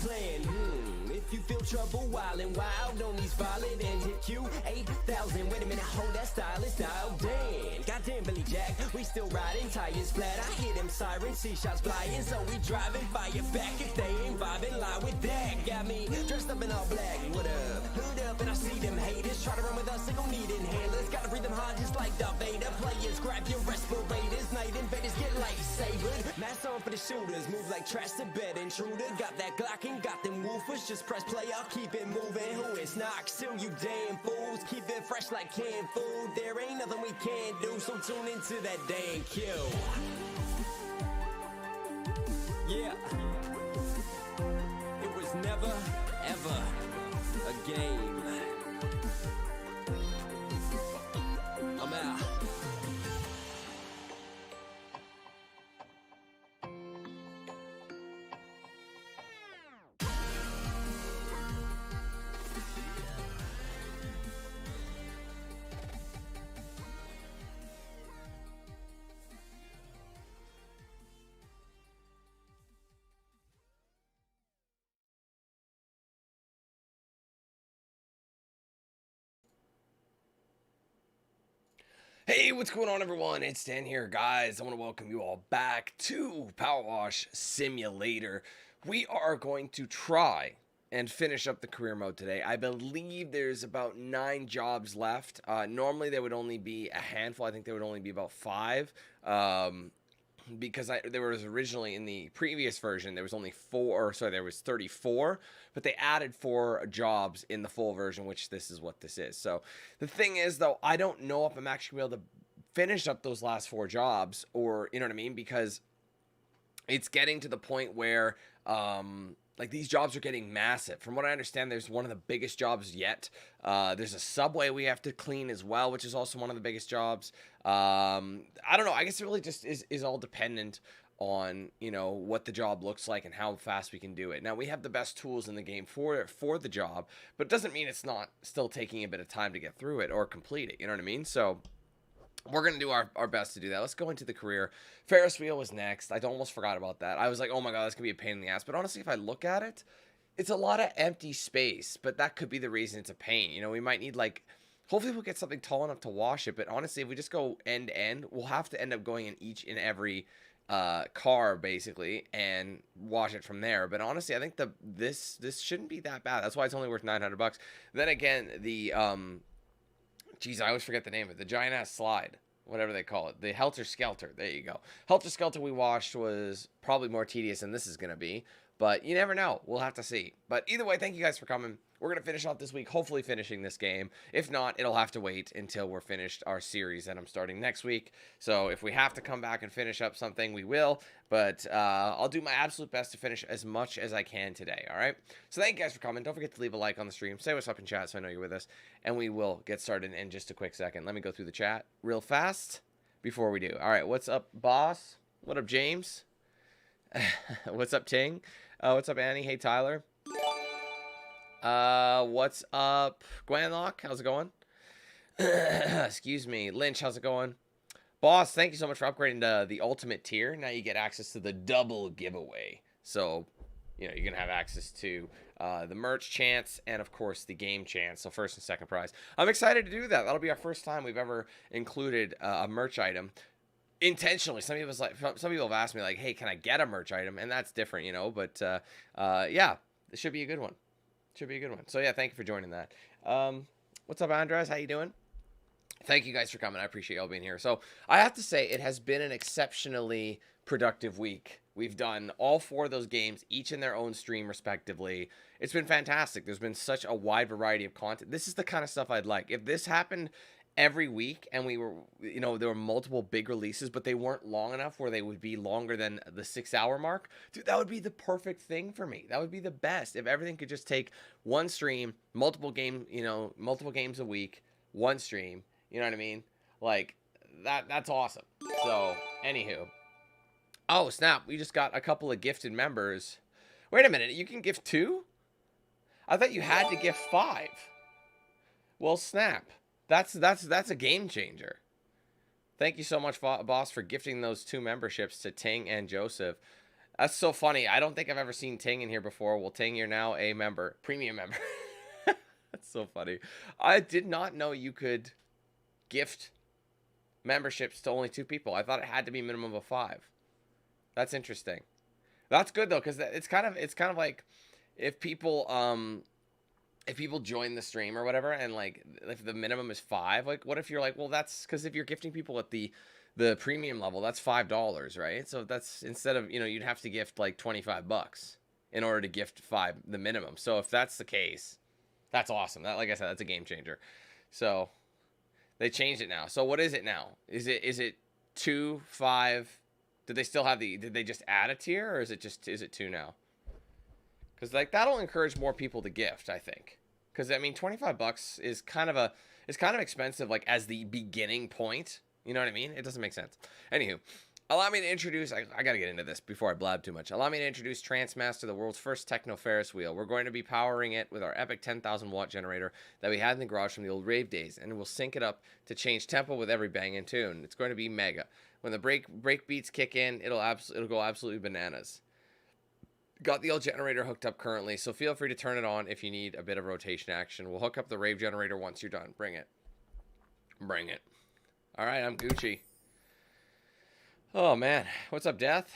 plan. If you feel trouble wild and wild on these violent and hit you 8,000. Wait a minute, hold that style, it's dialed in. Goddamn Billy Jack, we still riding tires flat. I hear them sirens, see shots flying, so we driving fire back. If they ain't vibing, lie with that. Got me dressed up in all black. What up? Hood up, and I see them haters try to run with us. They gon' need inhalers. Gotta breathe them hard just like Darth Vader. Players, grab your respirators. Night invaders get lightsabered. Mask on for the shooters, move like trash to bed. Intruder, got that Glock and got them woofers. Just press play, I'll keep it moving. Who is not? Still you damn fools. Keep it fresh like canned food. There ain't nothing we can't do, so tune into that damn kill. Yeah. It was never, ever a game. I'm out. Hey, what's going on, everyone? It's Dan here, guys. I want to welcome you all back to PowerWash Simulator. We are going to try and finish up the career mode today. I believe there's about 9 jobs left. Normally, there would only be a handful. I think there would only be about 5. Because there was originally, in the previous version, there was only 4, or sorry, there was 34, but they added 4 jobs in the full version, which this is what this is. So the thing is, though, I don't know if I'm actually going to be able to finish up those last 4 jobs, or, you know what I mean, because it's getting to the point where, like, these jobs are getting massive. From what I understand, there's one of the biggest jobs yet. There's a subway we have to clean as well, which is also one of the biggest jobs. I don't know. I guess it really just is all dependent on, you know, what the job looks like and how fast we can do it. Now, we have the best tools in the game for the job, but it doesn't mean it's not still taking a bit of time to get through it or complete it. You know what I mean? So we're going to do our best to do that. Let's go into the career. Ferris wheel was next. I almost forgot about that. I was like, oh my God, that's going to be a pain in the ass. But honestly, if I look at it, it's a lot of empty space. But that could be the reason it's a pain. You know, we might need, like, hopefully we'll get something tall enough to wash it. But honestly, if we just go end to end, we'll have to end up going in each and every car, basically, and wash it from there. But honestly, I think this shouldn't be that bad. That's why it's only worth $900. Then again, the geez, I always forget the name of it. The giant ass slide, whatever they call it. The Helter Skelter. There you go. Helter Skelter we washed was probably more tedious than this is going to be. But you never know. We'll have to see. But either way, thank you guys for coming. We're going to finish off this week, hopefully finishing this game. If not, it'll have to wait until we're finished our series that I'm starting next week. So if we have to come back and finish up something, we will. But I'll do my absolute best to finish as much as I can today, all right? So thank you guys for coming. Don't forget to leave a like on the stream. Say what's up in chat so I know you're with us. And we will get started in just a quick second. Let me go through the chat real fast before we do. All right, what's up, boss? What up, James? What's up, Ting? What's up, Annie? Hey, Tyler. What's up, Gwenlock? How's it going? Excuse me. Lynch, how's it going? Boss, thank you so much for upgrading to the ultimate tier. Now you get access to the double giveaway. So, you know, you're going to have access to the merch chance and, of course, the game chance. So first and second prize. I'm excited to do that. That'll be our first time we've ever included a merch item. Intentionally, some people have asked me, like, hey, can I get a merch item? And that's different, you know, but yeah, this should be a good one. Should be a good one. So yeah, thank you for joining that. What's up, Andres? How you doing? Thank you guys for coming. I appreciate y'all being here. So I have to say, it has been an exceptionally productive week. We've done all 4 of those games, each in their own stream respectively. It's been fantastic. There's been such a wide variety of content. This is the kind of stuff I'd like. If this happened every week and we were, you know, there were multiple big releases, but they weren't long enough where they would be longer than the 6-hour mark, dude, that would be the perfect thing for me. That would be the best if everything could just take one stream, multiple games a week, one stream. You know what I mean? Like, that's awesome. So anywho, oh snap, we just got a couple of gifted members. Wait a minute, you can gift 2? I thought you had to gift 5. Well, snap. That's a game changer. Thank you so much, boss, for gifting those 2 memberships to Ting and Joseph. That's so funny. I don't think I've ever seen Ting in here before. Well, Ting, you're now a member, premium member. That's so funny. I did not know you could gift memberships to only 2 people. I thought it had to be a minimum of 5. That's interesting. That's good though, because it's kind of like if people join the stream or whatever, and like if the minimum is 5, like what if you're like, well, that's because if you're gifting people at the premium level, that's $5, right? So that's, instead of, you'd have to gift like $25 in order to gift 5, the minimum. So if that's the case, that's awesome. That, like I said, that's a game changer. So they changed it now. So what is it now? Is it 2, 5? Did they still have did they just add a tier, or is it 2 now? Because like that'll encourage more people to gift, I think. Because I mean, $25 is kind of expensive, like as the beginning point. You know what I mean? It doesn't make sense. Anywho, allow me to introduce, I gotta get into this before I blab too much. Allow me to introduce Transmaster, the world's first techno Ferris wheel. We're going to be powering it with our epic 10,000 watt generator that we had in the garage from the old rave days, and we'll sync it up to change tempo with every bang and tune. It's going to be mega. When the break beats kick in, it'll go absolutely bananas. Got the old generator hooked up currently, so feel free to turn it on if you need a bit of rotation action. We'll hook up the rave generator once you're done. Bring it. Bring it. All right, I'm Gucci. Oh, man. What's up, Death?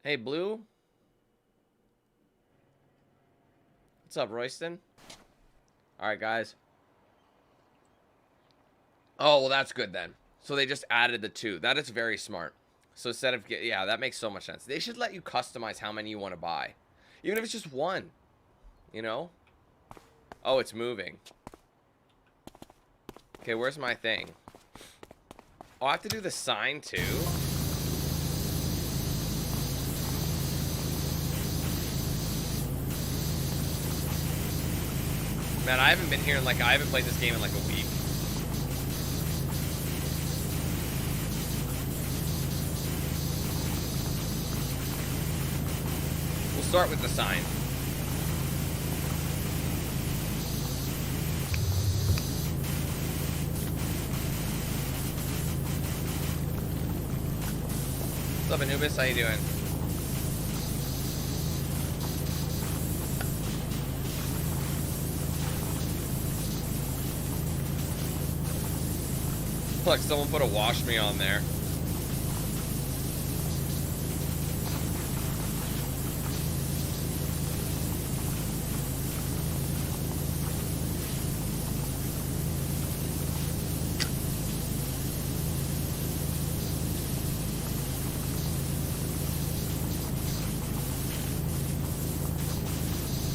Hey, Blue. What's up, Royston? All right, guys. Oh, well, that's good then. So they just added the 2. That is very smart. So instead of, yeah, that makes so much sense. They should let you customize how many you want to buy. Even if it's just 1. You know? Oh, it's moving. Okay, where's my thing? Oh, I have to do the sign too? Man, I haven't been here in like, I haven't played this game in like a week. We'll start with the sign. What's up, Anubis? How you doing? Look, someone put a wash me on there.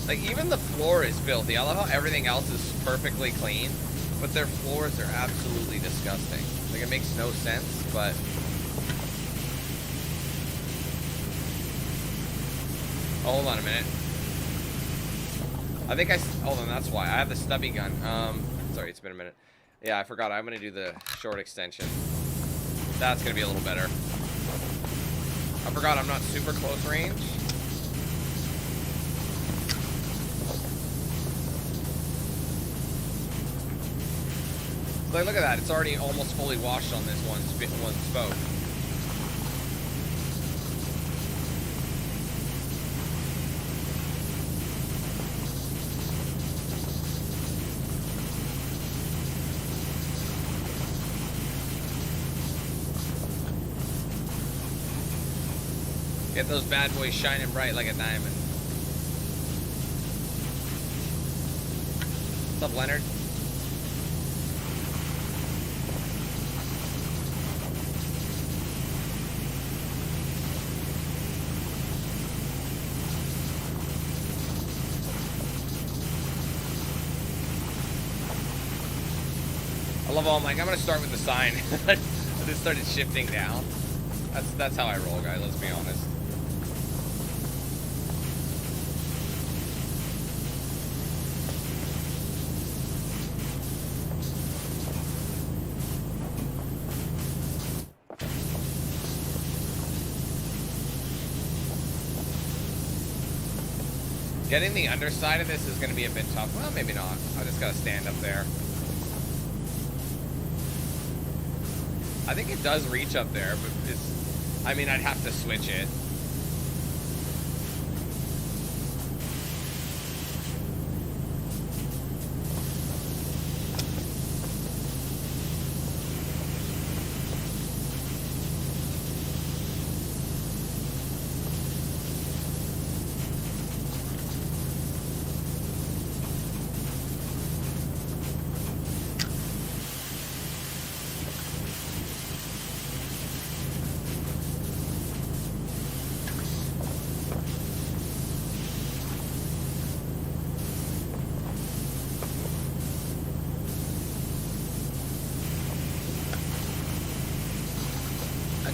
Like, even the floor is filthy. I love how everything else is perfectly clean, but their floors are absolutely disgusting. Like, it makes no sense, but... Oh, hold on a minute. I think hold on, that's why. I have the stubby gun. Sorry, it's been a minute. Yeah, I forgot. I'm gonna do the short extension. That's gonna be a little better. I forgot I'm not super close range. Like, look at that. It's already almost fully washed on this one spoke. Get those bad boys shining bright like a diamond. What's up, Leonard? I love all, I'm like, I'm gonna start with the sign. I just started shifting down. That's how I roll, guys, let's be honest. Getting the underside of this is going to be a bit tough. Well, maybe not. I just got to stand up there. I think it does reach up there, but it's... I mean, I'd have to switch it.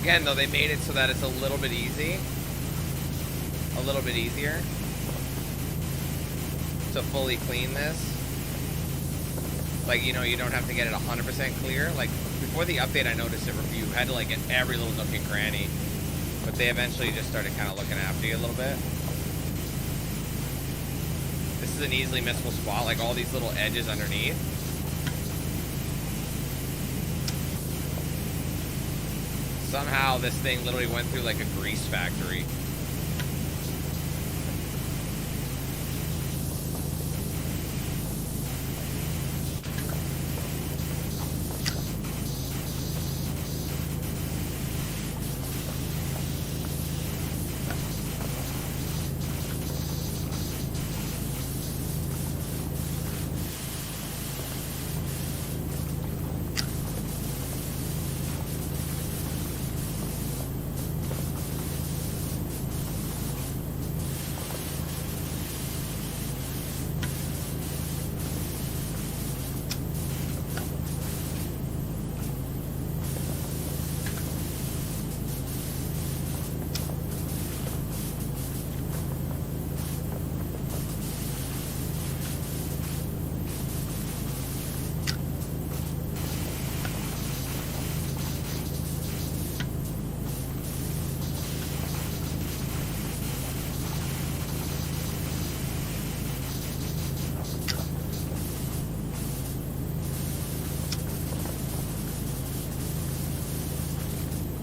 Again, though, they made it so that it's a little bit easier to fully clean this. Like, you know, you don't have to get it 100% clear. Like, before the update, I noticed it, you had to, like, get every little nook and cranny. But they eventually just started kind of looking after you a little bit. This is an easily missable spot, like all these little edges underneath. Somehow this thing literally went through like a grease factory.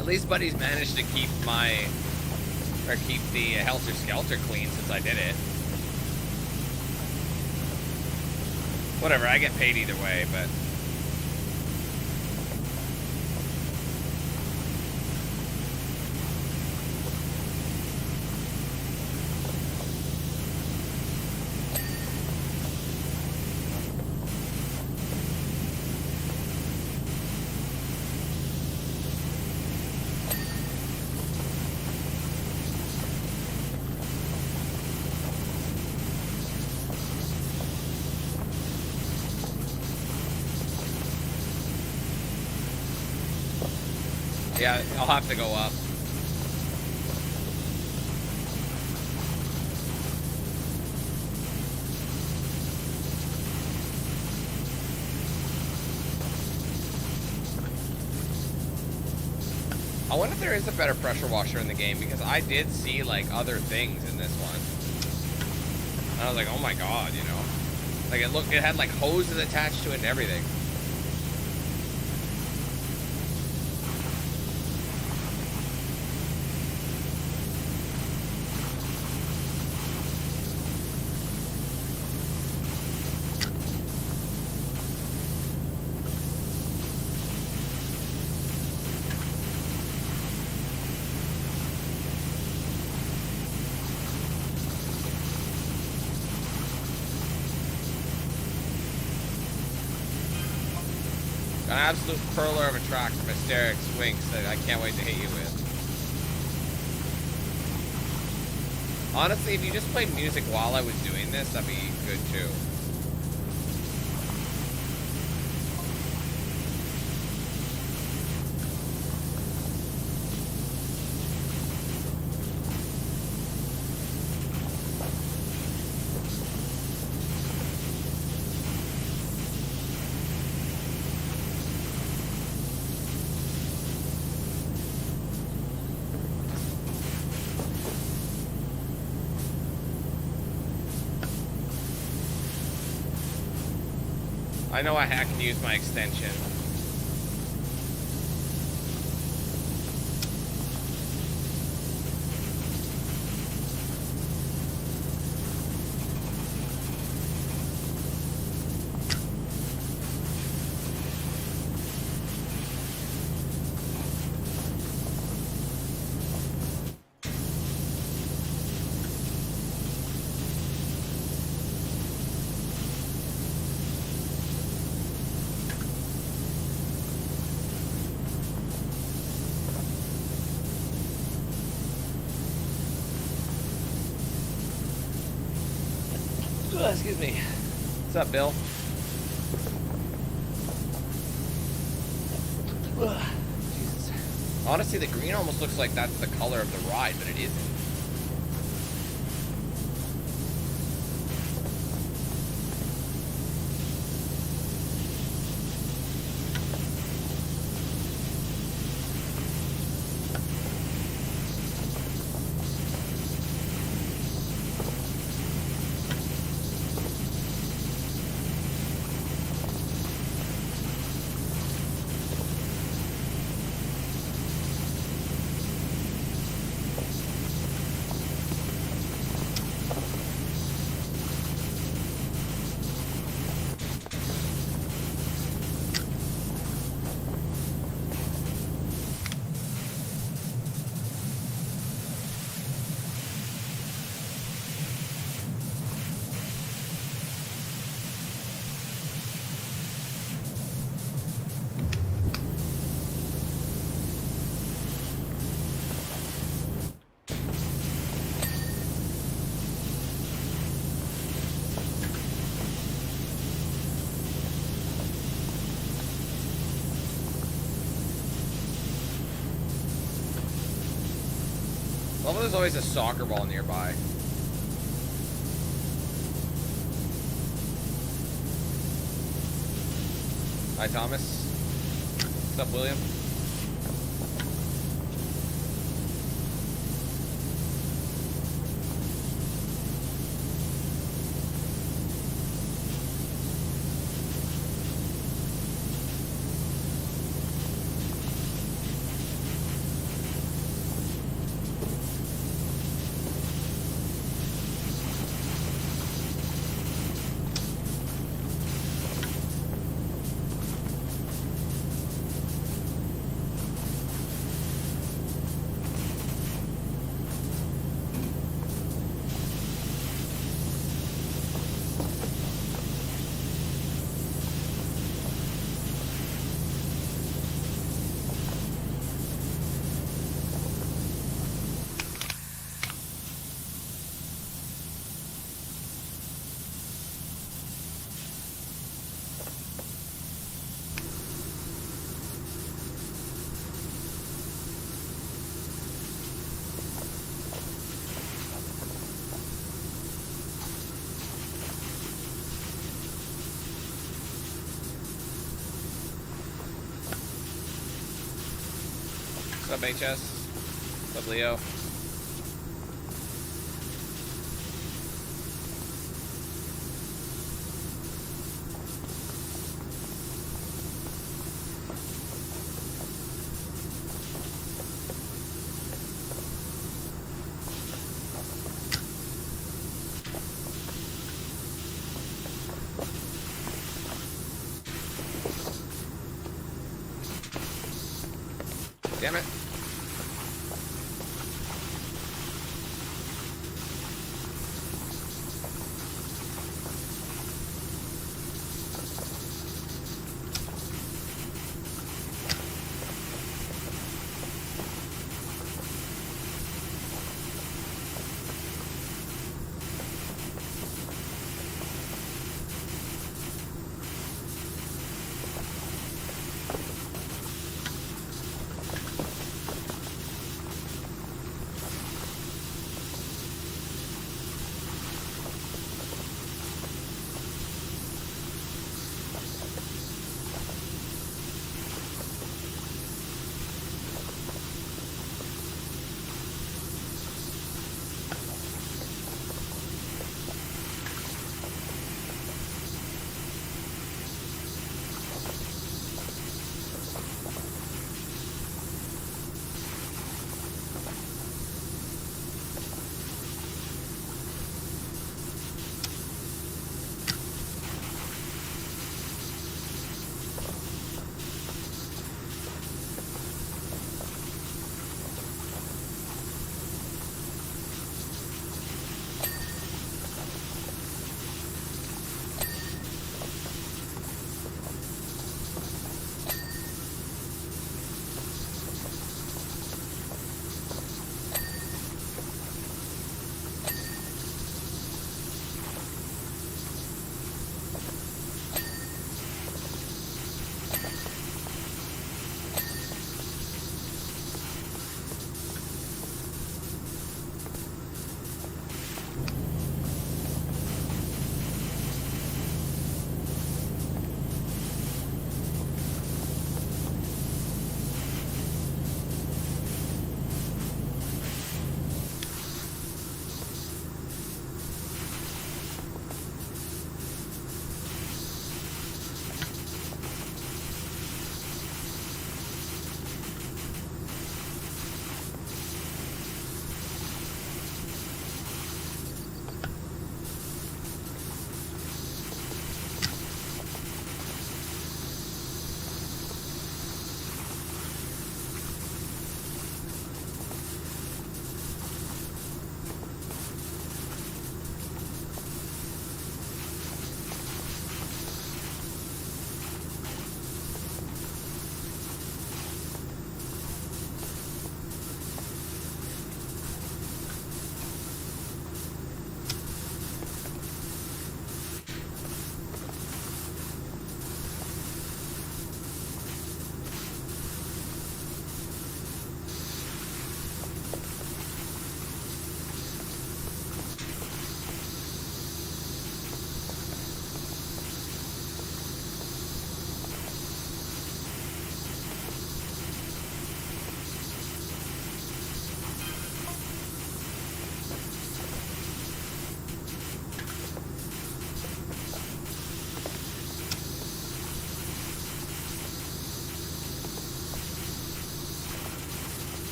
At least Buddy's managed to keep keep the Helter Skelter clean since I did it. Whatever, I get paid either way, but... yeah, I'll have to go up. I wonder if there is a better pressure washer in the game, because I did see like other things in this one. And I was like, oh my god, you know? Like it had like hoses attached to it and everything. An absolute perler of a track from Hysteric Swinks that I can't wait to hit you with. Honestly, if you just played music while I was doing this, that'd be good too. I know I can use my extension. Excuse me. What's up, Bill? Jesus. Honestly, the green almost looks like that's the color of the ride, but it isn't. Although there's always a soccer ball nearby. Hi, Thomas. What's up, William? What's up, HS? What's up, Leo? Damn it.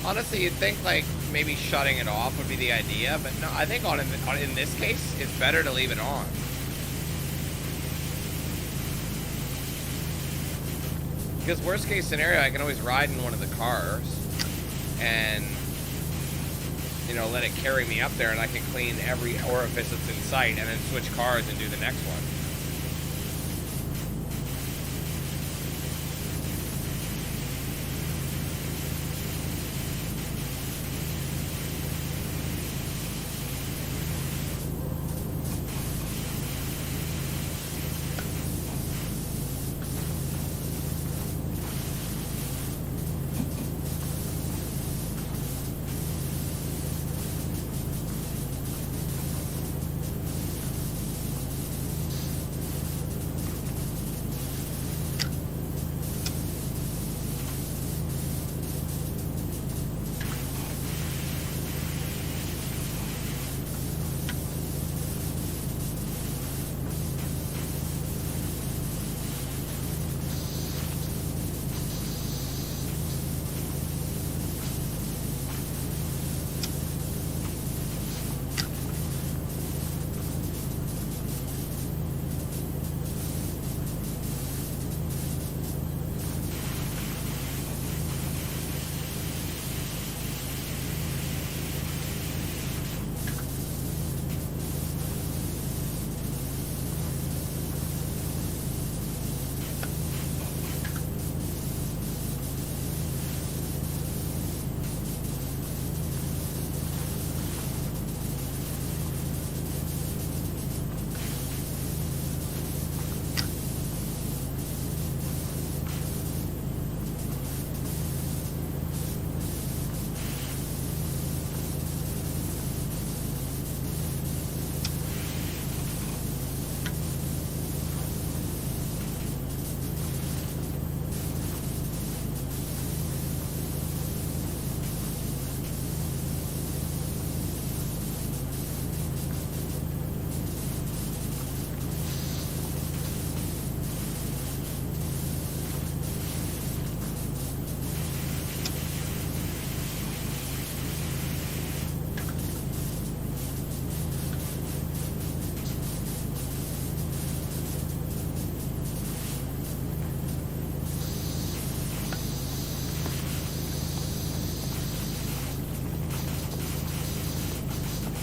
Honestly, you'd think like maybe shutting it off would be the idea, but no, I think in this case, it's better to leave it on. Because worst case scenario, I can always ride in one of the cars and, you know, let it carry me up there, and I can clean every orifice that's in sight and then switch cars and do the next one.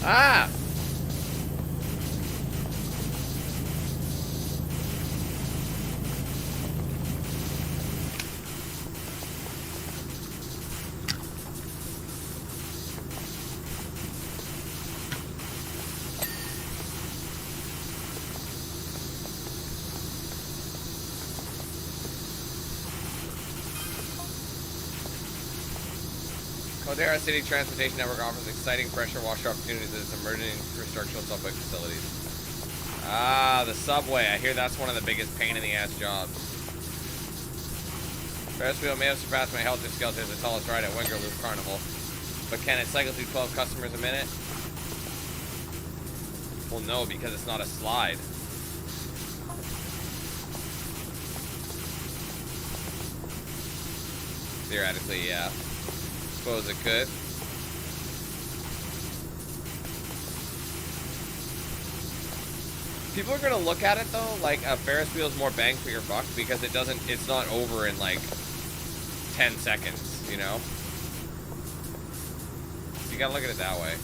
Ah! Caldera City Transportation Network offers exciting pressure washer opportunities at its emerging infrastructural subway facilities. Ah, the subway. I hear that's one of the biggest pain in the ass jobs. Ferris wheel may have surpassed my helter skelter as the tallest ride at Wenger Loop Carnival, but can it cycle through 12 customers a minute? Well, no, because it's not a slide. Theoretically, yeah. Suppose it could. People are gonna look at it though like a Ferris wheel is more bang for your buck because it's not over in like 10 seconds, you know? So you gotta look at it that way.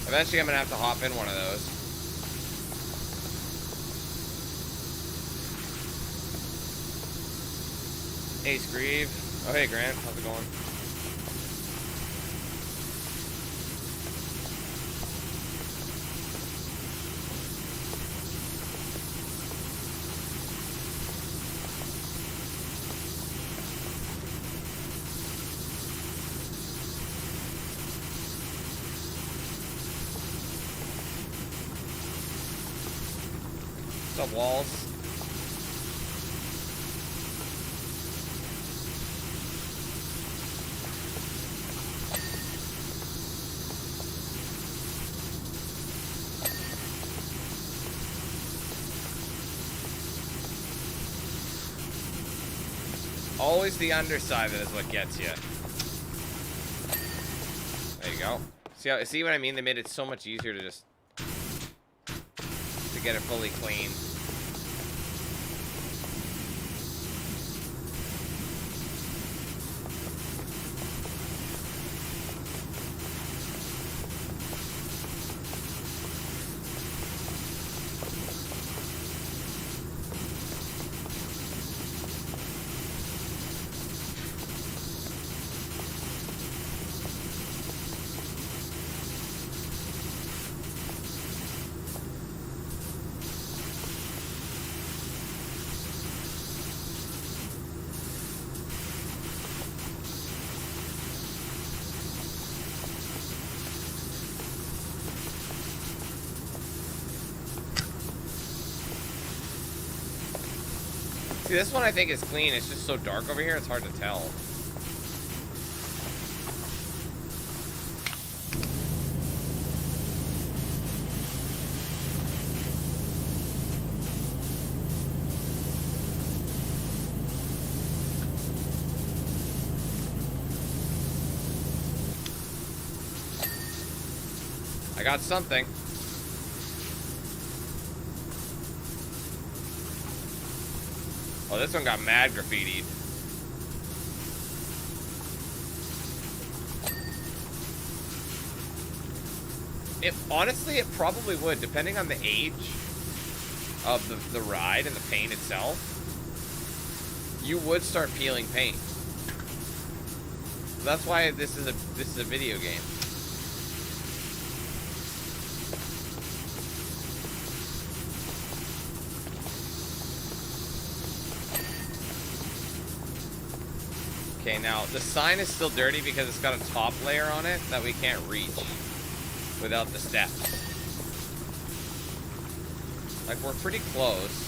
Eventually, I'm gonna have to hop in one of those. Hey, Screeve. Oh, hey, Grant. How's it going? messed up walls. Always the underside that is what gets you. There you go. See what I mean? They made it so much easier to just get it fully clean. See, this one I think is clean. It's just so dark over here, it's hard to tell. I got something. Oh, this one got mad graffitied. Honestly, it probably would, depending on the age of the ride and the paint itself. You would start peeling paint. That's why this is a video game. Okay, now the sign is still dirty because it's got a top layer on it that we can't reach without the steps. Like, we're pretty close.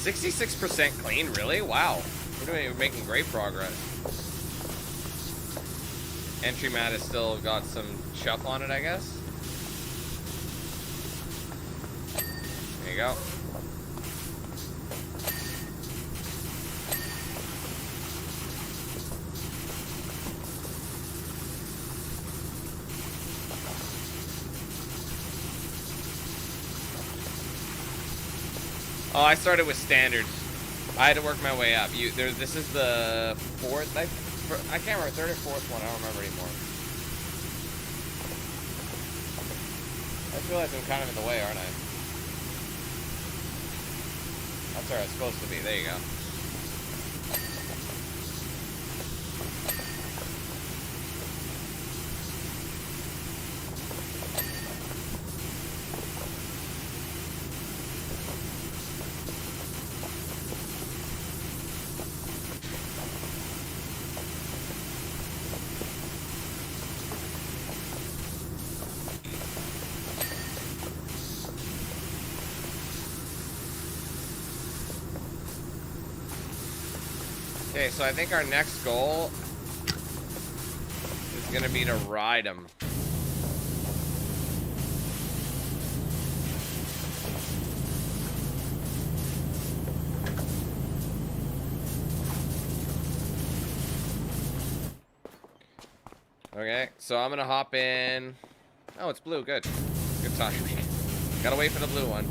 %66 clean, really? Wow. We're making great progress. Entry mat has still got some chuff on it, I guess. There you go. Oh, I started with standard. I had to work my way up. This is the fourth. I can't remember, third or fourth one. I don't remember anymore. I just realized I'm kind of in the way, aren't I? That's where it's supposed to be. There you go. Okay, so I think our next goal is gonna be to ride him. Okay, so I'm gonna hop in. Oh, it's blue. Good. Good timing. Gotta wait for the blue one.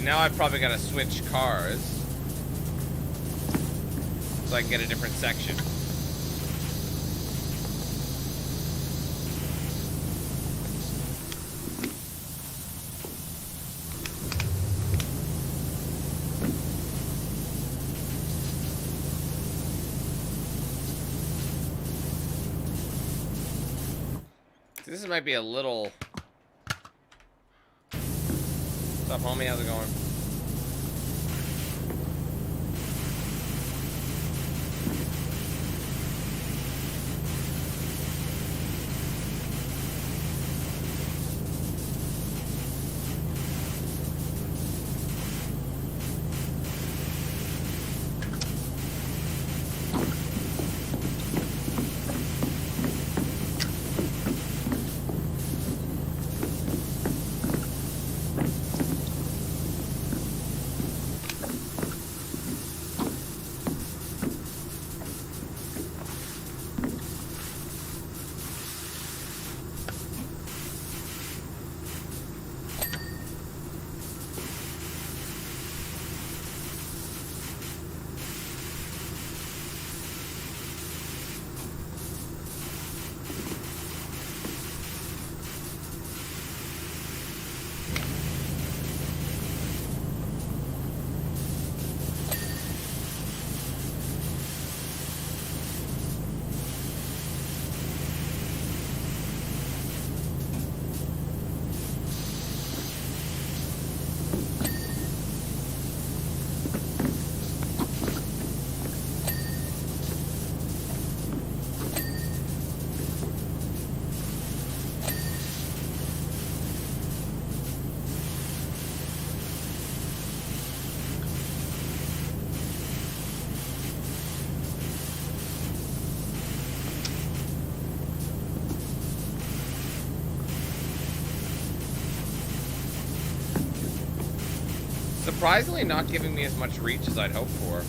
Now I've probably got to switch cars so I can get a different section. See, this might be a little... What's up, homie? How's it going? Surprisingly not giving me as much reach as I'd hoped for.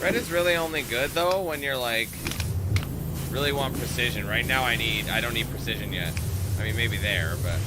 Red is really only good though when you're like really want precision. Right now I don't need precision yet. I mean maybe there, but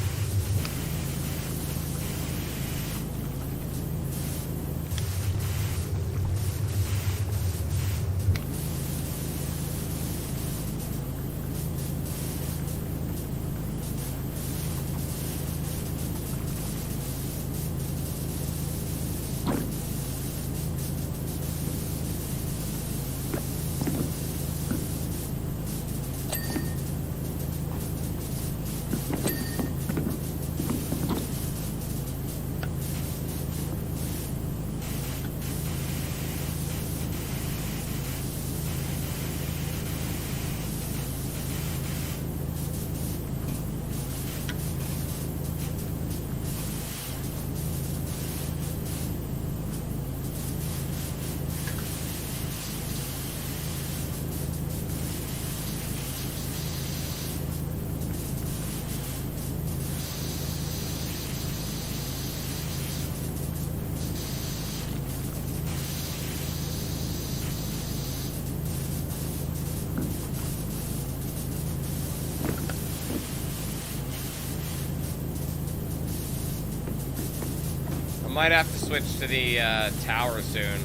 I might have to switch to the tower soon.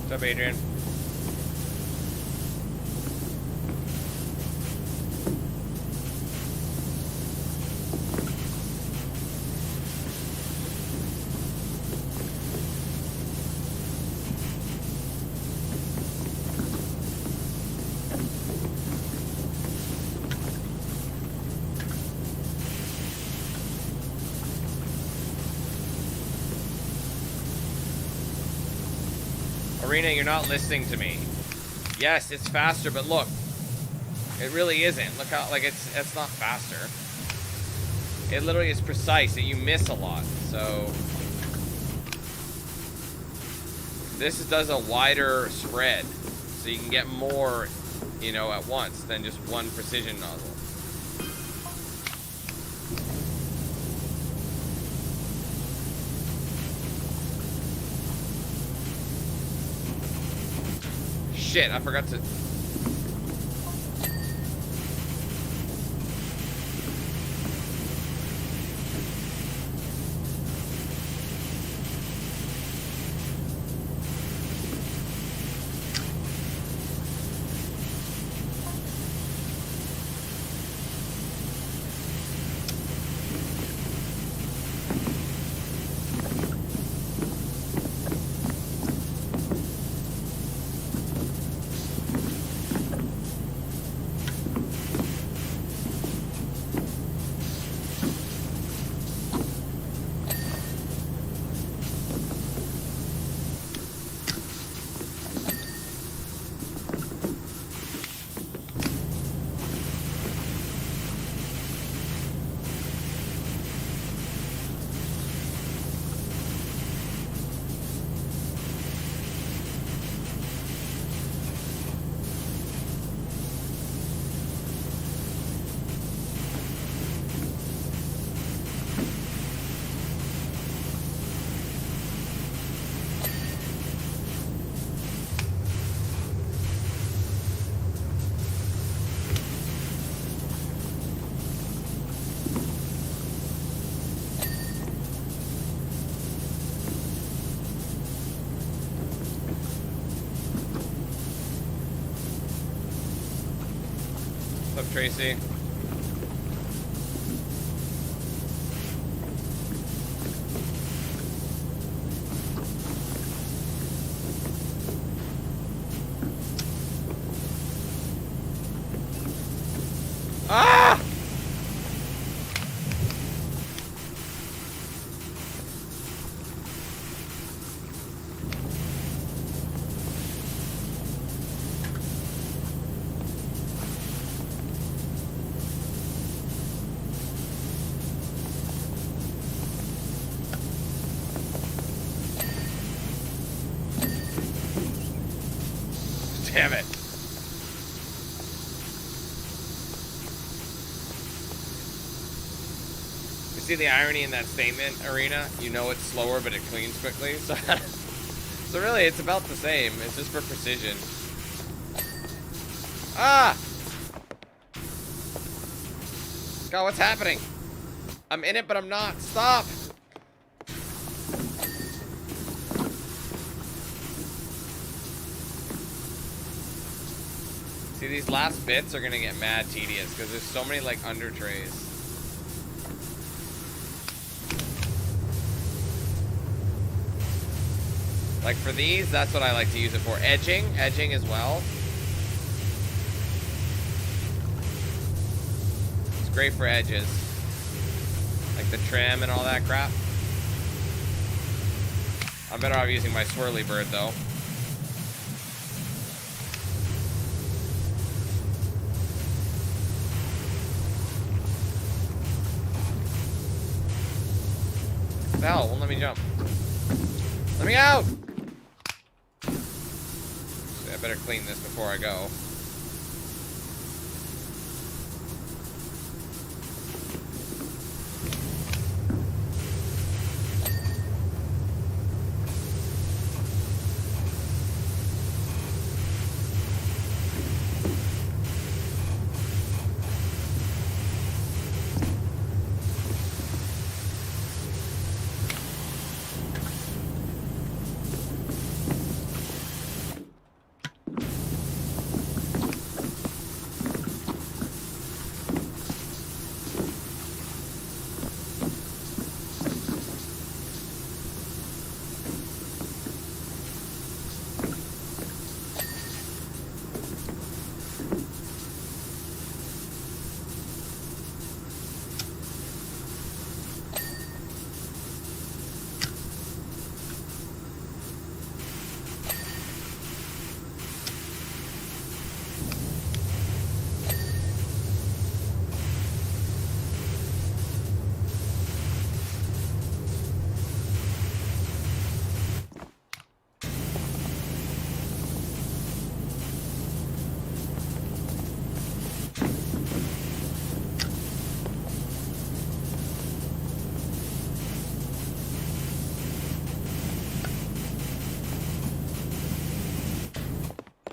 What's up, Adrian? Arena, you're not listening to me. Yes, it's faster, but look. It really isn't. Look how, like, it's not faster. It literally is precise, and you miss a lot, so... This does a wider spread, so you can get more, you know, at once than just one precision nozzle. Shit, I forgot to... Tracy. see the irony in that statement, Arena? You know it's slower, but it cleans quickly. So, so really, it's about the same. It's just for precision. Ah! God, what's happening? I'm in it, but I'm not. Stop! See, these last bits are gonna get mad tedious because there's so many like under trays. Like for these, that's what I like to use it for. Edging as well. It's great for edges. Like the trim and all that crap. I'm better off using my swirly bird though. What the hell? Won't let me jump. Let me out! So I better clean this before I go.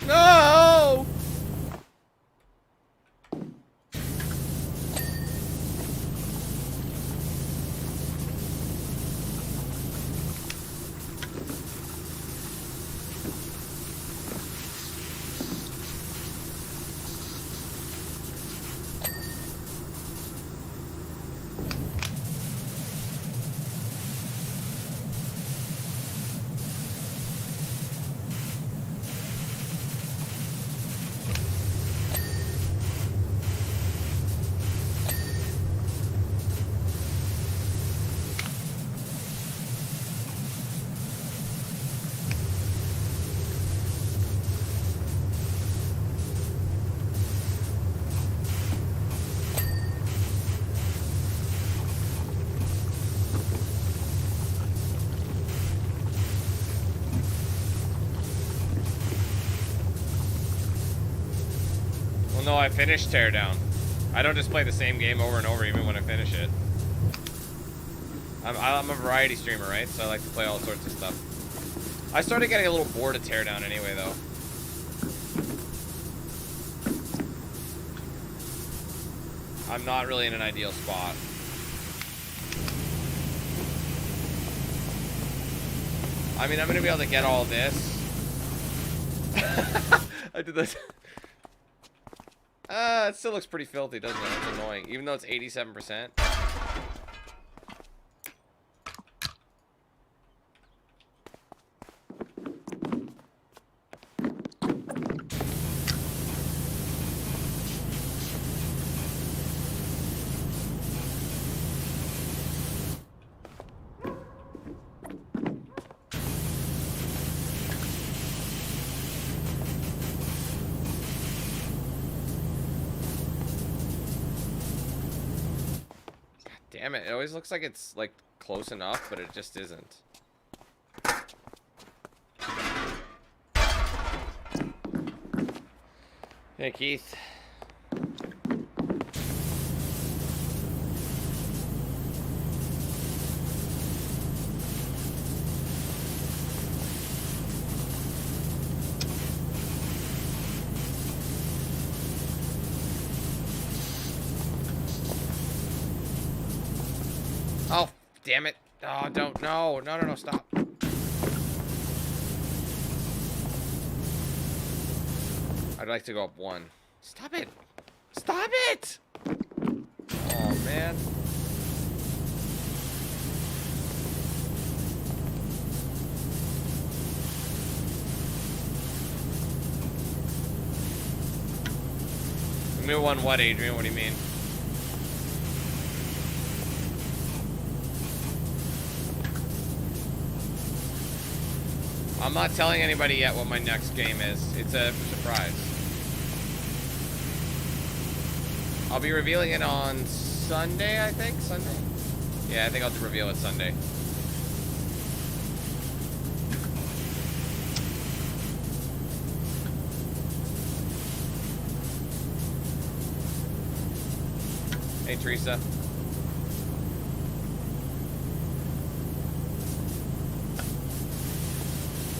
No! No, I finished Teardown. I don't just play the same game over and over even when I finish it. I'm a variety streamer, right? So I like to play all sorts of stuff. I started getting a little bored of Teardown anyway, though. I'm not really in an ideal spot. I mean, I'm going to be able to get all this. I did this. It still looks pretty filthy, doesn't it? It's annoying. Even though it's 87%. Damn it, it always looks like it's like close enough, but it just isn't. Hey, Keith. Oh, damn it. Oh, don't. No, no, no, no, stop. I'd like to go up one. Stop it. Stop it. Oh, man. Give me one what, Adrian? What do you mean? I'm not telling anybody yet what my next game is. It's a surprise. I'll be revealing it on Sunday, I think? Sunday? Yeah, I think I'll reveal it Sunday. Hey, Teresa.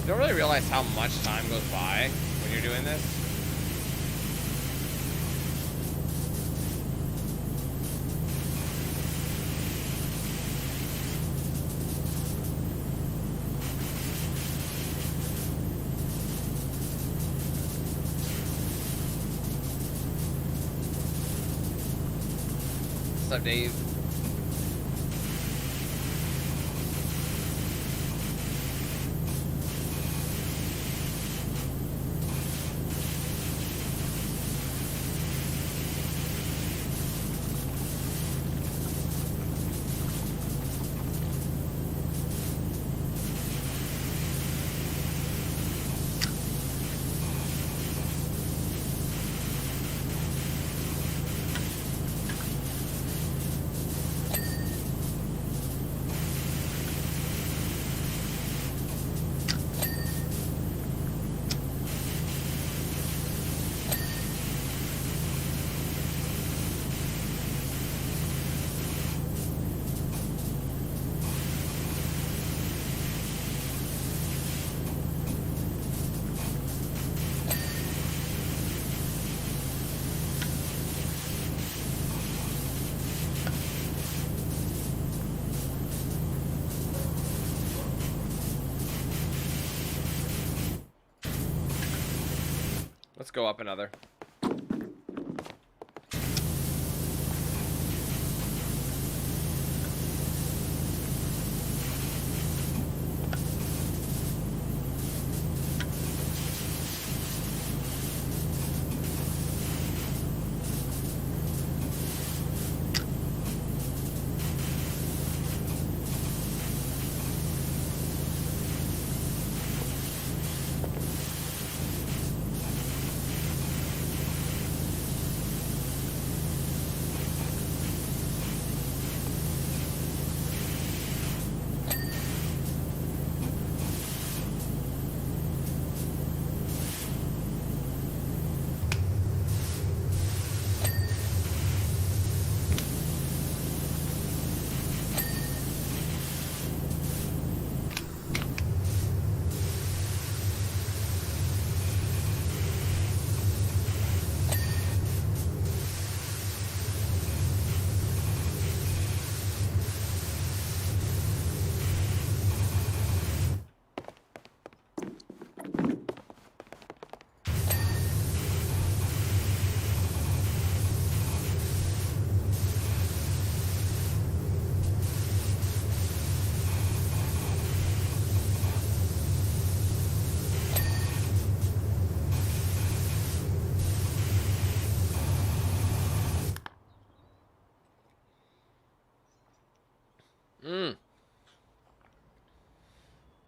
You don't really realize how much time goes by when you're doing this. What's up, Dave? Let's go up another.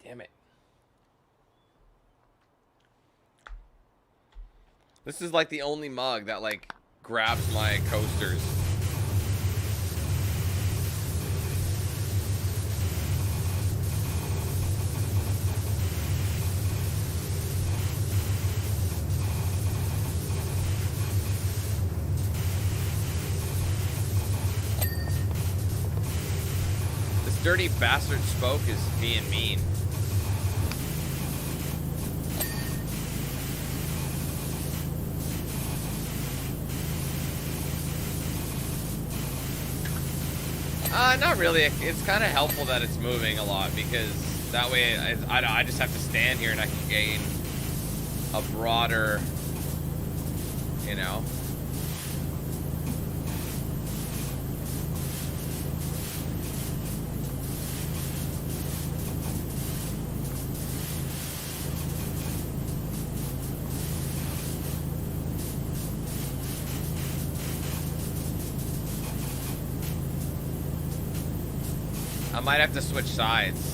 Damn it. This is like the only mug that like grabs my coasters. This dirty bastard spoke is being mean. Not really. It's kind of helpful that it's moving a lot, because that way I just have to stand here and I can gain a broader, you know. I might have to switch sides.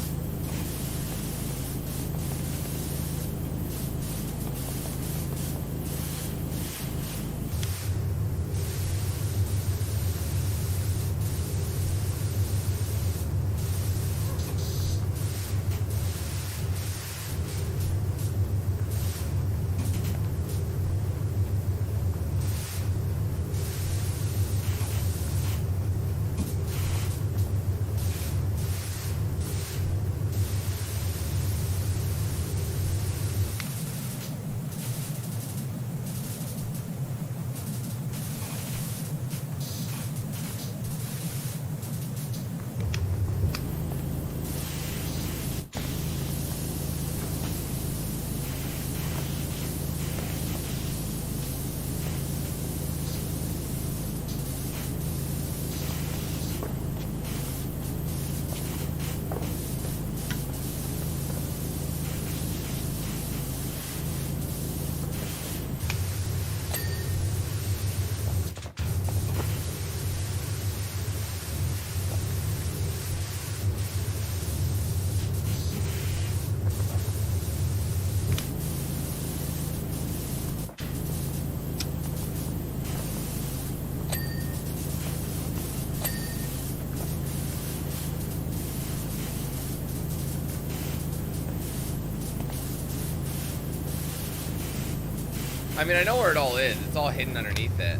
I mean, I know where it all is. It's all hidden underneath it.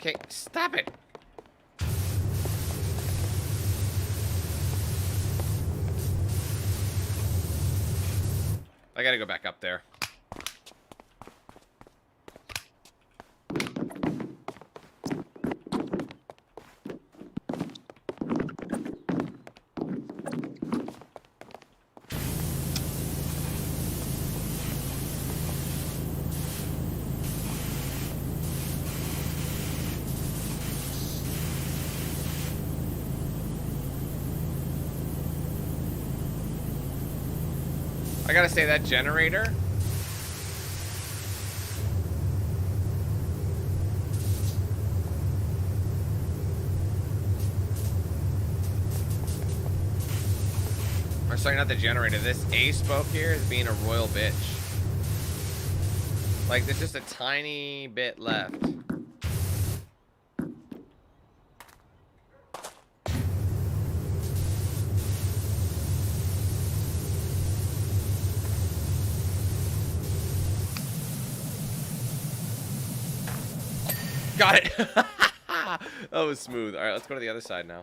Okay, stop it. I gotta go back up there. I gotta say, that generator. Or sorry, not the generator. This A spoke here is being a royal bitch. Like, there's just a tiny bit left. Got it. That was smooth. All right, let's go to the other side now.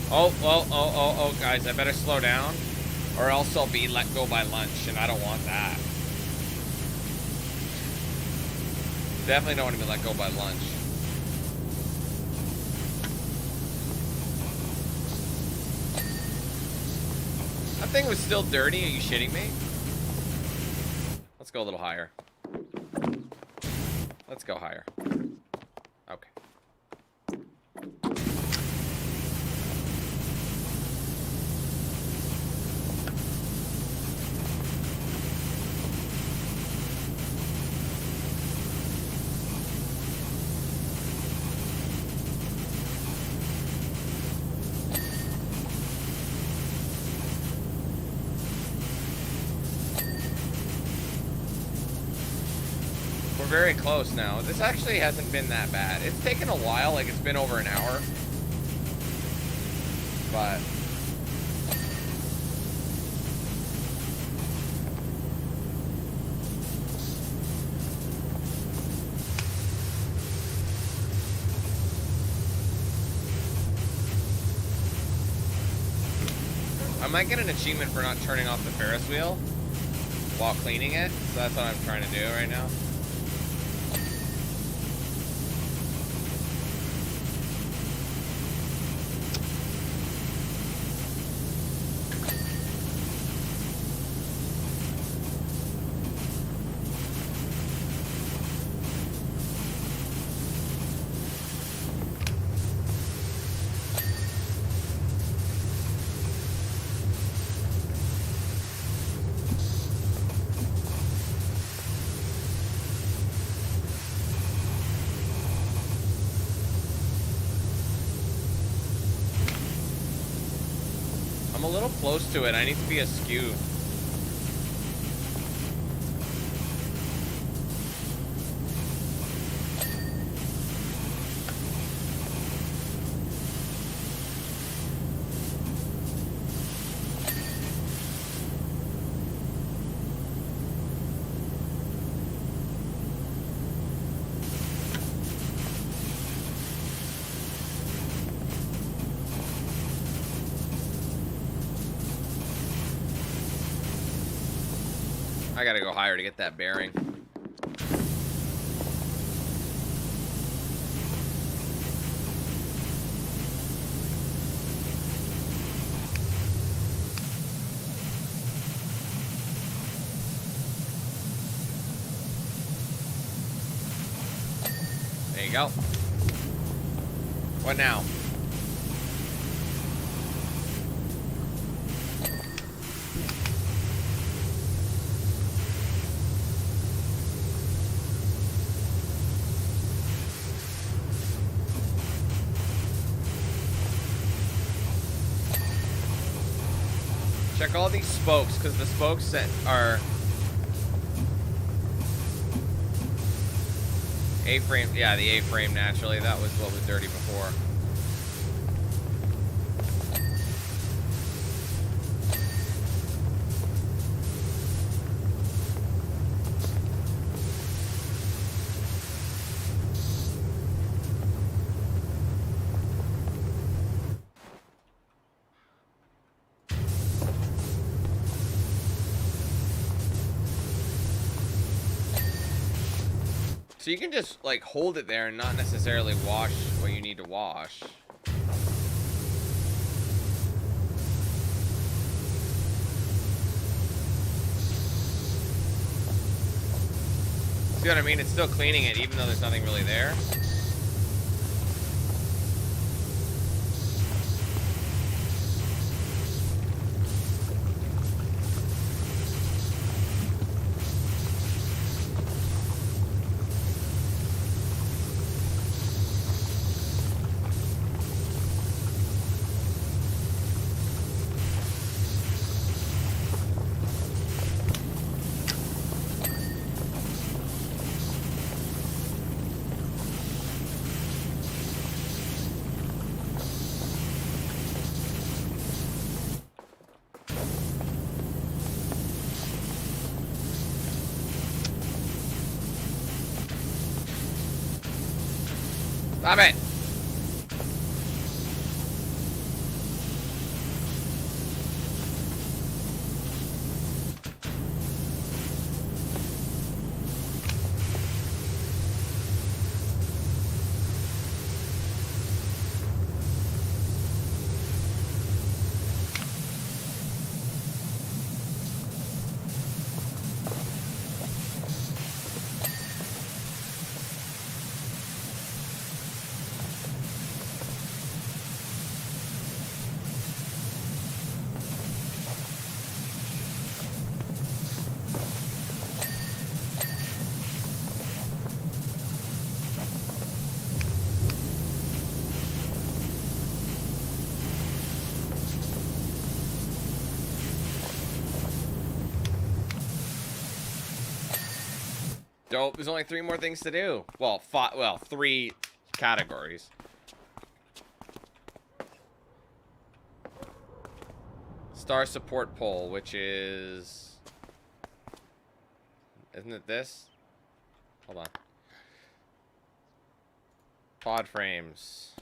Oh, guys, I better slow down, or else I'll be let go by lunch, and I don't want that. Definitely don't want to be let go by lunch. That thing was still dirty. Are you shitting me? Let's go a little higher. Let's go higher. Okay. Very close now. This actually hasn't been that bad. It's taken a while, like it's been over an hour. But I might get an achievement for not turning off the Ferris wheel while cleaning it. So that's what I'm trying to do right now. A little close to it. I need to be askew. I gotta go higher to get that bearing. There you go. What now? Check all these spokes, because the spokes that are A-frame. Yeah, the A-frame naturally. That was what was dirty before. So you can just like hold it there and not necessarily wash what you need to wash. See what I mean? It's still cleaning it even though there's nothing really there. Stop it! dope. There's only 3 more things to do. Well, 3 categories. Star support pole, which is... Isn't it this? Hold on. Pod frames.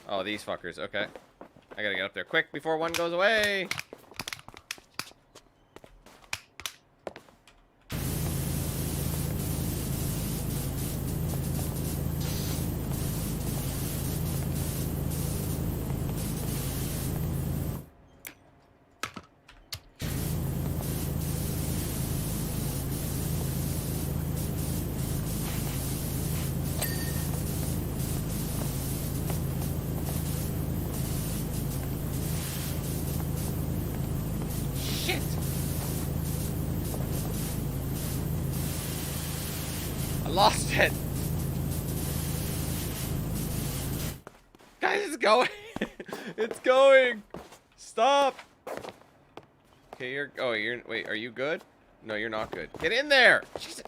Oh, these fuckers. Okay. I gotta get up there quick before one goes away. Shit! I lost it! Guys, it's going! It's going! Stop! Okay, wait, are you good? No, you're not good. Get in there! Jesus.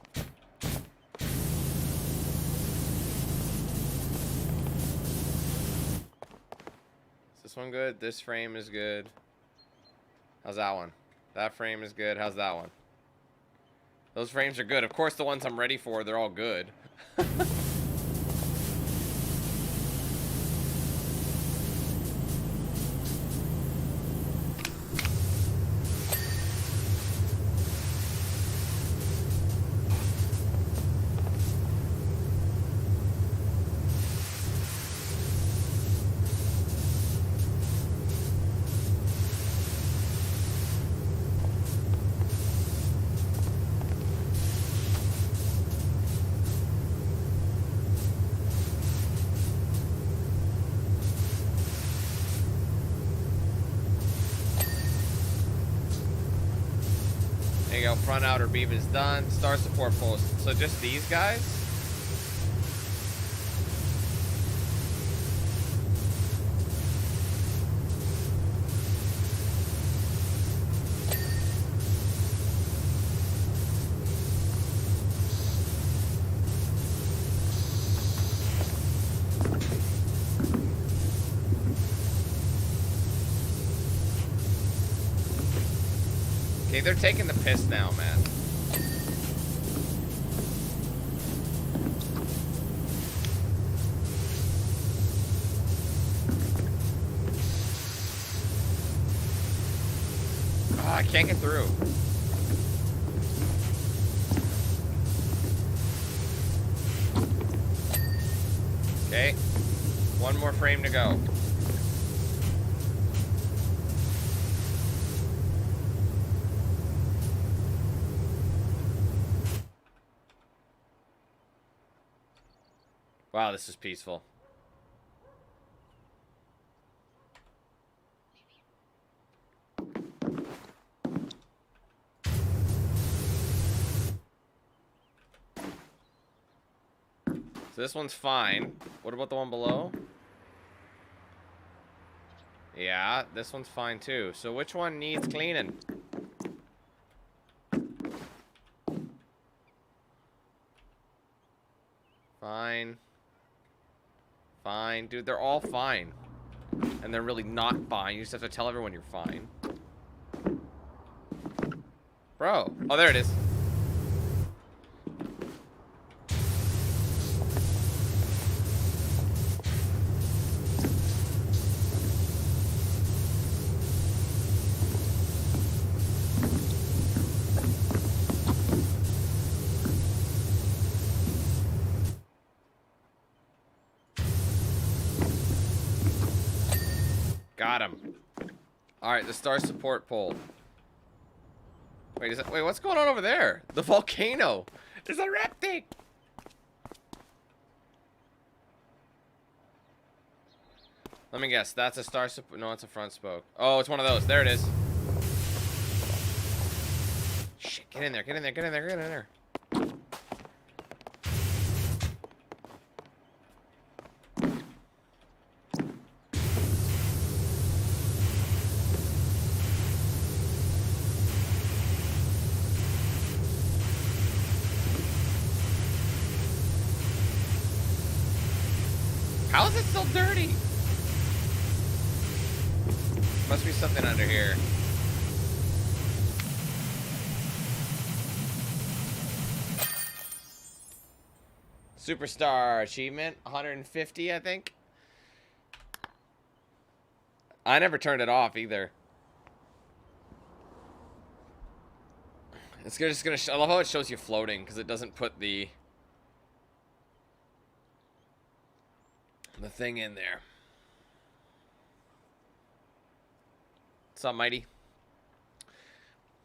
Is this one good? This frame is good. How's that one? That frame is good. How's that one? Those frames are good. Of course, the ones I'm ready for, they're all good. There you go, front outer beam is done. Star support post. So just these guys? Okay, they're taking the piss now, man. Oh, I can't get through. Okay. One more frame to go. Wow, this is peaceful. So this one's fine. What about the one below? Yeah, this one's fine too. So which one needs cleaning? Fine. Fine. Dude, they're all fine. And they're really not fine. You just have to tell everyone you're fine. Bro. Oh, there it is. Got him. Alright, the star support pole. Wait, wait, what's going on over there? The volcano is erupting. Let me guess. That's a star support. No, it's a front spoke. Oh, it's one of those. There it is. Shit, get in there. Get in there. Get in there. Get in there. How is it still dirty? Must be something under here. Superstar achievement, 150, I think. I never turned it off either. It's just gonna. I love how it shows you floating because it doesn't put the thing in there. What's up, Mighty?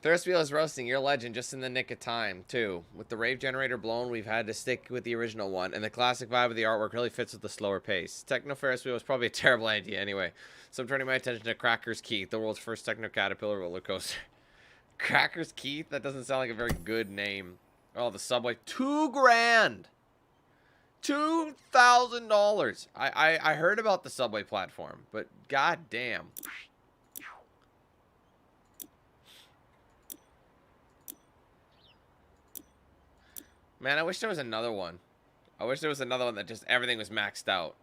Thirst Wheel is roasting. You're a legend, just in the nick of time, too. With the rave generator blown, we've had to stick with the original one, and the classic vibe of the artwork really fits with the slower pace. Techno Ferris Wheel was probably a terrible idea anyway, so I'm turning my attention to Cracker's Keith, the world's first Techno Caterpillar roller coaster. Cracker's Keith? That doesn't sound like a very good name. Oh, the subway. $2,000! $2,000! I heard about the subway platform, but goddamn. Man, I wish there was another one. I wish there was another one that just everything was maxed out.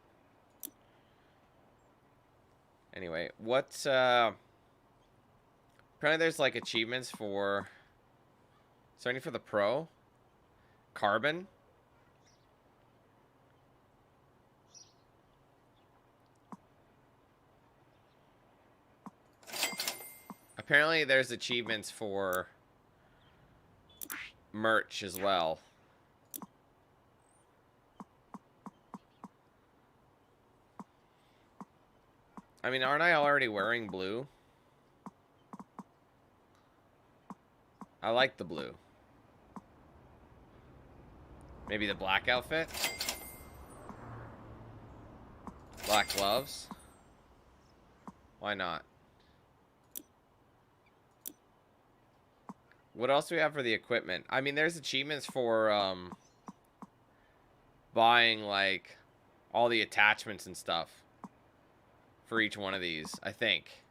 Anyway, what's apparently there's like achievements for. Is there any for the pro? Carbon? Apparently there's achievements for merch as well. I mean, aren't I already wearing blue? I like the blue. Maybe the black outfit? Black gloves? Why not? What else do we have for the equipment? I mean, there's achievements for buying, like, all the attachments and stuff. For each one of these, I think.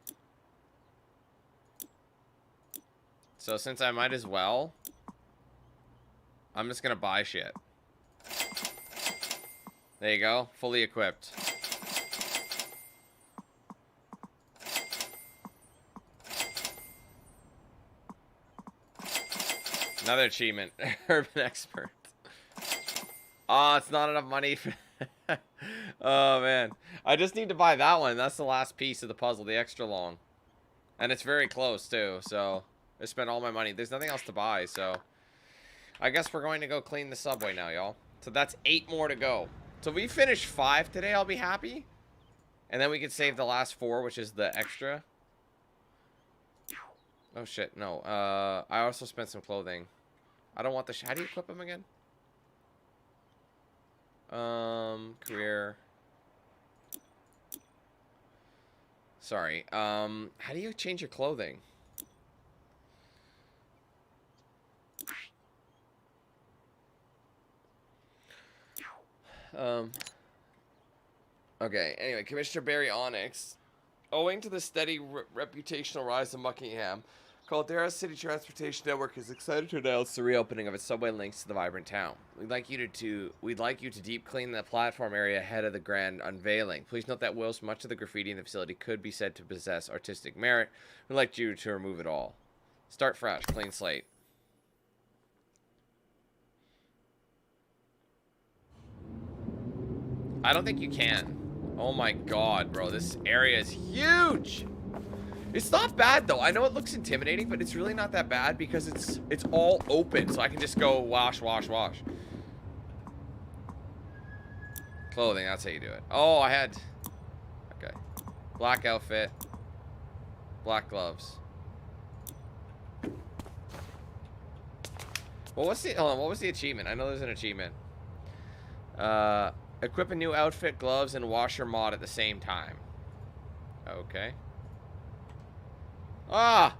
So since I might as well, I'm just gonna buy shit. There you go, fully equipped. Another achievement, urban expert. Oh, it's not enough money for oh man, I just need to buy that one. That's the last piece of the puzzle, the extra long, and it's very close too. So I spent all my money. There's nothing else to buy, so I guess we're going to go clean the subway now, y'all. So that's 8 more to go. So if we finish 5 today, I'll be happy, and then we can save the last 4, which is the extra. Oh shit, no. I also spent some clothing. I don't want the. How do you equip them again? Career. Sorry. How do you change your clothing? Okay, anyway, Commissioner Barry Onyx. Owing to the steady reputational rise of Buckingham, Caldera City Transportation Network is excited to announce the reopening of its subway links to the vibrant town. We'd like you to deep clean the platform area ahead of the grand unveiling. Please note that whilst much of the graffiti in the facility could be said to possess artistic merit, we'd like you to remove it all. Start fresh, clean slate. I don't think you can. Oh my god, bro, this area is huge. It's not bad though. I know it looks intimidating, but it's really not that bad because it's all open, so I can just go wash, wash, wash. Clothing, that's how you do it. Oh, I had. Okay. Black outfit. Black gloves. Well, what's the? Hold on. What was the achievement? I know there's an achievement. Equip a new outfit, gloves, and washer mod at the same time. Okay. Ah!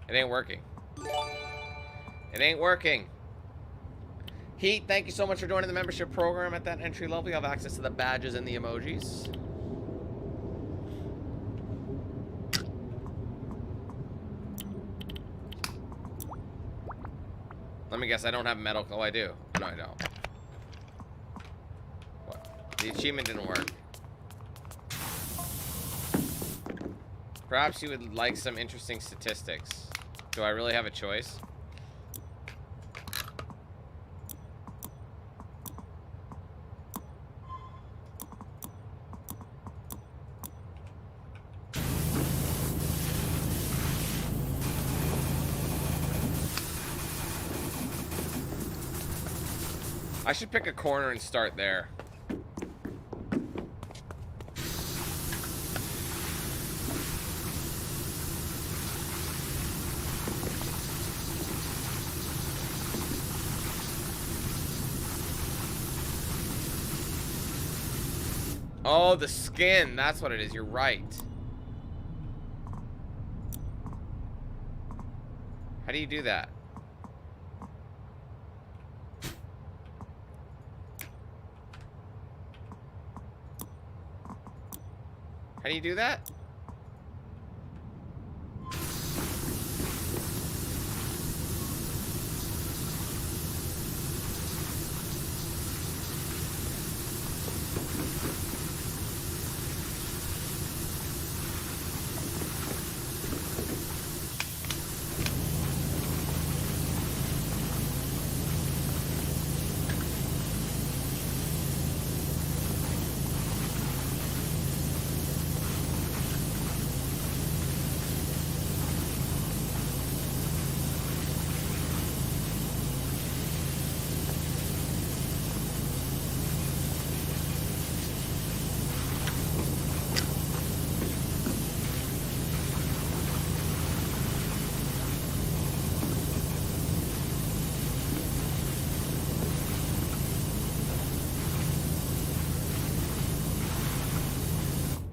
It ain't working. It ain't working. Heat, thank you so much for joining the membership program. At that entry level, you have access to the badges and the emojis. me guess. I don't have metal. Oh, I do. No, I don't. What? The achievement didn't work. Perhaps you would like some interesting statistics. Do I really have a choice? I should pick a corner and start there. Oh, the skin. That's what it is. You're right. How do you do that? How do you do that?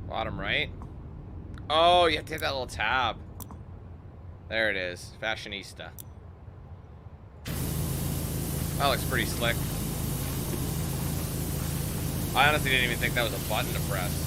Bottom right. Oh, you have to hit that little tab. There it is. Fashionista. That looks pretty slick. I honestly didn't even think that was a button to press.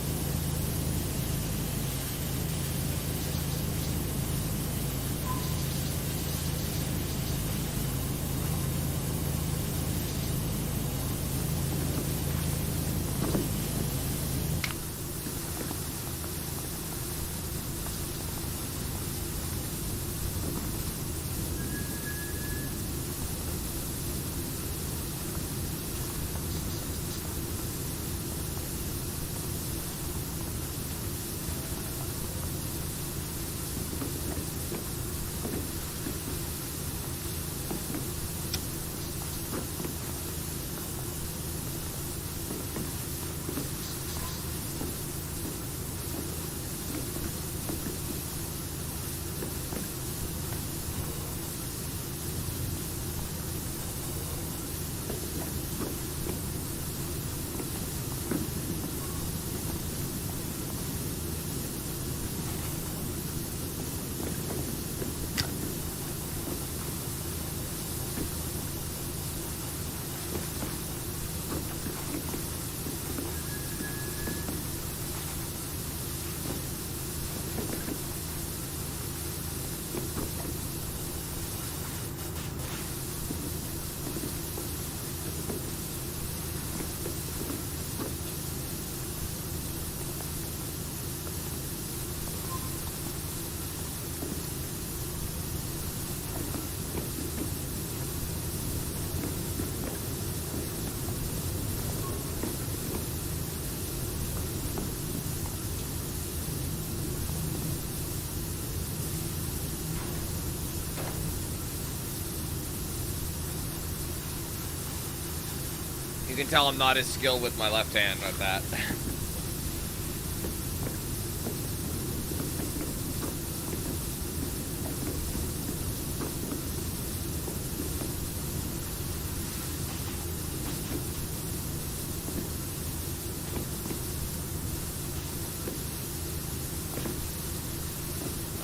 You can tell I'm not as skilled with my left hand with that.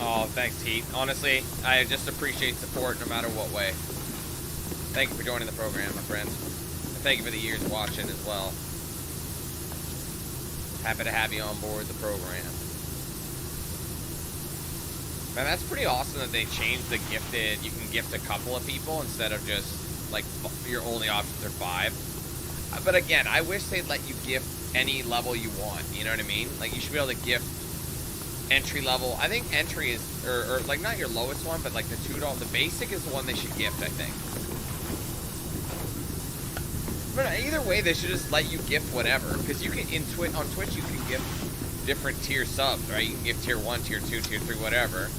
Oh, thanks, Heat. Honestly, I just appreciate support no matter what way. Thank you for joining the program, my friend. Thank you for the years watching as well. Happy to have you on board the program. Man, that's pretty awesome that they changed the gifted. You can gift a couple of people instead of just like your only options are 5. But again, I wish they'd let you gift any level you want. You know what I mean? Like you should be able to gift entry level. I think entry is, or like not your lowest one, but like the $2. The basic is the one they should gift, I think. But either way, they should just let you gift whatever, because you can on Twitch you can gift different tier subs, right? You can gift tier 1, tier 2, tier 3, whatever.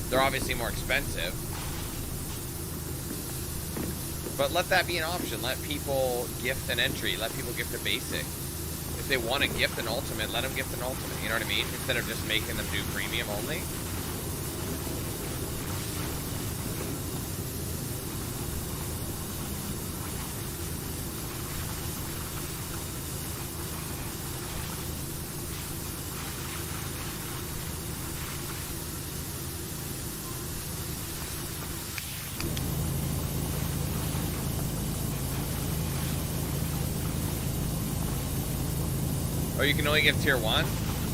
They're obviously more expensive, but let that be an option. Let people gift an entry. Let people gift a basic. If they want to gift an ultimate, let them gift an ultimate. You know what I mean? Instead of just making them do premium only. Or you can only give tier 1?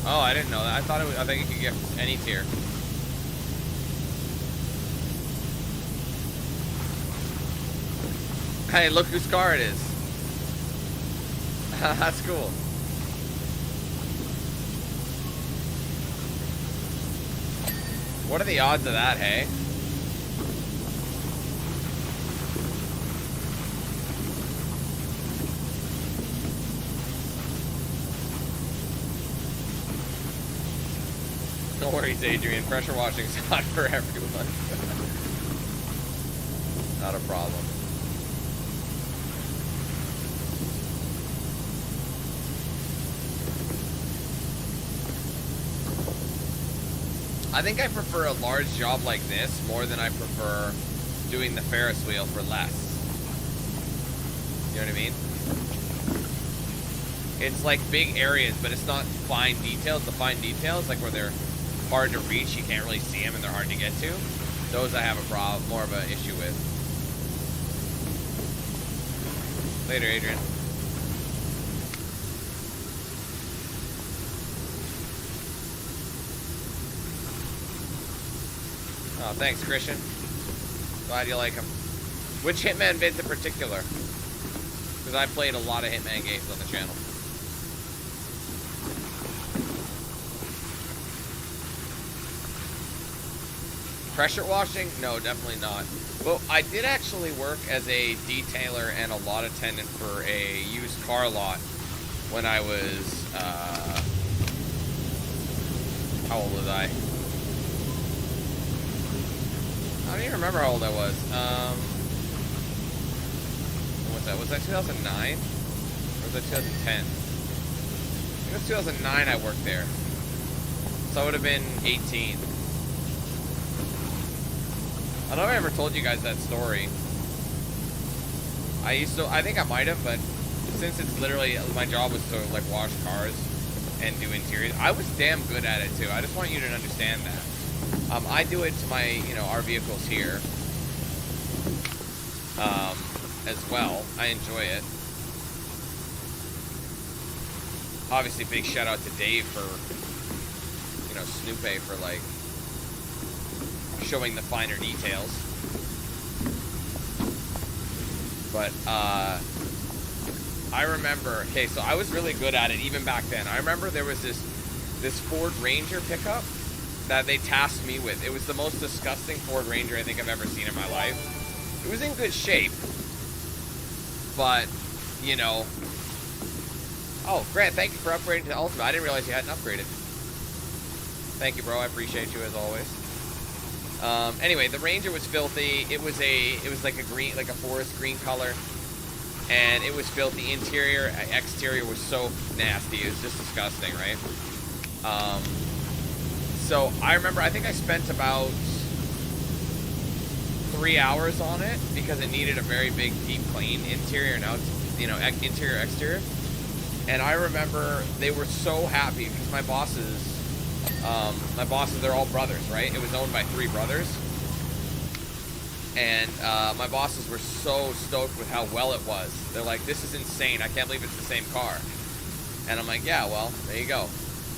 Oh, I didn't know that. I thought it was, I think you could give any tier. Hey, look whose car it is. That's cool. What are the odds of that, hey? No worries, Adrian. Pressure washing's not for everyone. Not a problem. I think I prefer a large job like this more than I prefer doing the Ferris wheel for less. You know what I mean? It's like big areas, but it's not fine details. The fine details, like where they're hard to reach, you can't really see them and they're hard to get to. Those I have a problem, more of an issue with. Later, Adrian. Oh, thanks, Christian. Glad you like them. Which Hitman vids in particular? Because I played a lot of Hitman games on the channel. Pressure washing? No, definitely not. Well, I did actually work as a detailer and a lot attendant for a used car lot when I was, how old was I? I don't even remember how old I was. What was that? Was that 2009? Or was that 2010? I think it was 2009 I worked there. So I would have been 18. I don't know if I ever told you guys that story. I think I might have, but since it's literally, my job was to like wash cars and do interiors, I was damn good at it too. I just want you to understand that. I do it to my, our vehicles here as well. I enjoy it. Obviously, big shout out to Dave for, Snoopay for like showing the finer details. But I remember, okay, so I was really good at it even back then. I remember there was this Ford Ranger pickup that they tasked me with. It was the most disgusting Ford Ranger I think I've ever seen in my life. It was in good shape, but oh, Grant, thank you for upgrading to Ultimate. I didn't realize you hadn't upgraded. Thank you, bro. I appreciate you as always. Anyway, the Ranger was filthy. It was like a green, like a forest green color, and it was filthy. Interior, exterior was so nasty. It was just disgusting, right? So I remember, I think I spent about 3 hours on it because it needed a very big, deep clean, interior and out, interior, exterior. And I remember they were so happy because my bosses, they're all brothers, right? It was owned by 3 brothers. And my bosses were so stoked with how well it was. They're like, this is insane. I can't believe it's the same car. And I'm like, yeah, well, there you go.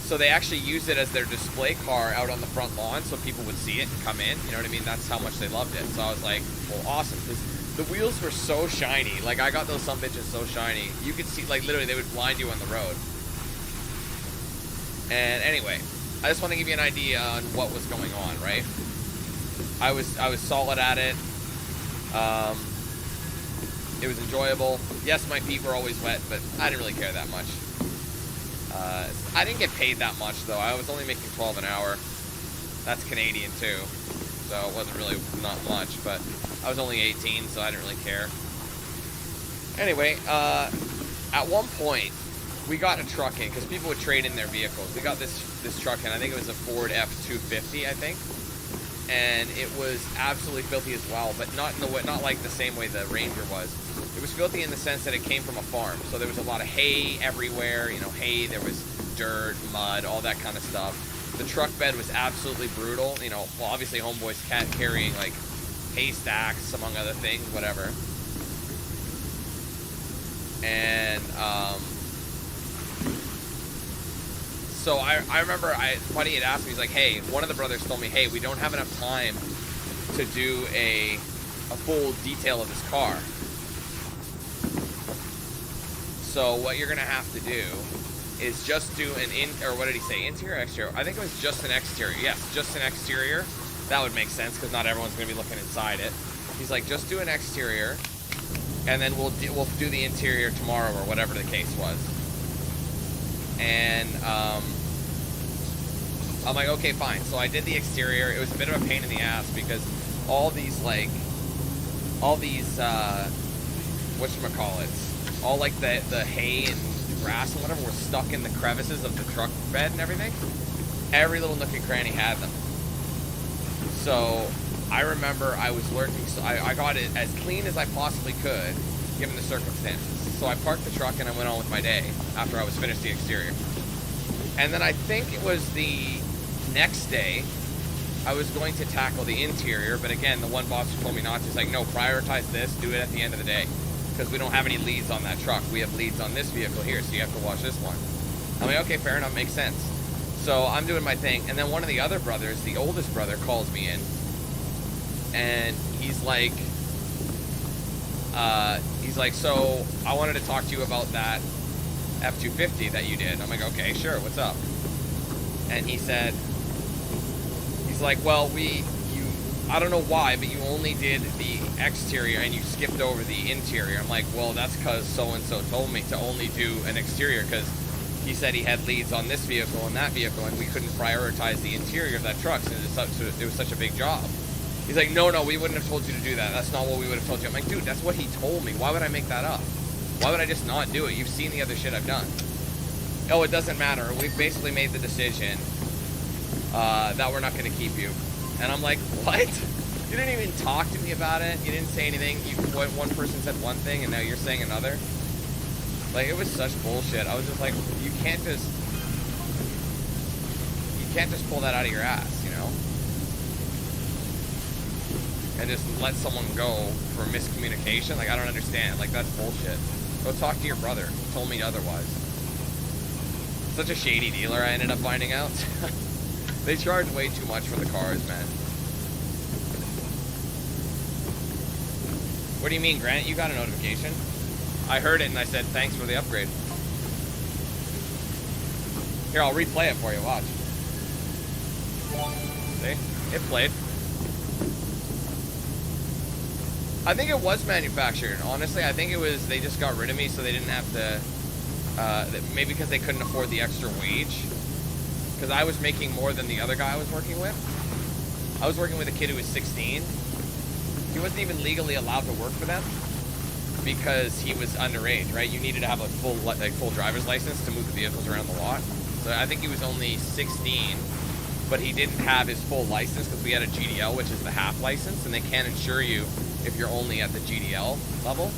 So they actually used it as their display car out on the front lawn so people would see it and come in. You know what I mean? That's how much they loved it. So I was like, well, awesome. Because The wheels were so shiny. Like, I got those some bitches so shiny. You could see, like, literally, they would blind you on the road. And anyway, I just want to give you an idea on what was going on, right? I was solid at it. It was enjoyable. Yes, my feet were always wet, but I didn't really care that much. I didn't get paid that much, though. I was only making 12 an hour. That's Canadian, too. So it wasn't really not much, but I was only 18, so I didn't really care. Anyway, at one point, we got a truck in, because people would trade in their vehicles. We got this truck in. I think it was a Ford F-250, I think. And it was absolutely filthy as well, but not in the way, not like the same way the Ranger was. It was filthy in the sense that it came from a farm, so there was a lot of hay everywhere. You know, hay. There was dirt, mud, all that kind of stuff. The truck bed was absolutely brutal. You know, well, obviously homeboys carrying like hay stacks, among other things, whatever. And so I remember Buddy had asked me, he's like, hey, one of the brothers told me, hey, we don't have enough time to do a full detail of this car. So what you're going to have to do is just do or what did he say, interior or exterior? I think it was just an exterior. Yes, just an exterior. That would make sense because not everyone's going to be looking inside it. He's like, just do an exterior, and then we'll do the interior tomorrow or whatever the case was. And I'm like, okay, fine. So I did the exterior. It was a bit of a pain in the ass because all these whatchamacallits, all like the hay and grass and whatever were stuck in the crevices of the truck bed and everything. Every little nook and cranny had them. So I remember I was lurking, so I got it as clean as I possibly could given the circumstances. So I parked the truck and I went on with my day after I was finished the exterior. And then I think it was the next day I was going to tackle the interior, but again, the one boss who told me not to, he's like, no, prioritize this, do it at the end of the day, because we don't have any leads on that truck. We have leads on this vehicle here, so you have to watch this one. I'm like, okay, fair enough, makes sense. So I'm doing my thing, and then one of the other brothers, the oldest brother, calls me in, and he's like, so I wanted to talk to you about that F-250 that you did. I'm like, okay, sure, what's up? And he said, he's like, well, I don't know why, but you only did the exterior and you skipped over the interior. I'm like, well, that's because so-and-so told me to only do an exterior because he said he had leads on this vehicle and that vehicle and we couldn't prioritize the interior of that truck since it was such a big job. He's like, no, we wouldn't have told you to do that. That's not what we would have told you. I'm like, dude, that's what he told me. Why would I make that up? Why would I just not do it? You've seen the other shit I've done. Oh, it doesn't matter. We've basically made the decision that we're not going to keep you. And I'm like, what? You didn't even talk to me about it. You didn't say anything. One person said one thing, and now you're saying another. Like, it was such bullshit. I was just like, you can't just pull that out of your ass, you know? And just let someone go for miscommunication. Like, I don't understand. Like, that's bullshit. Go talk to your brother. He told me otherwise. Such a shady dealer, I ended up finding out. They charge way too much for the cars, man. What do you mean, Grant? You got a notification? I heard it and I said, thanks for the upgrade. Here, I'll replay it for you. Watch. See? It played. I think it was manufactured. Honestly, I think it was, they just got rid of me so they didn't have to, maybe because they couldn't afford the extra wage. Because I was making more than the other guy I was working with. I was working with a kid who was 16. He wasn't even legally allowed to work for them because he was underage, right? You needed to have a full driver's license to move the vehicles around the lot. So I think he was only 16, but he didn't have his full license because we had a GDL, which is the half license, and they can't insure you if you're only at the GDL level.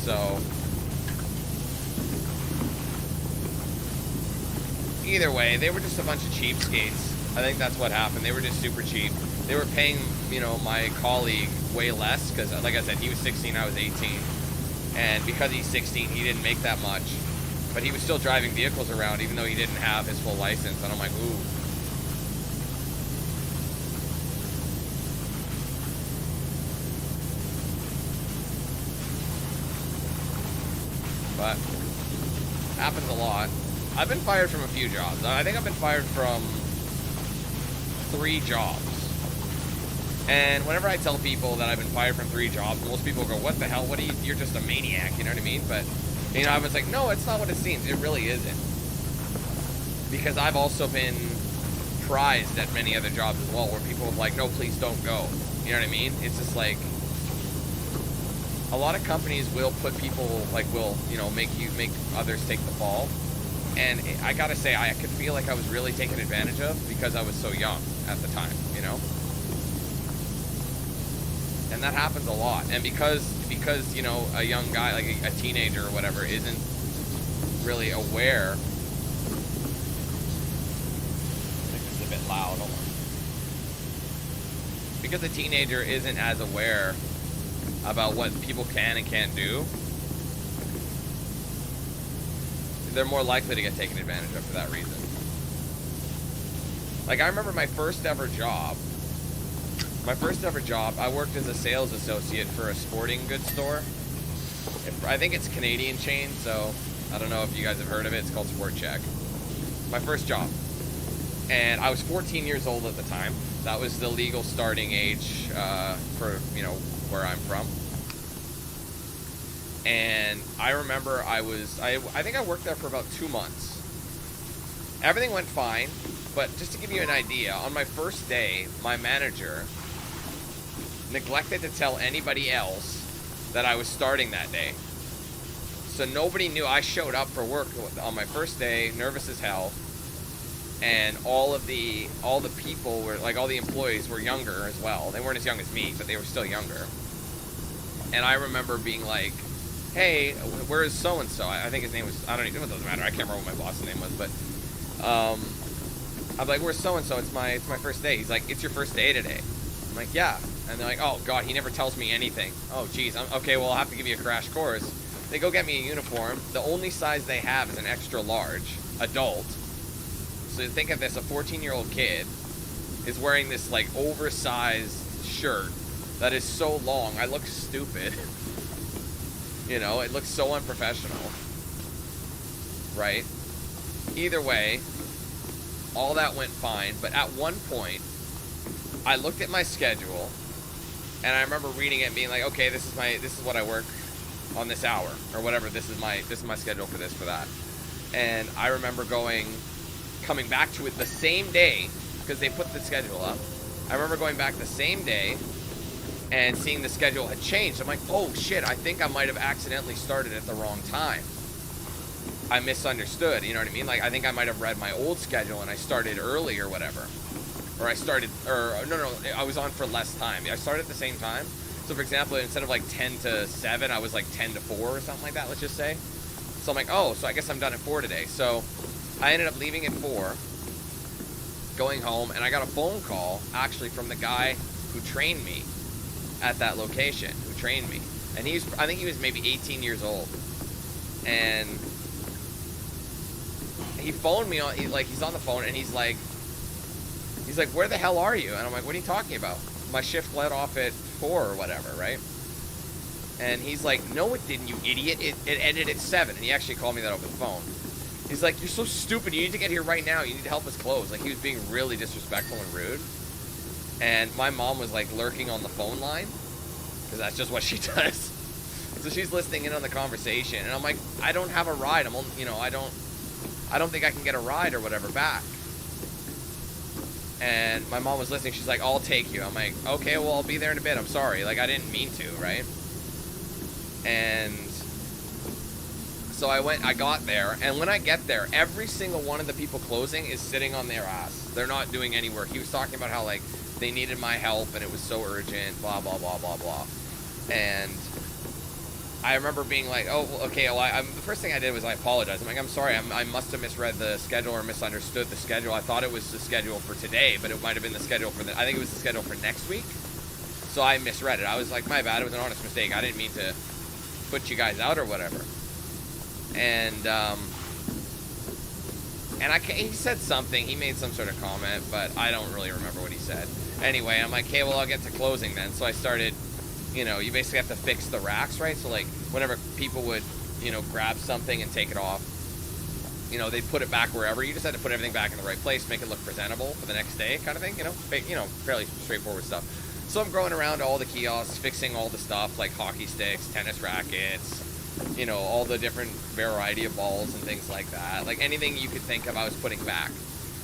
So either way, they were just a bunch of cheapskates. I think that's what happened. They were just super cheap. They were paying, you know, my colleague way less because, like I said, he was 16, I was 18. And because he's 16, he didn't make that much. But he was still driving vehicles around even though he didn't have his full license. And I'm like, ooh. but happens a lot. I've been fired from a few jobs. I think I've been fired from 3 jobs. And whenever I tell people that I've been fired from 3 jobs, most people go, what the hell, what are you, you're just a maniac, you know what I mean? But, you know, I was like, no, it's not what it seems. It really isn't. Because I've also been prized at many other jobs as well, where people are like, no, please don't go. You know what I mean? It's just like, a lot of companies will put people, like, will, you know, make others take the fall. And I gotta say, I could feel like I was really taken advantage of because I was so young at the time, you know? And that happens a lot. And because you know, a young guy, like a teenager or whatever, isn't really aware. I think this is a bit loud. Hold on. Because a teenager isn't as aware about what people can and can't do, they're more likely to get taken advantage of for that reason. Like, I remember my first ever job, I worked as a sales associate for a sporting goods store. I think it's a Canadian chain, so I don't know if you guys have heard of it. It's called Sport Check. My first job. And I was 14 years old at the time. That was the legal starting age for, you know, where I'm from. And I remember I think I worked there for about 2 months. Everything went fine, but just to give you an idea, on my first day, my manager neglected to tell anybody else that I was starting that day. So nobody knew. I showed up for work on my first day, nervous as hell, and all the people were, like, all the employees were younger as well. They weren't as young as me, but they were still younger. And I remember being like, hey, where is so-and-so? I think his name was, I don't even, it doesn't matter, I can't remember what my boss's name was, but, I'm like, where's so-and-so? It's my first day. He's like, it's your first day today. I'm like, yeah. And they're like, oh god, he never tells me anything. Oh geez, okay, well, I'll have to give you a crash course. They go get me a uniform. The only size they have is an extra large, adult. So think of this, a 14-year-old kid is wearing this, like, oversized shirt that is so long, I look stupid. You know, it looks so unprofessional. Right? Either way, all that went fine, but at one point, I looked at my schedule, and I remember reading it and being like, okay, this is what I work on this hour, or whatever, this is my schedule for this, for that. And I remember coming back to it the same day, because they put the schedule up. I remember going back the same day and seeing the schedule had changed. I'm like, oh shit, I think I might have accidentally started at the wrong time. I misunderstood, you know what I mean? Like, I think I might have read my old schedule and I started early or whatever. Or I was on for less time. I started at the same time. So for example, instead of like 10 to 7, I was like 10 to 4 or something like that, let's just say. So I'm like, oh, so I guess I'm done at 4 today. So I ended up leaving at 4, going home, and I got a phone call actually from the guy who trained me at that location, and I think he was maybe 18 years old, and he phoned me on, he's on the phone, and he's like, where the hell are you? And I'm like, what are you talking about? My shift let off at 4 or whatever, right? And he's like, no it didn't, you idiot, it ended at 7, and he actually called me that over the phone. He's like, you're so stupid, you need to get here right now, you need to help us close. Like, he was being really disrespectful and rude. And my mom was, like, lurking on the phone line, because that's just what she does. So she's listening in on the conversation, and I'm like, I don't have a ride. I'm only, you know, I don't think I can get a ride or whatever back. And my mom was listening. She's like, I'll take you. I'm like, okay, well, I'll be there in a bit. I'm sorry. Like, I didn't mean to, right? And so I got there, and when I get there, every single one of the people closing is sitting on their ass. They're not doing any work. He was talking about how, like, they needed my help, and it was so urgent, blah, blah, blah, blah, blah. And I remember being like, oh, okay, well, the first thing I did was I apologized. I'm like, I'm sorry, I must have misread the schedule or misunderstood the schedule. I thought it was the schedule for today, but it might have been the schedule for I think it was the schedule for next week. So I misread it. I was like, my bad, it was an honest mistake. I didn't mean to put you guys out or whatever. And he said something, he made some sort of comment, but I don't really remember what he said. Anyway, I'm like, okay, well, I'll get to closing then. So I started, you know, you basically have to fix the racks, right? So, like, whenever people would you know, grab something and take it off. You know, they put it back wherever. You just had to put everything back in the right place, make it look presentable for the next day, kind of thing. You know, fairly straightforward stuff. So I'm going around to all the kiosks, fixing all the stuff like hockey sticks, tennis rackets, you know, all the different variety of balls and things like that. Like anything you could think of, I was putting back.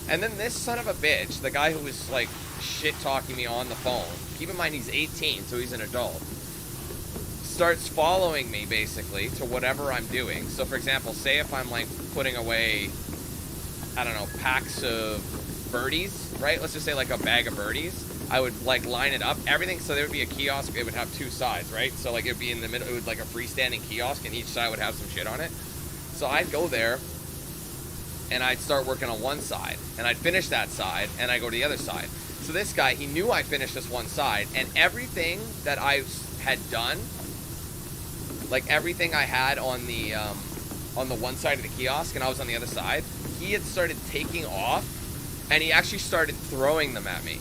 And then this son of a bitch, the guy who was like shit talking me on the phone, keep in mind he's 18, so he's an adult, starts following me basically to whatever I'm doing. So for example, say if I'm like putting away, I don't know, packs of birdies, right? Let's just say like a bag of birdies. I would like line it up, everything. So there would be a kiosk. It would have two sides, right? So like it would be in the middle. It would like a freestanding kiosk, and each side would have some shit on it. So I'd go there, and I'd start working on one side, and I'd finish that side, and I'd go to the other side. So this guy, he knew I finished this one side, and everything that I had done, like everything I had on the one side of the kiosk, and I was on the other side, he had started taking off, and he actually started throwing them at me.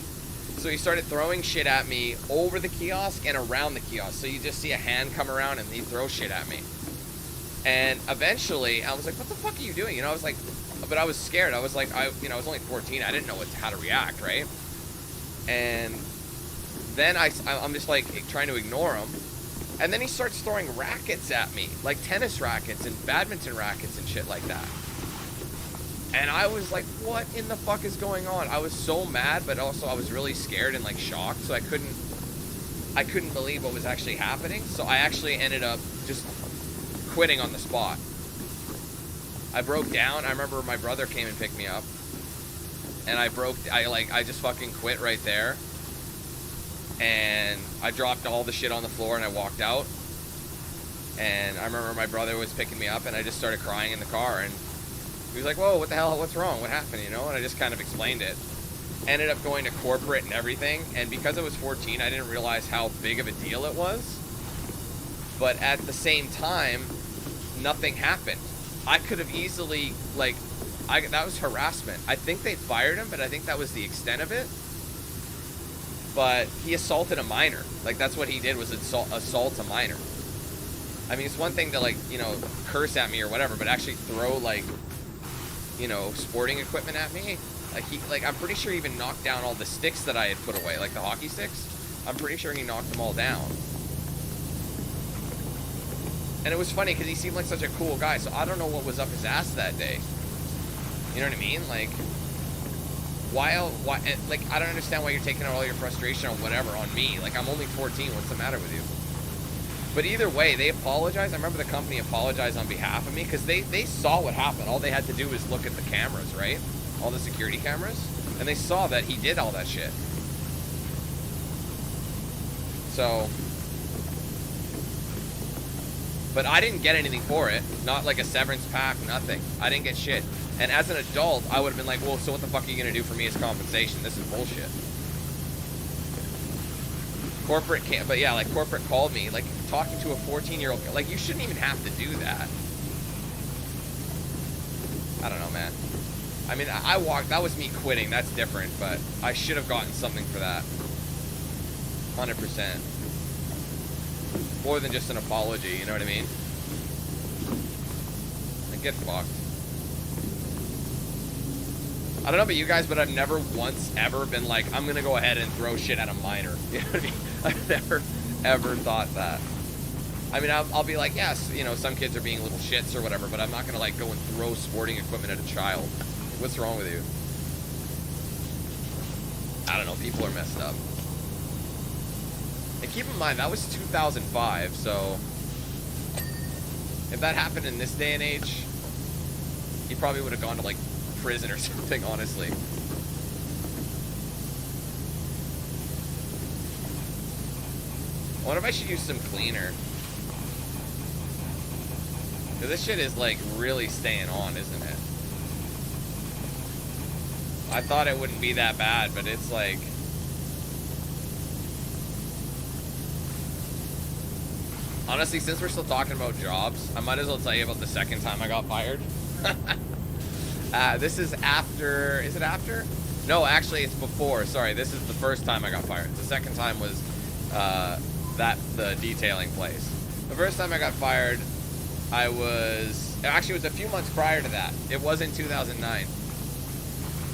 So he started throwing shit at me over the kiosk and around the kiosk. So you just see a hand come around and he'd throw shit at me. And eventually, I was like, what the fuck are you doing? You know, I was like, but I was scared. I was like, I was only 14. I didn't know how to react, right? And then I'm just like trying to ignore him. And then he starts throwing rackets at me, like tennis rackets and badminton rackets and shit like that. And I was like, what in the fuck is going on? I was so mad, but also I was really scared and like shocked. So I couldn't believe what was actually happening. So I actually ended up just quitting on the spot. I broke down. I remember my brother came and picked me up. And I just fucking quit right there. And I dropped all the shit on the floor and I walked out. And I remember my brother was picking me up and I just started crying in the car. And he was like, whoa, what the hell? What's wrong? What happened? You know? And I just kind of explained it. Ended up going to corporate and everything. And because I was 14, I didn't realize how big of a deal it was. But at the same time, nothing happened. I could have easily, like, that was harassment. I think they fired him, but I think that was the extent of it. But he assaulted a minor. Like, that's what he did, was assault a minor. I mean, it's one thing to, like, you know, curse at me or whatever, but actually throw, like, you know, sporting equipment at me. Like, I'm pretty sure he even knocked down all the sticks that I had put away, like the hockey sticks. I'm pretty sure he knocked them all down. And it was funny because he seemed like such a cool guy, so I don't know what was up his ass that day. You know what I mean? Like, why, like, I don't understand why you're taking out all your frustration or whatever on me. Like, I'm only 14, what's the matter with you? But either way, they apologized. I remember the company apologized on behalf of me because they saw what happened. All they had to do was look at the cameras, right? All the security cameras. And they saw that he did all that shit. So, but I didn't get anything for it. Not like a severance pack, nothing. I didn't get shit. And as an adult, I would have been like, well, so what the fuck are you going to do for me as compensation? This is bullshit. Corporate can't, but yeah, like corporate called me, like talking to a 14-year-old, like you shouldn't even have to do that. I don't know, man. I mean, I walked, that was me quitting, that's different, but I should have gotten something for that. 100%. More than just an apology, you know what I mean? Like, get fucked. I don't know about you guys, but I've never once ever been like, I'm gonna go ahead and throw shit at a minor. You know what I mean? I've never, ever thought that. I mean, I'll be like, yes, you know, some kids are being little shits or whatever, but I'm not gonna like go and throw sporting equipment at a child. What's wrong with you? I don't know, people are messed up. And keep in mind, that was 2005, so if that happened in this day and age, he probably would have gone to like prison or something, honestly. I wonder if I should use some cleaner. Because this shit is like really staying on, isn't it? I thought it wouldn't be that bad, but it's like... Honestly, since we're still talking about jobs, I might as well tell you about the second time I got fired. This is after... Is it after? No, actually, it's before. Sorry, this is the first time I got fired. The second time was the detailing place. The first time I got fired, Actually, it was a few months prior to that. It was in 2009.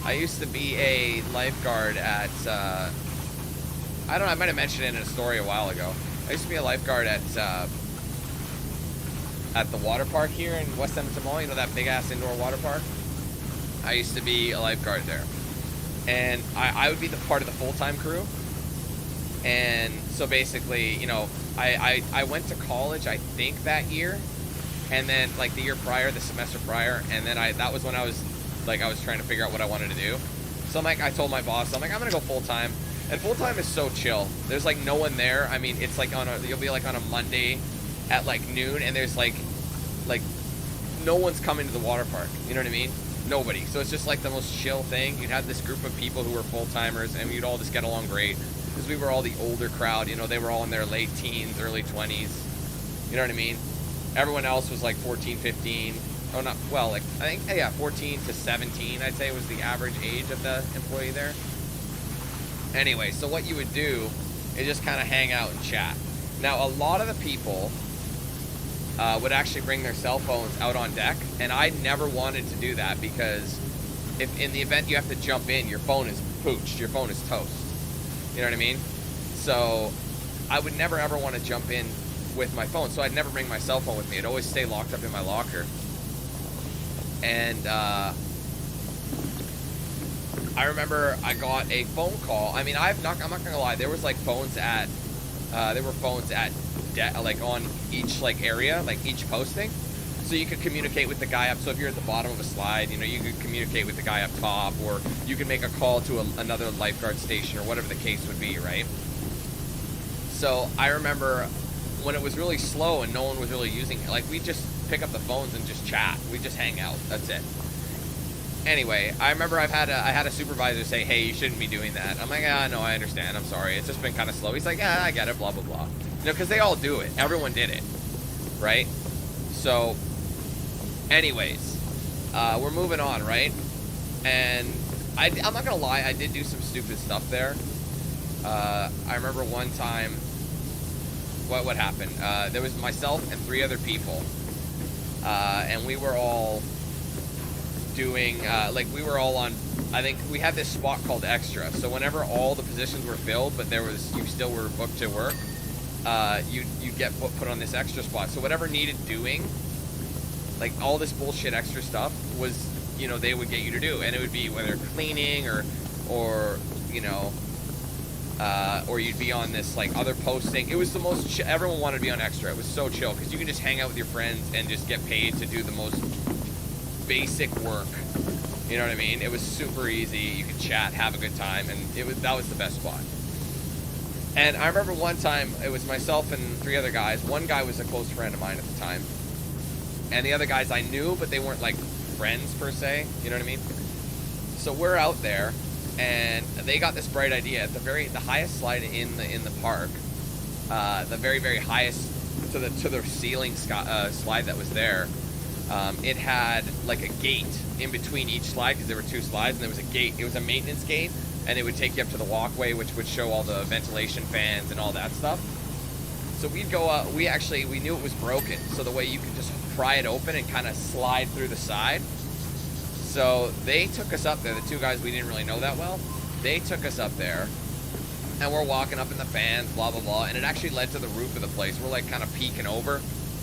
I used to be a lifeguard at, I don't know, I might have mentioned it in a story a while ago. I used to be a lifeguard at the water park here in West Edmonton Mall, you know, that big-ass indoor water park? I used to be a lifeguard there. And I would be the part of the full-time crew. And so basically, you know, I went to college, I think, that year. And then, like, the year prior, the semester prior, and then that was when I was trying to figure out what I wanted to do. So I'm like, I told my boss, I'm like, I'm gonna go full-time. And full-time is so chill. There's, like, no one there. I mean, it's like you'll be, like, on a Monday at, like, noon, and there's, like, no one's coming to the water park. You know what I mean? Nobody. So it's just, like, the most chill thing. You'd have this group of people who were full-timers, and we'd all just get along great. Because we were all the older crowd, you know, they were all in their late teens, early 20s. You know what I mean? Everyone else was, like, 14, 15. Oh, not, well, like, I think, yeah, 14 to 17, I'd say, was the average age of the employee there. Anyway, so what you would do is just kind of hang out and chat. Now, a lot of the people would actually bring their cell phones out on deck, and I never wanted to do that because if in the event you have to jump in, your phone is pooched, your phone is toast. You know what I mean? So I would never ever want to jump in with my phone, so I'd never bring my cell phone with me. It'd always stay locked up in my locker. And I remember I got a phone call. I mean, I'm not gonna lie. There was like phones at, like on each like area, like each posting, so you could communicate with the guy up. So if you're at the bottom of a slide, you know, you could communicate with the guy up top, or you could make a call to another lifeguard station or whatever the case would be, right? So I remember when it was really slow and no one was really using it, like we just pick up the phones and just chat. We just hang out. That's it. Anyway, I remember I had a supervisor say, hey, you shouldn't be doing that. I'm like, no, I understand. I'm sorry. It's just been kind of slow. He's like, yeah, I get it, blah, blah, blah. You know, because they all do it. Everyone did it, right? So, anyways, we're moving on, right? And I'm not going to lie, I did do some stupid stuff there. I remember one time, what happened? There was myself and 3 other people, and we were all doing, we were all on, I think we had this spot called extra. So whenever all the positions were filled, but you still were booked to work, you get put on this extra spot. So whatever needed doing, like all this bullshit extra stuff was, you know, they would get you to do. And it would be whether cleaning or you know, or you'd be on this like other posting. It was the most, everyone wanted to be on extra. It was so chill because you can just hang out with your friends and just get paid to do the most basic work. You know what I mean? It was super easy. You could chat, have a good time, and that was the best spot. And I remember one time it was myself and 3 other guys. One guy was a close friend of mine at the time, and the other guys I knew, but they weren't like friends per se. You know what I mean? So we're out there, and they got this bright idea at the highest slide in the park, the very, very highest to the ceiling slide that was there. It had like a gate in between each slide because there were 2 slides, and there was a gate. It was a maintenance gate, and it would take you up to the walkway, which would show all the ventilation fans and all that stuff. So we'd go up. We knew it was broken, so the way you could just pry it open and kind of slide through the side. So they took us up there. The 2 guys we didn't really know that well, they took us up there, and we're walking up in the fans, blah blah blah, and it actually led to the roof of the place. We're like kind of peeking over.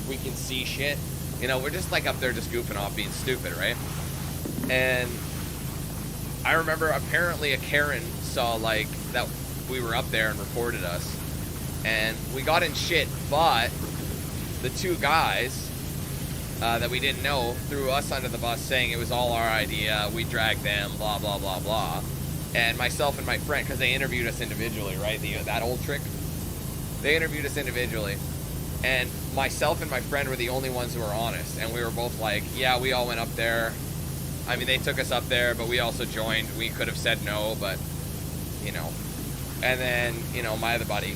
We can see shit. You know, we're just like up there just goofing off, being stupid, right? And I remember apparently a Karen saw like that we were up there and reported us, and we got in shit, but the 2 guys that we didn't know threw us under the bus, saying it was all our idea, we dragged them, blah blah blah blah. And myself and my friend, because they interviewed us individually, right? That old trick. They interviewed us individually. And myself and my friend were the only ones who were honest. And we were both like, yeah, we all went up there. I mean, they took us up there, but we also joined. We could have said no, but, you know. And then, you know, my other buddy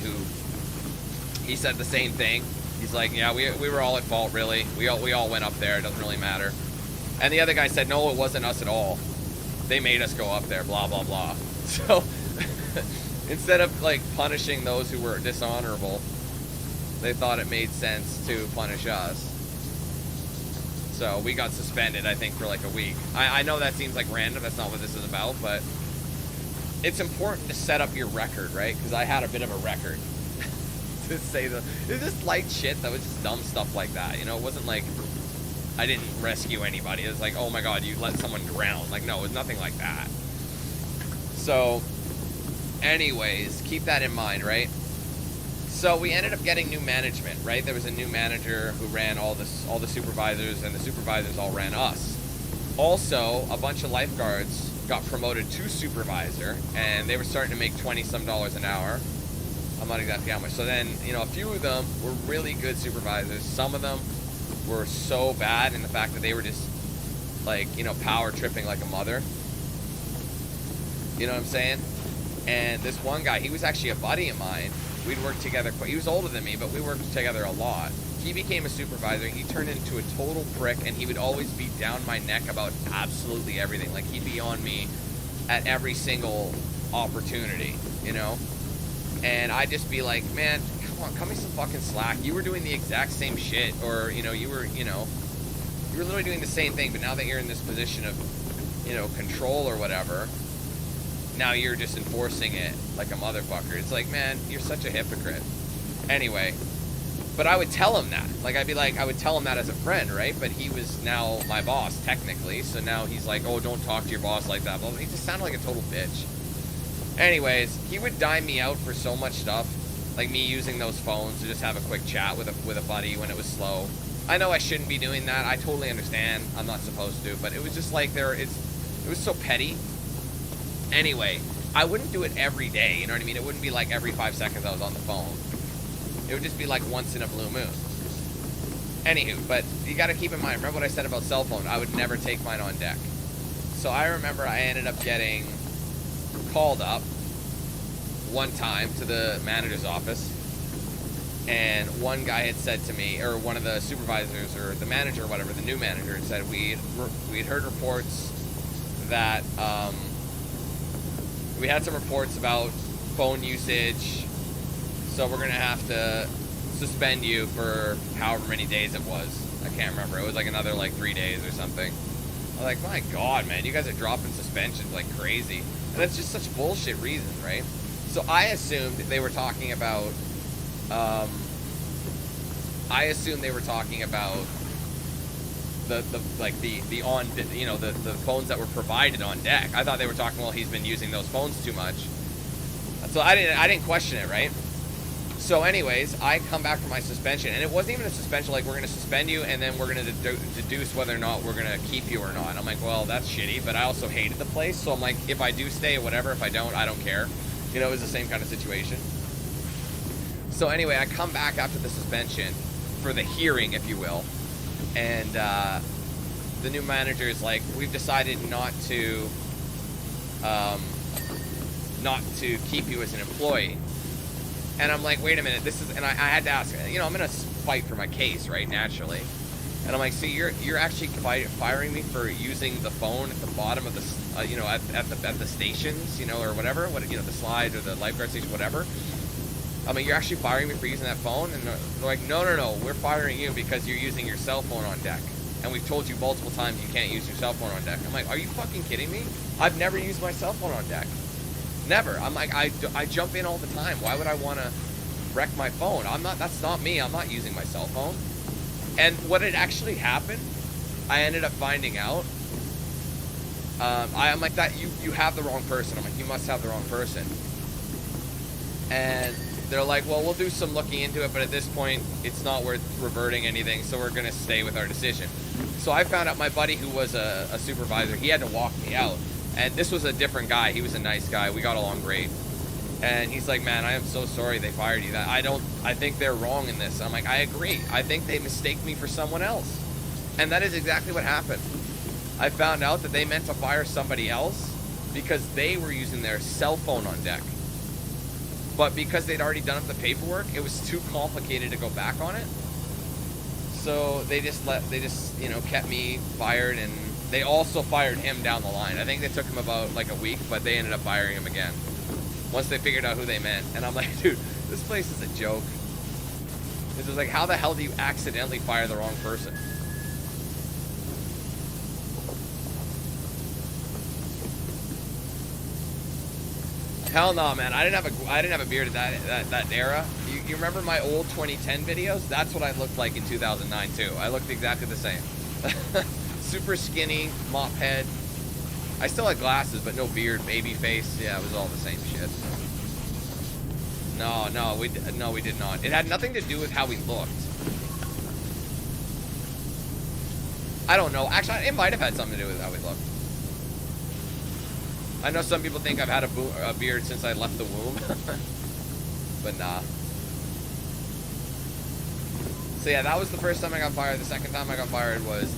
he said the same thing. He's like, yeah, we were all at fault, really. We all went up there. It doesn't really matter. And the other guy said, no, it wasn't us at all. They made us go up there, blah, blah, blah. So instead of, like, punishing those who were dishonorable, they thought it made sense to punish us. So we got suspended, I think, for like a week. I know that seems like random. That's not what this is about, but it's important to set up your record, right? Because I had a bit of a record to say the. It was just light shit that was just dumb stuff like that. You know, it wasn't like I didn't rescue anybody. It was like, oh my god, you let someone drown. Like, no, it was nothing like that. So, anyways, keep that in mind, right? So we ended up getting new management, right? There was a new manager who ran all the supervisors, and the supervisors all ran us. Also, a bunch of lifeguards got promoted to supervisor, and they were starting to make $20-some an hour. I'm not exactly how much. So then, you know, a few of them were really good supervisors. Some of them were so bad in the fact that they were just, like, you know, power tripping like a mother. You know what I'm saying? And this one guy, he was actually a buddy of mine. We'd worked together. He was older than me, but we worked together a lot. He became a supervisor. He turned into a total prick, and he would always be down my neck about absolutely everything. Like, he'd be on me at every single opportunity, you know? And I'd just be like, man, come on, cut me some fucking slack. You were doing the exact same shit, or, you know, you were literally doing the same thing, but now that you're in this position of, you know, control or whatever, now you're just enforcing it like a motherfucker. It's like, man, you're such a hypocrite. Anyway, but I would tell him that. Like, I would tell him that as a friend, right? But he was now my boss, technically. So now he's like, oh, don't talk to your boss like that. Well, he just sounded like a total bitch. Anyways, he would dime me out for so much stuff. Like me using those phones to just have a quick chat with a buddy when it was slow. I know I shouldn't be doing that. I totally understand. I'm not supposed to. But it was just like it was so petty. Anyway, I wouldn't do it every day, you know what I mean? It wouldn't be like every 5 seconds I was on the phone. It would just be like once in a blue moon. Anywho, but you got to keep in mind, remember what I said about cell phone? I would never take mine on deck. So I remember I ended up getting called up one time to the manager's office, and one guy had said to me, or one of the supervisors or the manager or whatever, the new manager, had said we'd heard reports that we had some reports about phone usage, so we're gonna have to suspend you for however many days it was. I can't remember. It was like another like 3 days or something. I was like, my god, man, you guys are dropping suspensions like crazy. And that's just such bullshit reason, right? So I assumed they were talking about the phones that were provided on deck. I thought they were talking, well, he's been using those phones too much. So I didn't question it, right? So anyways, I come back from my suspension, and it wasn't even a suspension, like, we're going to suspend you, and then we're going to deduce whether or not we're going to keep you or not. I'm like, well, that's shitty, but I also hated the place, so I'm like, if I do stay, whatever, if I don't, I don't care. You know, it was the same kind of situation. So anyway, I come back after the suspension for the hearing, if you will, and the new manager is like, we've decided not to keep you as an employee. And I'm like, wait a minute, and I had to ask, you know, I'm in a fight for my case, right, naturally. And I'm like, so you're actually firing me for using the phone at the bottom of the, you know, at the stations, you know, or whatever, you know, the slide or the lifeguard station, whatever. I mean, you're actually firing me for using that phone? And they're like, no, we're firing you because you're using your cell phone on deck. And we've told you multiple times you can't use your cell phone on deck. I'm like, are you fucking kidding me? I've never used my cell phone on deck. Never. I'm like, I jump in all the time. Why would I want to wreck my phone? That's not me. I'm not using my cell phone. And what had actually happened, I ended up finding out. I'm like, that you have the wrong person. I'm like, you must have the wrong person. And they're like, well, we'll do some looking into it, but at this point, it's not worth reverting anything, so we're going to stay with our decision. So I found out my buddy who was a supervisor, he had to walk me out. And this was a different guy. He was a nice guy. We got along great. And he's like, man, I am so sorry they fired you. I think they're wrong in this. I'm like, I agree. I think they mistaked me for someone else. And that is exactly what happened. I found out that they meant to fire somebody else because they were using their cell phone on deck. But because they'd already done up the paperwork, it was too complicated to go back on it. So they just you know, kept me fired, and they also fired him down the line. I think they took him about like a week, but they ended up firing him again once they figured out who they meant. And I'm like, dude, this place is a joke. This is like, how the hell do you accidentally fire the wrong person? Hell no, man. I didn't have a beard at that era. You remember my old 2010 videos? That's what I looked like in 2009 too. I looked exactly the same. Super skinny, mop head. I still had glasses, but no beard, baby face. Yeah, it was all the same shit. No, we did not. It had nothing to do with how we looked. I don't know. Actually, it might have had something to do with how we looked. I know some people think I've had a beard since I left the womb, but nah. So yeah, that was the first time I got fired. The second time I got fired was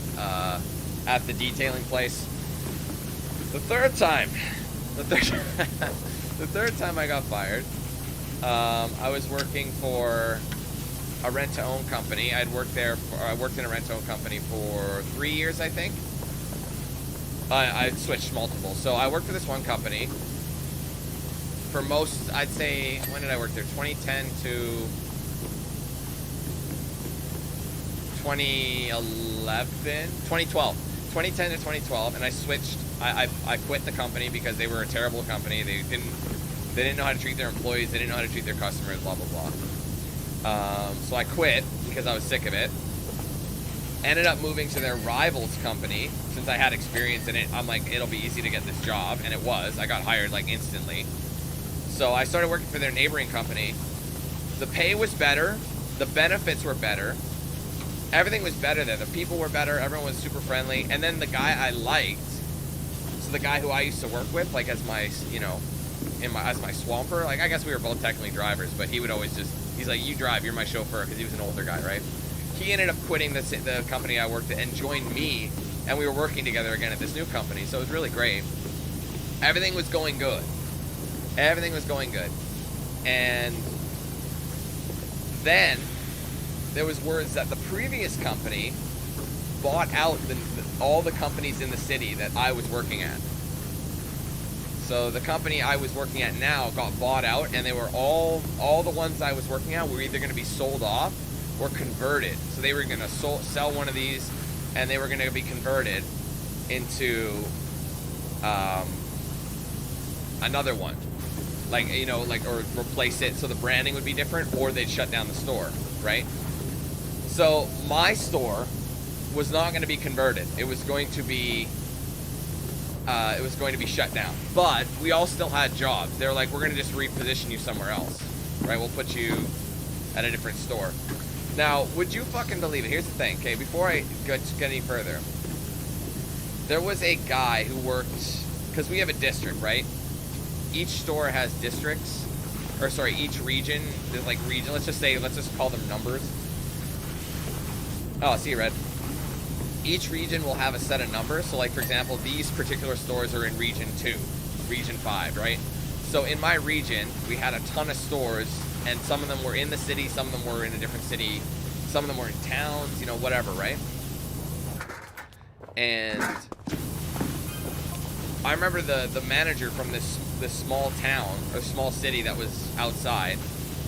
at the detailing place. The third time I got fired, I was working for a rent-to-own company. I worked in a rent-to-own company for 3 years, I think. I switched multiple. So I worked for this one company for most, I'd say, when did I work there? 2010 to 2012. 2010 to 2012, and I switched. I quit the company because they were a terrible company. They didn't know how to treat their employees. They didn't know how to treat their customers. Blah blah blah. So I quit because I was sick of it. Ended up moving to their rivals company since I had experience in it. I'm like, it'll be easy to get this job, and it was. I got hired like instantly. So I started working for their neighboring company. The pay was better. The benefits were better. Everything was better there. The people were better. Everyone was super friendly. And then the guy I liked, so the guy who I used to work with, like as my, you know, as my swamper, like I guess we were both technically drivers, but he would always just, he's like, you drive, you're my chauffeur, because he was an older guy, right? He ended up quitting the company I worked at and joined me, and we were working together again at this new company, so it was really great. Everything was going good. Everything was going good. And then there was words that the previous company bought out all the companies in the city that I was working at. So the company I was working at now got bought out, and they were all the ones I was working at were either going to be sold off or converted. So they were going to sell one of these, and they were going to be converted into another one, like, you know, like, or replace it so the branding would be different, or they'd shut down the store, right? So my store was not going to be converted. It was going to be shut down. But we all still had jobs. They were like, we're going to just reposition you somewhere else, right? We'll put you at a different store. Now, would you fucking believe it? Here's the thing, okay? Before I get any further, there was a guy who worked, because we have a district, right? Each store has districts, or sorry, each region, there's like region, let's just call them numbers. Oh, see, red. Each region will have a set of numbers. So like, for example, these particular stores are in region 2, region 5, right? So in my region, we had a ton of stores, and some of them were in the city, some of them were in a different city, some of them were in towns, you know, whatever, right? And I remember the manager from this small town, or small city that was outside,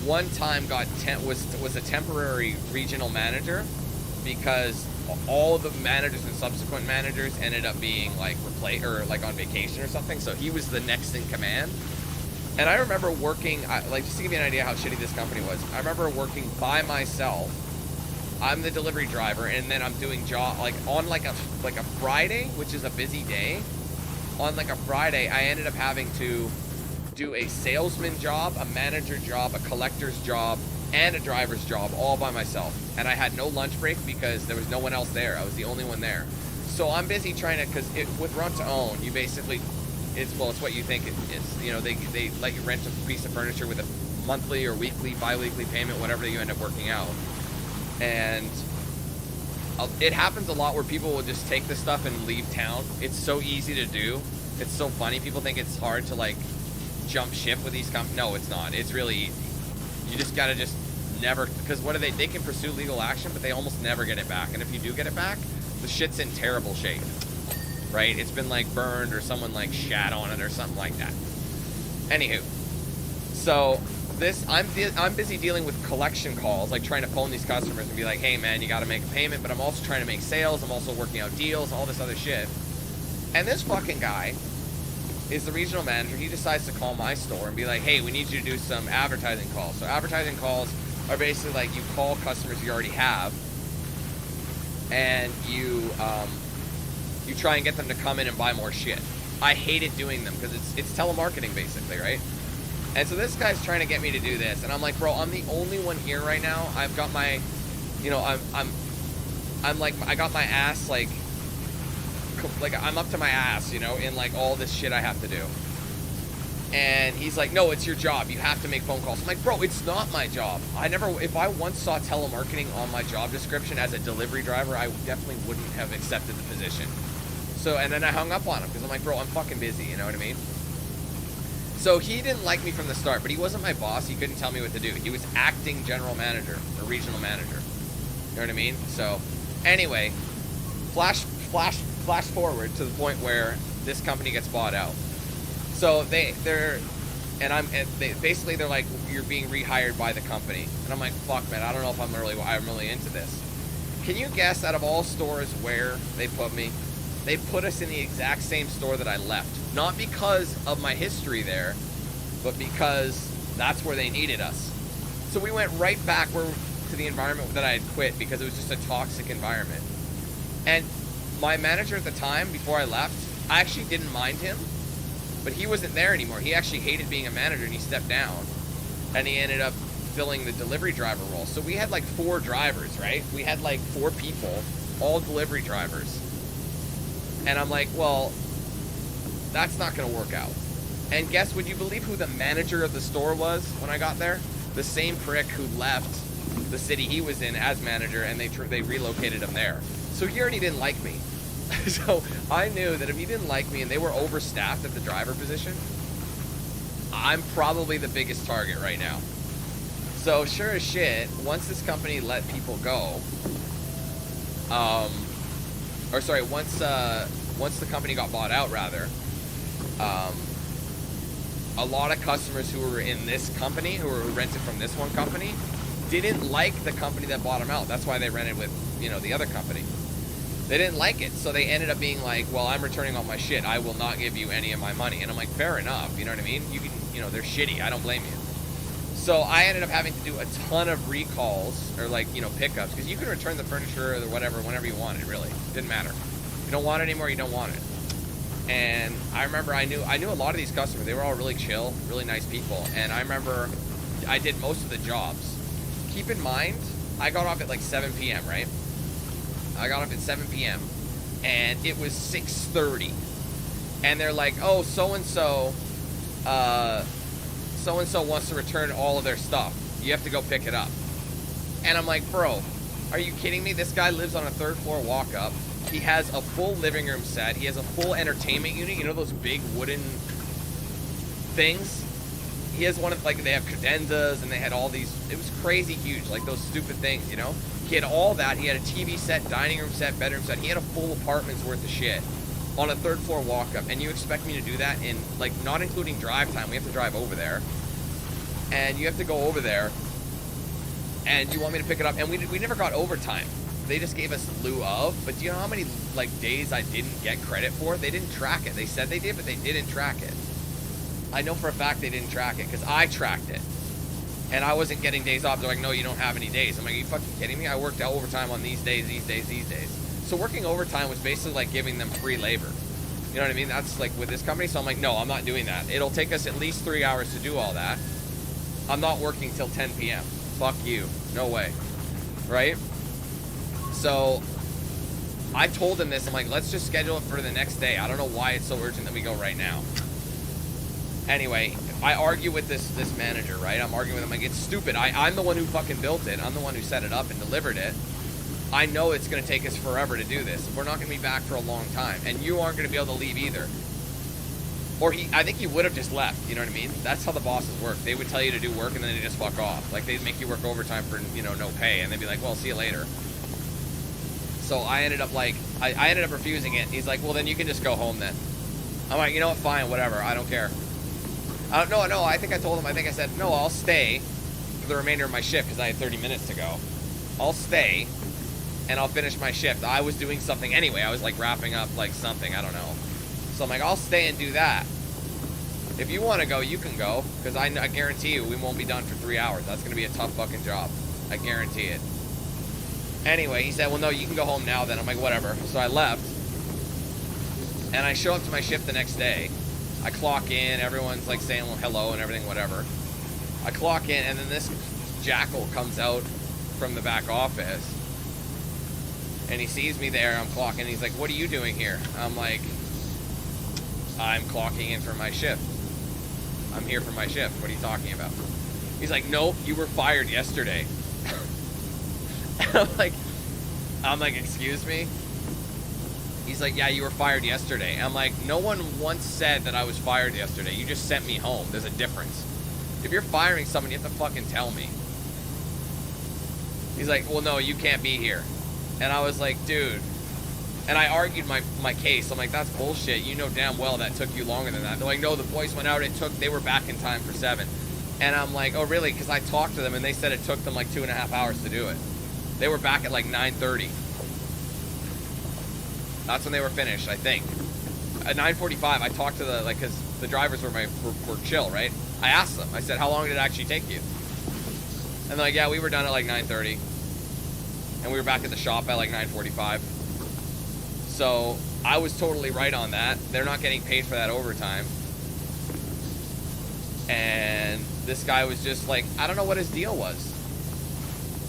one time was a temporary regional manager, because all the managers and subsequent managers ended up being like replaced or like on vacation or something. So he was the next in command. And I remember working, like, just to give you an idea how shitty this company was, I remember working by myself. I'm the delivery driver, and then I'm doing like on like a Friday, which is a busy day. On like a Friday, I ended up having to do a salesman job, a manager job, a collector's job, and a driver's job all by myself. And I had no lunch break because there was no one else there. I was the only one there. So I'm busy trying to, because with rent to own, you basically, it's what you think it is. You know, they let you rent a piece of furniture with a monthly or weekly, bi-weekly payment, whatever you end up working out. And it happens a lot where people will just take this stuff and leave town. It's so easy to do. It's so funny. People think it's hard to like jump ship with these companies. No, it's not. It's really easy. You just gotta just never, because what do they can pursue legal action, but they almost never get it back. And if you do get it back, the shit's in terrible shape, right? It's been like burned, or someone like shat on it or something like that. Anywho, so I'm busy dealing with collection calls, like trying to phone these customers and be like, hey man, you gotta make a payment, but I'm also trying to make sales, I'm also working out deals, all this other shit. And this fucking guy is the regional manager. He decides to call my store and be like, hey, we need you to do some advertising calls. So advertising calls are basically like you call customers you already have, and you try and get them to come in and buy more shit. I hated doing them because it's telemarketing basically, right? And so this guy's trying to get me to do this, and I'm like, bro, I'm the only one here right now. I've got my, you know, I'm like, I got my ass like I'm up to my ass, you know, in like all this shit I have to do. And he's like, no, it's your job. You have to make phone calls. I'm like, bro, it's not my job. If I once saw telemarketing on my job description as a delivery driver, I definitely wouldn't have accepted the position. So, and then I hung up on him because I'm like, bro, I'm fucking busy, you know what I mean? So he didn't like me from the start, but he wasn't my boss. He couldn't tell me what to do. He was acting general manager or regional manager. You know what I mean? So anyway, flash forward to the point where this company gets bought out. So they're like, you're being rehired by the company. And I'm like, fuck, man, I don't know if I'm really into this. Can you guess, out of all stores where they put me? They put us in the exact same store that I left. Not because of my history there, but because that's where they needed us. So we went right back to the environment that I had quit because it was just a toxic environment. And my manager at the time, before I left, I actually didn't mind him, but he wasn't there anymore. He actually hated being a manager, and he stepped down, and he ended up filling the delivery driver role. So we had like 4 drivers, right? We had like 4 people, all delivery drivers. And I'm like, well, that's not going to work out. And would you believe who the manager of the store was when I got there? The same prick who left the city he was in as manager, and they relocated him there. So he already didn't like me. So I knew that if he didn't like me and they were overstaffed at the driver position, I'm probably the biggest target right now. So sure as shit, once this company let people go, once the company got bought out, rather, a lot of customers who were in this company, who were rented from this one company, didn't like the company that bought them out. That's why they rented with, you know, the other company. They didn't like it, so they ended up being like, well, I'm returning all my shit. I will not give you any of my money. And I'm like, fair enough, you know what I mean? You can, you know, they're shitty. I don't blame you. So I ended up having to do a ton of recalls, or like, you know, pickups, because you can return the furniture or whatever whenever you want it, really. Didn't matter. You don't want it anymore, you don't want it. And I remember I knew a lot of these customers. They were all really chill, really nice people. And I remember I did most of the jobs. Keep in mind, I got off at like 7 p.m., right? I got off at 7 p.m. and it was 6:30. And they're like, oh, so-and-so wants to return all of their stuff. You have to go pick it up. And I'm like, bro, are you kidding me? This guy lives on a 3rd floor walk-up. He has a full living room set. He has a full entertainment unit. You know those big wooden things? He has one of, like, they have cadenzas, and they had all these, it was crazy huge, like those stupid things, you know? He had all that. He had a TV set, dining room set, bedroom set. He had a full apartment's worth of shit on a 3rd floor walk-up. And you expect me to do that in, like, not including drive time. We have to drive over there. And you have to go over there, and you want me to pick it up. And we never got overtime. They just gave us lieu of. But do you know how many, like, days I didn't get credit for? They didn't track it. They said they did, but they didn't track it. I know for a fact they didn't track it because I tracked it. And I wasn't getting days off. They're like, no, you don't have any days. I'm like, are you fucking kidding me? I worked overtime on these days, these days, these days. So working overtime was basically like giving them free labor. You know what I mean? That's like with this company. So I'm like, no, I'm not doing that. It'll take us at least 3 hours to do all that. I'm not working till 10 p.m. Fuck you. No way. Right? So I told him this. I'm like, let's just schedule it for the next day. I don't know why it's so urgent that we go right now. Anyway, I argue with this manager, right? I'm arguing with him. Like, it's stupid. I'm the one who fucking built it. I'm the one who set it up and delivered it. I know it's going to take us forever to do this. We're not going to be back for a long time. And you aren't going to be able to leave either. Or I think he would have just left. You know what I mean? That's how the bosses work. They would tell you to do work and then they just fuck off. Like, they'd make you work overtime for, you know, no pay. And they'd be like, well, see you later. So I ended up like, I ended up refusing it. He's like, well, then you can just go home then. I'm like, you know what? Fine, whatever. I don't care. No, I think I told him, I said, no, I'll stay for the remainder of my shift because I had 30 minutes to go. I'll stay and I'll finish my shift. I was doing something anyway. I was like wrapping up like something, I don't know. So I'm like, I'll stay and do that. If you want to go, you can go, because I guarantee you we won't be done for 3 hours. That's going to be a tough fucking job. I guarantee it. Anyway, he said, well, no, you can go home now then. I'm like, whatever. So I left, and I show up to my shift the next day. I clock in, everyone's like saying well, hello and everything, whatever. I clock in, and then this jackal comes out from the back office, and he sees me there. I'm clocking, and he's like, what are you doing here? I'm like, I'm clocking in for my shift. I'm here for my shift. What are you talking about? He's like, nope, you were fired yesterday. I'm like, excuse me? He's like, yeah, you were fired yesterday. I'm like, no one once said that I was fired yesterday. You just sent me home. There's a difference. If you're firing someone, you have to fucking tell me. He's like, well, no, you can't be here. And I was like, dude. And I argued my case. I'm like, that's bullshit. You know damn well that took you longer than that. They're like, no, the boys went out. They were back in time for 7. And I'm like, oh, really? Because I talked to them, and they said it took them like 2.5 hours to do it. They were back at like 9:30. That's when they were finished, I think. At 9:45, I talked to because the drivers were chill, right? I asked them. I said, how long did it actually take you? And they're like, yeah, we were done at like 9:30. And we were back at the shop at like 9:45. So I was totally right on that. They're not getting paid for that overtime. And this guy was just like, I don't know what his deal was.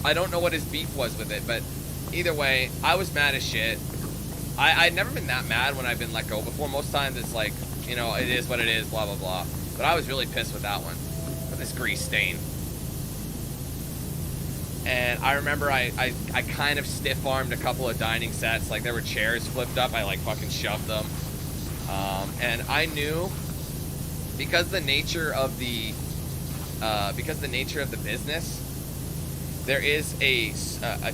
I don't know what his beef was with it, but either way, I was mad as shit. I'd never been that mad when I've been let go before. Most times it's like, you know, it is what it is, blah, blah, blah. But I was really pissed with that one, with this grease stain. And I remember I kind of stiff-armed a couple of dining sets. Like, there were chairs flipped up. I, like, fucking shoved them. And I knew, because the nature of the business, there is a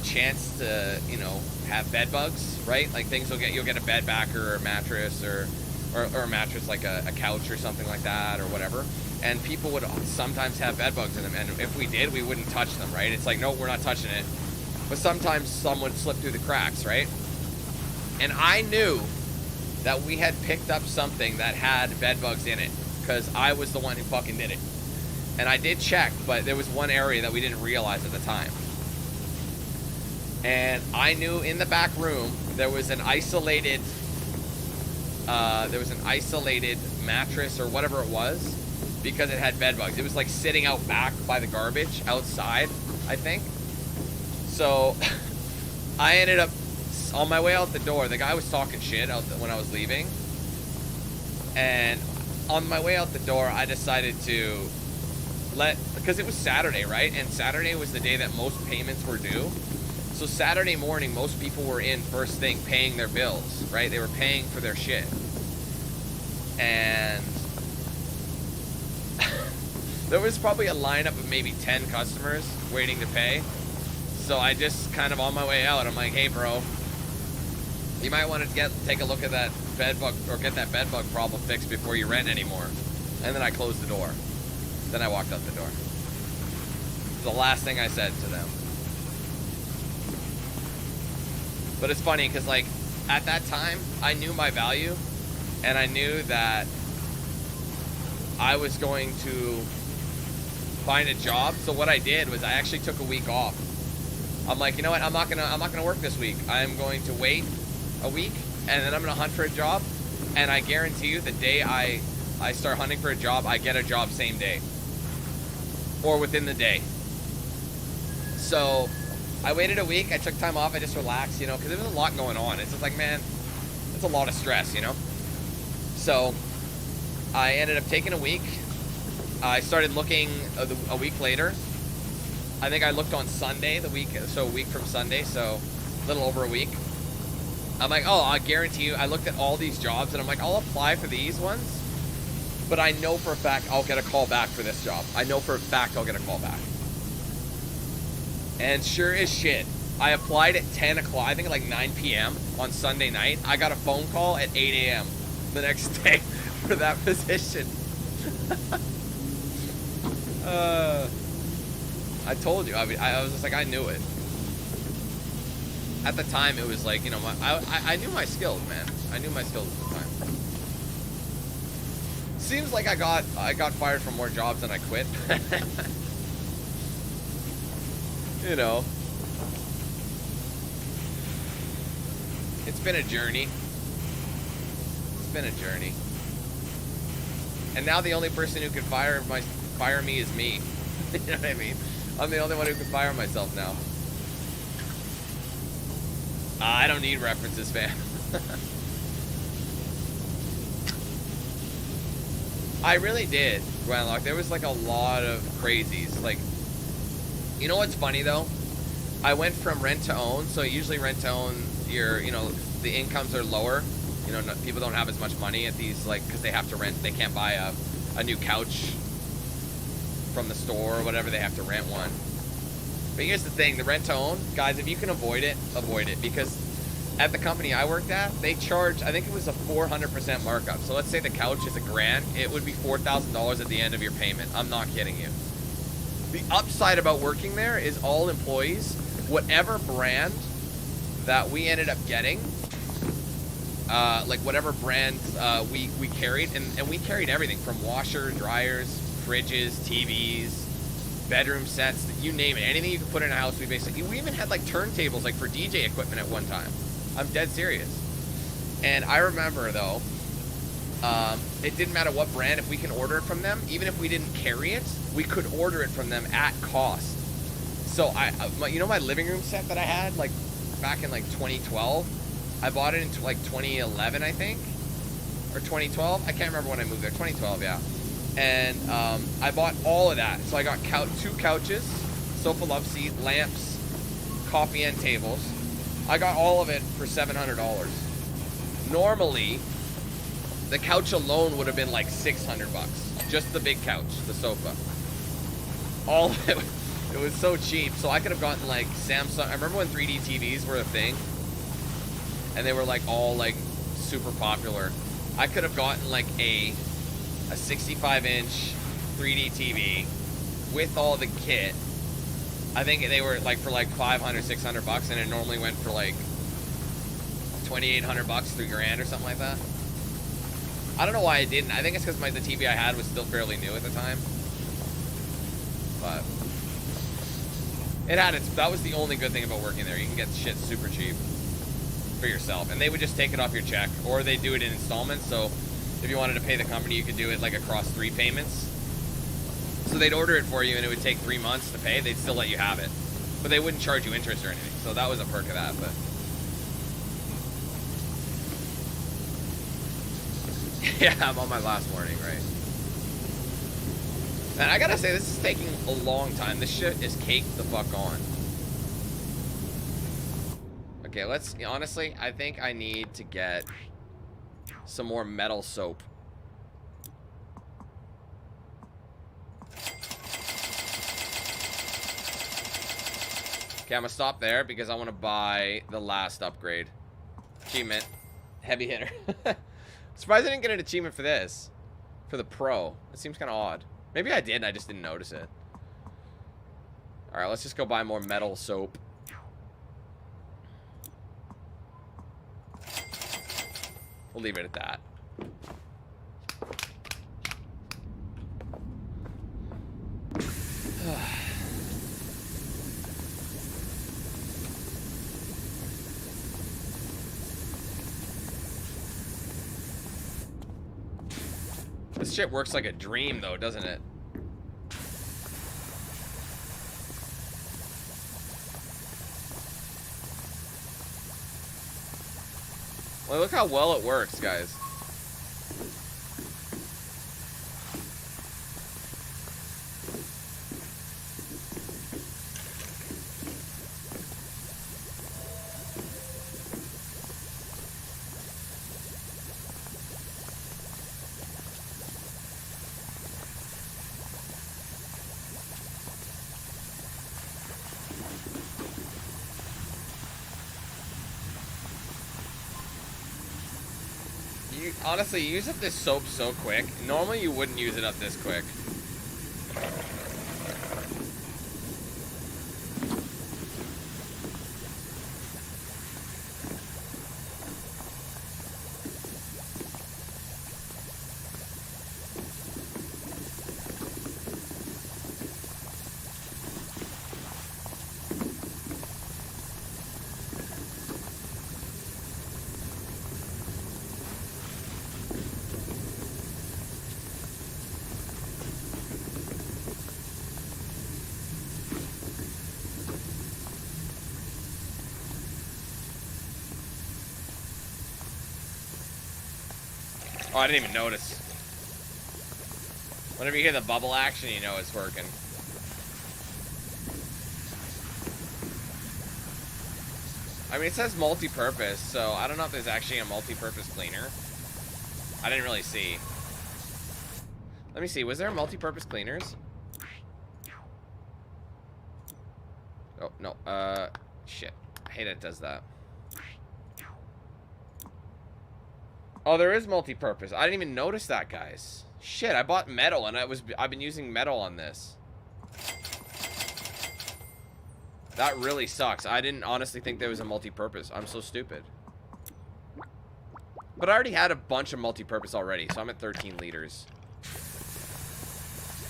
chance to, you know, have bed bugs, right? Like you'll get a bed backer or a mattress or a mattress like a couch or something like that or whatever. And people would sometimes have bed bugs in them. And if we did, we wouldn't touch them, right? It's like, no, we're not touching it. But sometimes some would slip through the cracks, right? And I knew that we had picked up something that had bed bugs in it because I was the one who fucking did it. And I did check, but there was one area that we didn't realize at the time. And I knew in the back room there was an isolated mattress or whatever it was, because it had bed bugs. It was like sitting out back by the garbage outside, I think. So I ended up on my way out the door. The guy was talking shit when I was leaving, and on my way out the door, I decided to because it was Saturday, right? And Saturday was the day that most payments were due. So Saturday morning, most people were in first thing paying their bills, right? They were paying for their shit. And there was probably a lineup of maybe 10 customers waiting to pay. So I just kind of on my way out, I'm like, hey bro, you might want to take a look at that bed bug or get that bed bug problem fixed before you rent anymore. And then I closed the door. Then I walked out the door. The last thing I said to them. But it's funny because, like, at that time, I knew my value, and I knew that I was going to find a job. So what I did was I actually took a week off. I'm like, you know what? I'm not gonna work this week. I'm going to wait a week, and then I'm gonna hunt for a job. And I guarantee you, the day I start hunting for a job, I get a job same day. Or within the day. So I waited a week. I took time off. I just relaxed, you know, because there was a lot going on. It's just like, man, it's a lot of stress, you know. So I ended up taking a week. I started looking a week later. I think I looked on Sunday, a week from Sunday, so a little over a week. I'm like, oh, I guarantee you, I looked at all these jobs, and I'm like, I'll apply for these ones. But I know for a fact I'll get a call back for this job. I know for a fact I'll get a call back. And sure as shit, I applied at 10 o'clock, I think like 9 p.m. on Sunday night. I got a phone call at 8 a.m. the next day for that position. I told you, I was just like, I knew it. At the time, it was like, you know, I knew my skills, man. I knew my skills at the time. Seems like I got fired from more jobs than I quit. You know. It's been a journey. It's been a journey. And now the only person who can fire me is me. You know what I mean? I'm the only one who can fire myself now. I don't need references, fam. I really did, Gwenlock. There was like a lot of crazies. Like, you know what's funny though? I went from rent to own. So usually rent to own, you know, the incomes are lower. You know, people don't have as much money at these, like, because they have to rent. They can't buy a new couch from the store or whatever. They have to rent one. But here's the thing, the rent to own, guys, if you can avoid it, because at the company I worked at, they charge, I think it was a 400% markup. So let's say the couch is $1,000, it would be $4,000 at the end of your payment. I'm not kidding you. The upside about working there is all employees, whatever brand that we ended up getting, like whatever brand we carried, and we carried everything from washer, dryers, fridges, TVs, bedroom sets, you name it, anything you could put in a house. We even had like turntables, like for DJ equipment at one time. I'm dead serious. And I remember though, it didn't matter what brand, if we can order it from them, even if we didn't carry it, we could order it from them at cost. So you know my living room set that I had like back in like 2012, I bought it in like 2011, I think, or 2012. I can't remember when I moved there. 2012, yeah. And I bought all of that. So I got 2 couches, sofa love seat, lamps, coffee end tables. I got all of it for $700. Normally, the couch alone would have been like $600. Just the big couch, the sofa. All of it. It was so cheap. So I could have gotten like Samsung. I remember when 3D TVs were a thing, and they were like all like super popular. I could have gotten like a 65-inch 3D TV with all the kit. I think they were like for like $500, $600, and it normally went for like $2,800, $3,000 or something like that. I don't know why I didn't. I think it's because the TV I had was still fairly new at the time. But it had its. That was the only good thing about working there. You can get shit super cheap for yourself, and they would just take it off your check, or they do it in installments. So if you wanted to pay the company, you could do it like across 3 payments. So they'd order it for you, and it would take 3 months to pay. They'd still let you have it, but they wouldn't charge you interest or anything. So that was a perk of that. But yeah, I'm on my last morning, right? And I gotta say, this is taking a long time. This shit is caked the fuck on. Okay, let's, honestly, I think I need to get some more metal soap. Okay, I'm gonna stop there because I want to buy the last upgrade. Achievement. Heavy hitter. Surprised I didn't get an achievement for this. For the pro. It seems kind of odd. Maybe I did and I just didn't notice it. Alright, let's just go buy more metal soap. We'll leave it at that. This shit works like a dream, though, doesn't it? Well, look how well it works, guys. Honestly, you use up this soap so quick. Normally, you wouldn't use it up this quick. Oh, I didn't even notice. Whenever you hear the bubble action, you know it's working. I mean, it says multi-purpose, so I don't know if there's actually a multi-purpose cleaner. I didn't really see. Let me see. Was there multi-purpose cleaners? Oh, no. Shit. I hate it does that. Oh, there is multi-purpose. I didn't even notice that, guys. Shit, I bought metal, and I've been using metal on this. That really sucks. I didn't honestly think there was a multi-purpose. I'm so stupid. But I already had a bunch of multi-purpose already, so I'm at 13 liters.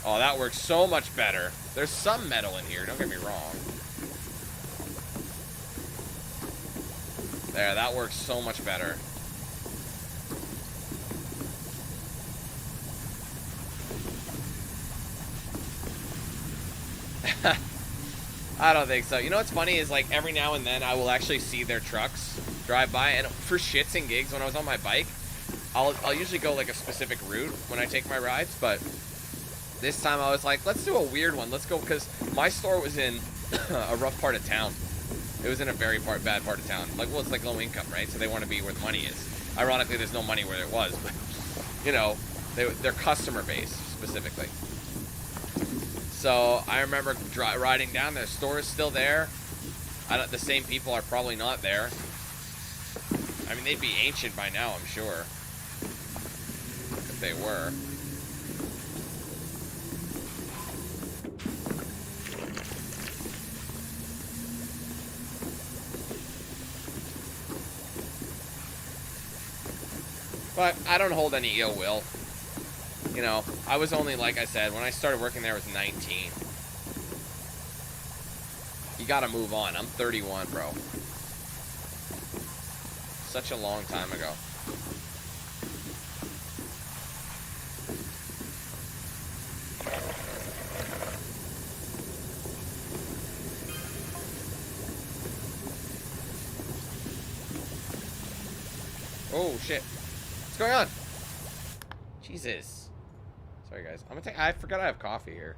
Oh, that works so much better. There's some metal in here, don't get me wrong. There, that works so much better. I don't think so. You know what's funny is, like, every now and then I will actually see their trucks drive by, and for shits and gigs, when I was on my bike, I'll usually go like a specific route when I take my rides, but this time I was like, let's do a weird one. Let's go, because my store was in a rough part of town. It was in a very bad part of town. Like, well, it's like low income, right? So they want to be where the money is. Ironically, there's no money where it was, but, you know, their customer base specifically. So I remember riding down there. Store is still there. The same people are probably not there. I mean, they'd be ancient by now, I'm sure. If they were. But I don't hold any ill will. You know, I was only, like I said, when I started working there, I was 19. You gotta move on. I'm 31, bro. Such a long time ago. Oh, shit. What's going on? Jesus. Sorry, guys. I'm gonna take. I forgot I have coffee here.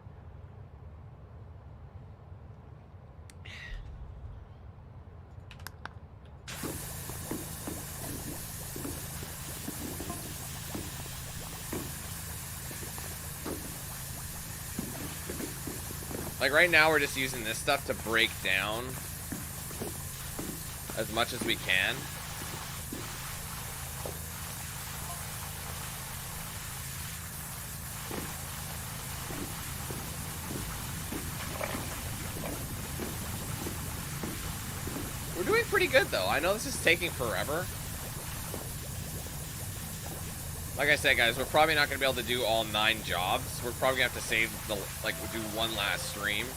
Like right now, we're just using this stuff to break down as much as we can. Doing pretty good though. I know this is taking forever. Like I said, guys, we're probably not going to be able to do all 9 jobs. We're probably going to have to save the, like, do one last stream.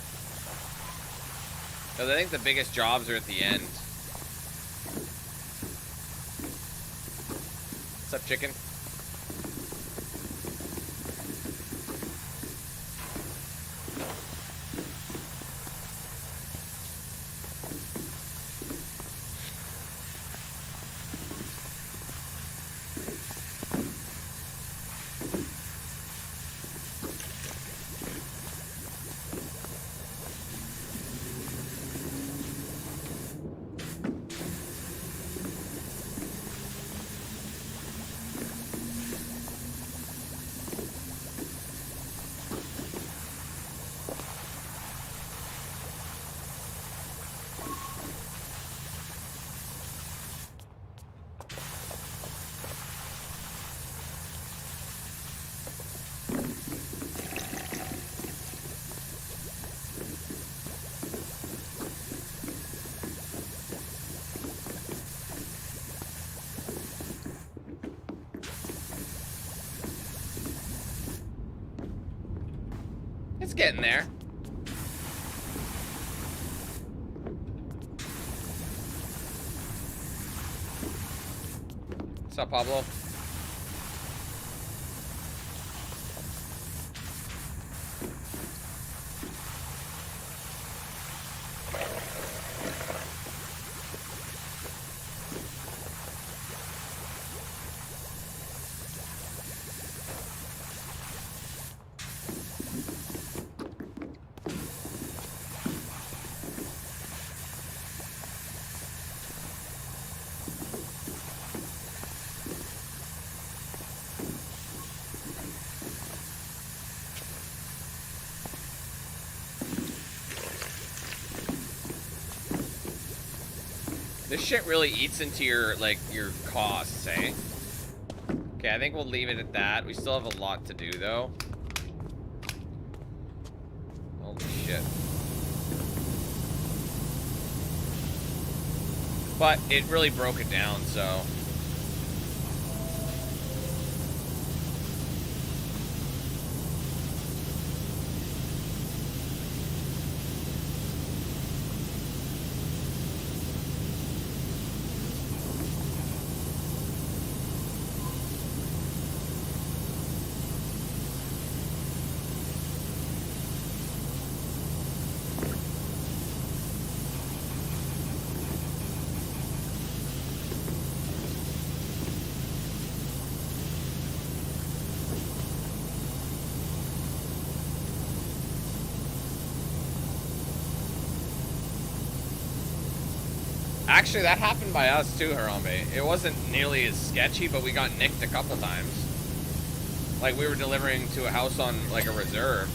Because I think the biggest jobs are at the end. What's up, chicken? It's getting there. What's up, Pablo? This shit really eats into your, like, your costs, eh? Okay, I think we'll leave it at that. We still have a lot to do, though. Holy shit. But it really broke it down, so... Actually, that happened by us too, Harambe. It wasn't nearly as sketchy, but we got nicked a couple times. Like, we were delivering to a house on, like, a reserve,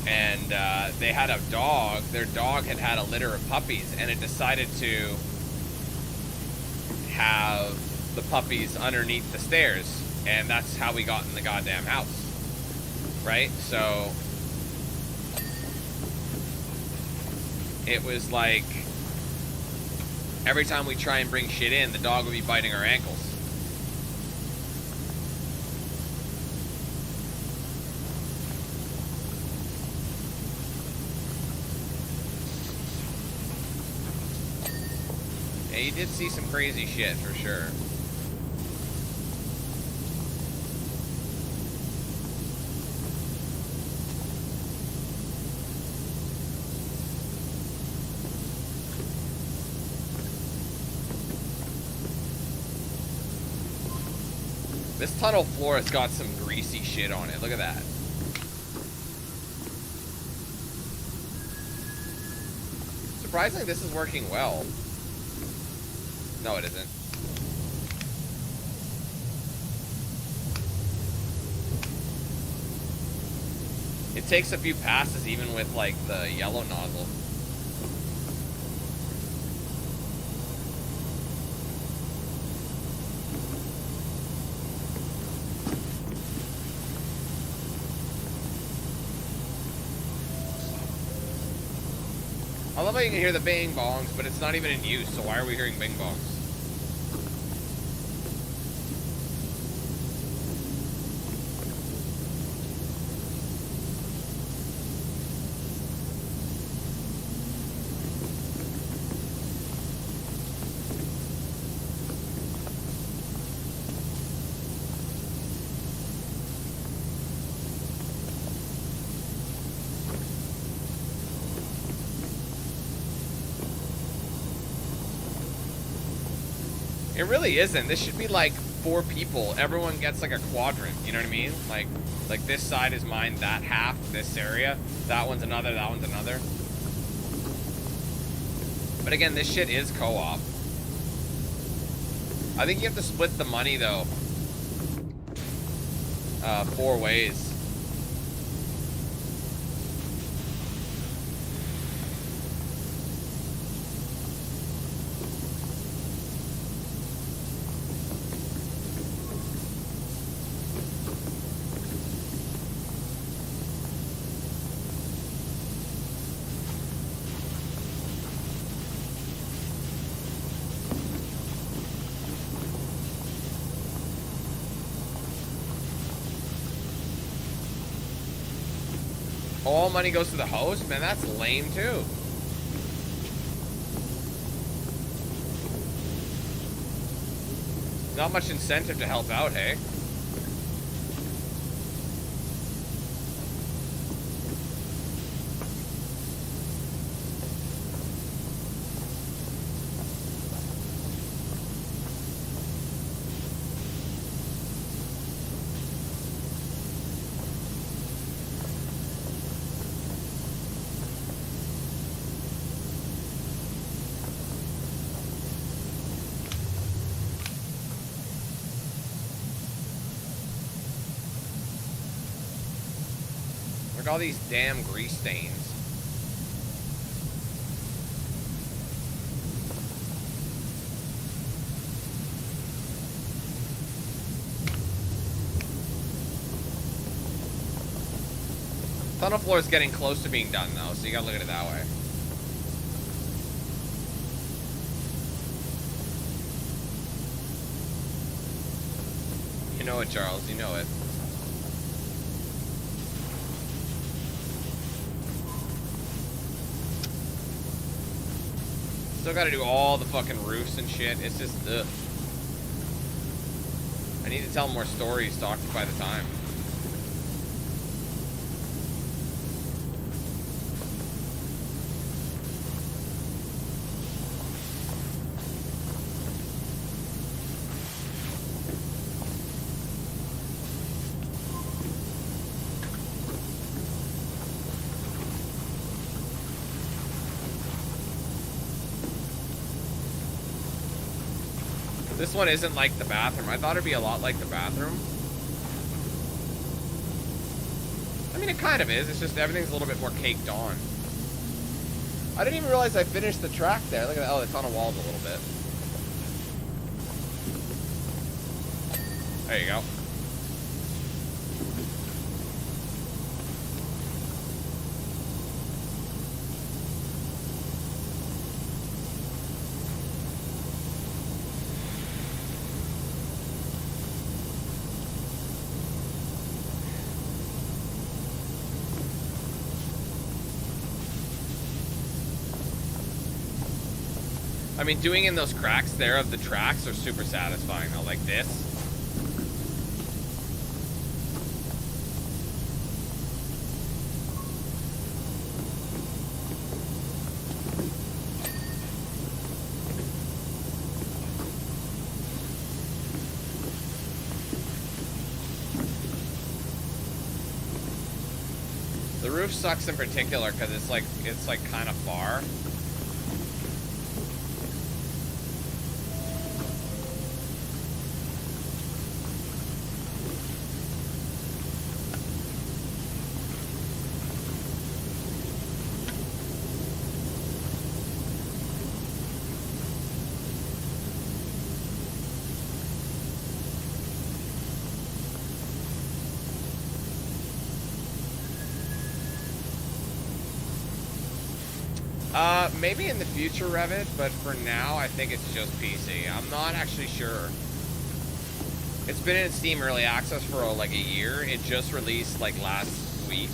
and they had a dog. Their dog had had a litter of puppies, and it decided to have the puppies underneath the stairs, and that's how we got in the goddamn house. Right? So, it was like... every time we try and bring shit in, the dog would be biting our ankles. Yeah, you did see some crazy shit, for sure. This tunnel floor has got some greasy shit on it. Look at that. Surprisingly, this is working well. No, it isn't. It takes a few passes even with, like, the yellow nozzle. I love how you can hear the bing bongs, but it's not even in use, so why are we hearing bing bongs? It really isn't. This should be like 4 people. Everyone gets like a quadrant. You know what I mean? Like this side is mine, that half, this area. That one's another, that one's another. But again, this shit is co-op. I think you have to split the money though. 4 ways. All money goes to the host? Man, that's lame too. Not much incentive to help out, hey? Look at all these damn grease stains. Tunnel floor is getting close to being done though, so you gotta look at it that way. You know it, Charles, you know it. Still gotta do all the fucking roofs and shit. It's just, ugh. I need to tell more stories to occupy the time. This one isn't like the bathroom. I thought it'd be a lot like the bathroom. I mean, it kind of is. It's just everything's a little bit more caked on. I didn't even realize I finished the track there. Look at that. Oh, it's on a wall a little bit. There you go. I mean, doing in those cracks there of the tracks are super satisfying though, like this. The roof sucks in particular because it's like kind of far. Maybe in the future, Revit, but for now, I think it's just PC. I'm not actually sure. It's been in Steam Early Access for like a year. It just released like last week.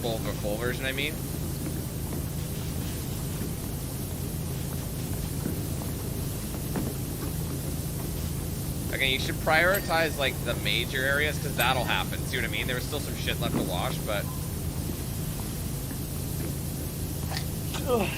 Full version, I mean. Again, you should prioritize like the major areas because that'll happen. See what I mean? There was still some shit left to wash, but... Ugh.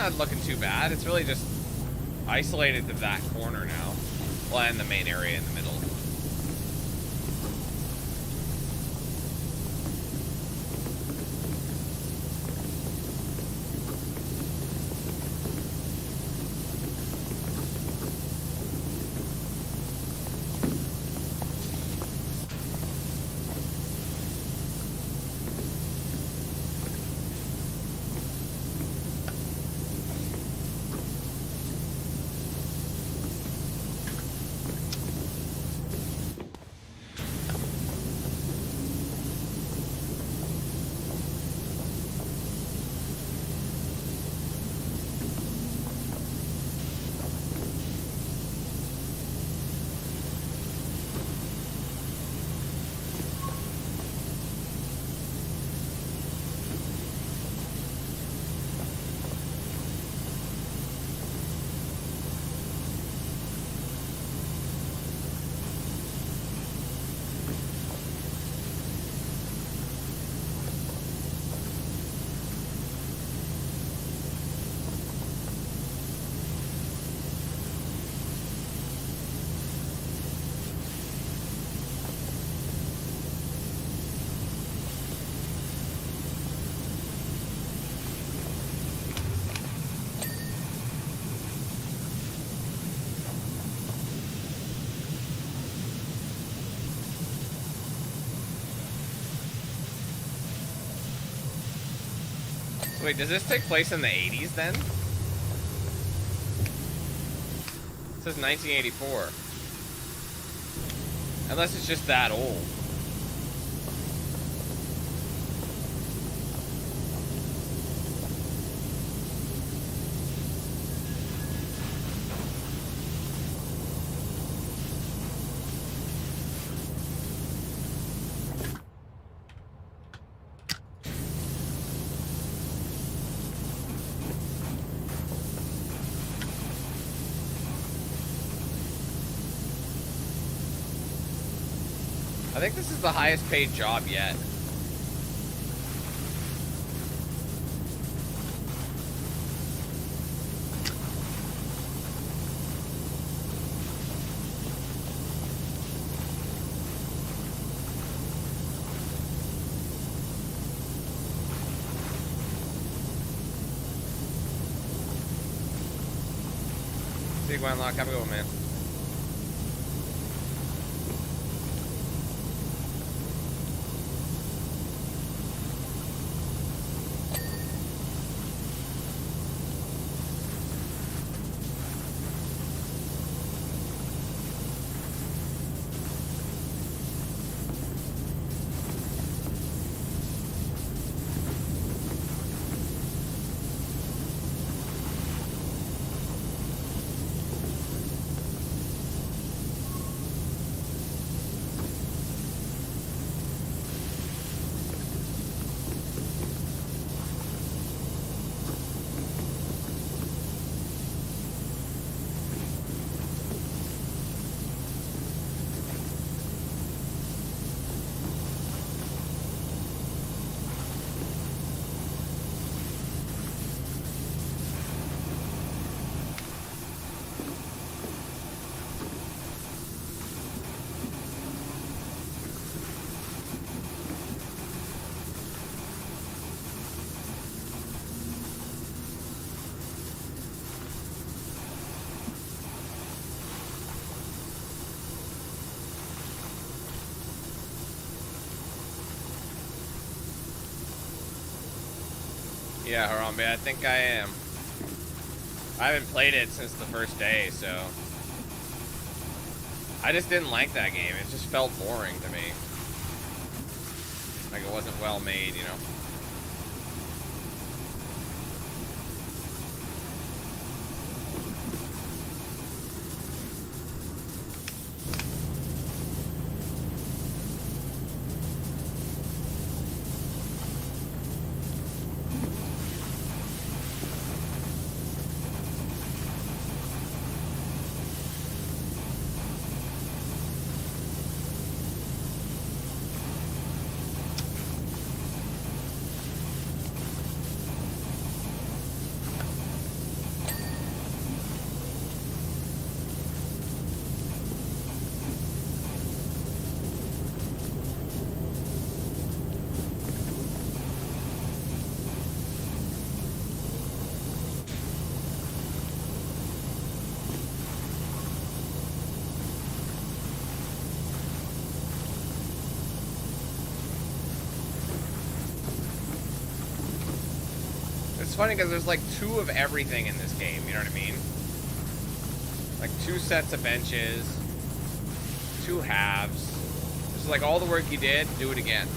not looking too bad. It's really just isolated to that corner now. Well, and the main area in the middle. Wait, does this take place in the 80s then? It says 1984. Unless it's just that old. I think this is the highest paid job yet. See you, Gwenlock. Have a good one, man. Yeah, Harambe, I think I am. I haven't played it since the first day, so... I just didn't like that game. It just felt boring to me. Like it wasn't well made, you know? It's funny because there's like 2 of everything in this game, you know what I mean? Like 2 sets of benches, 2 halves. This is like all the work you did, do it again.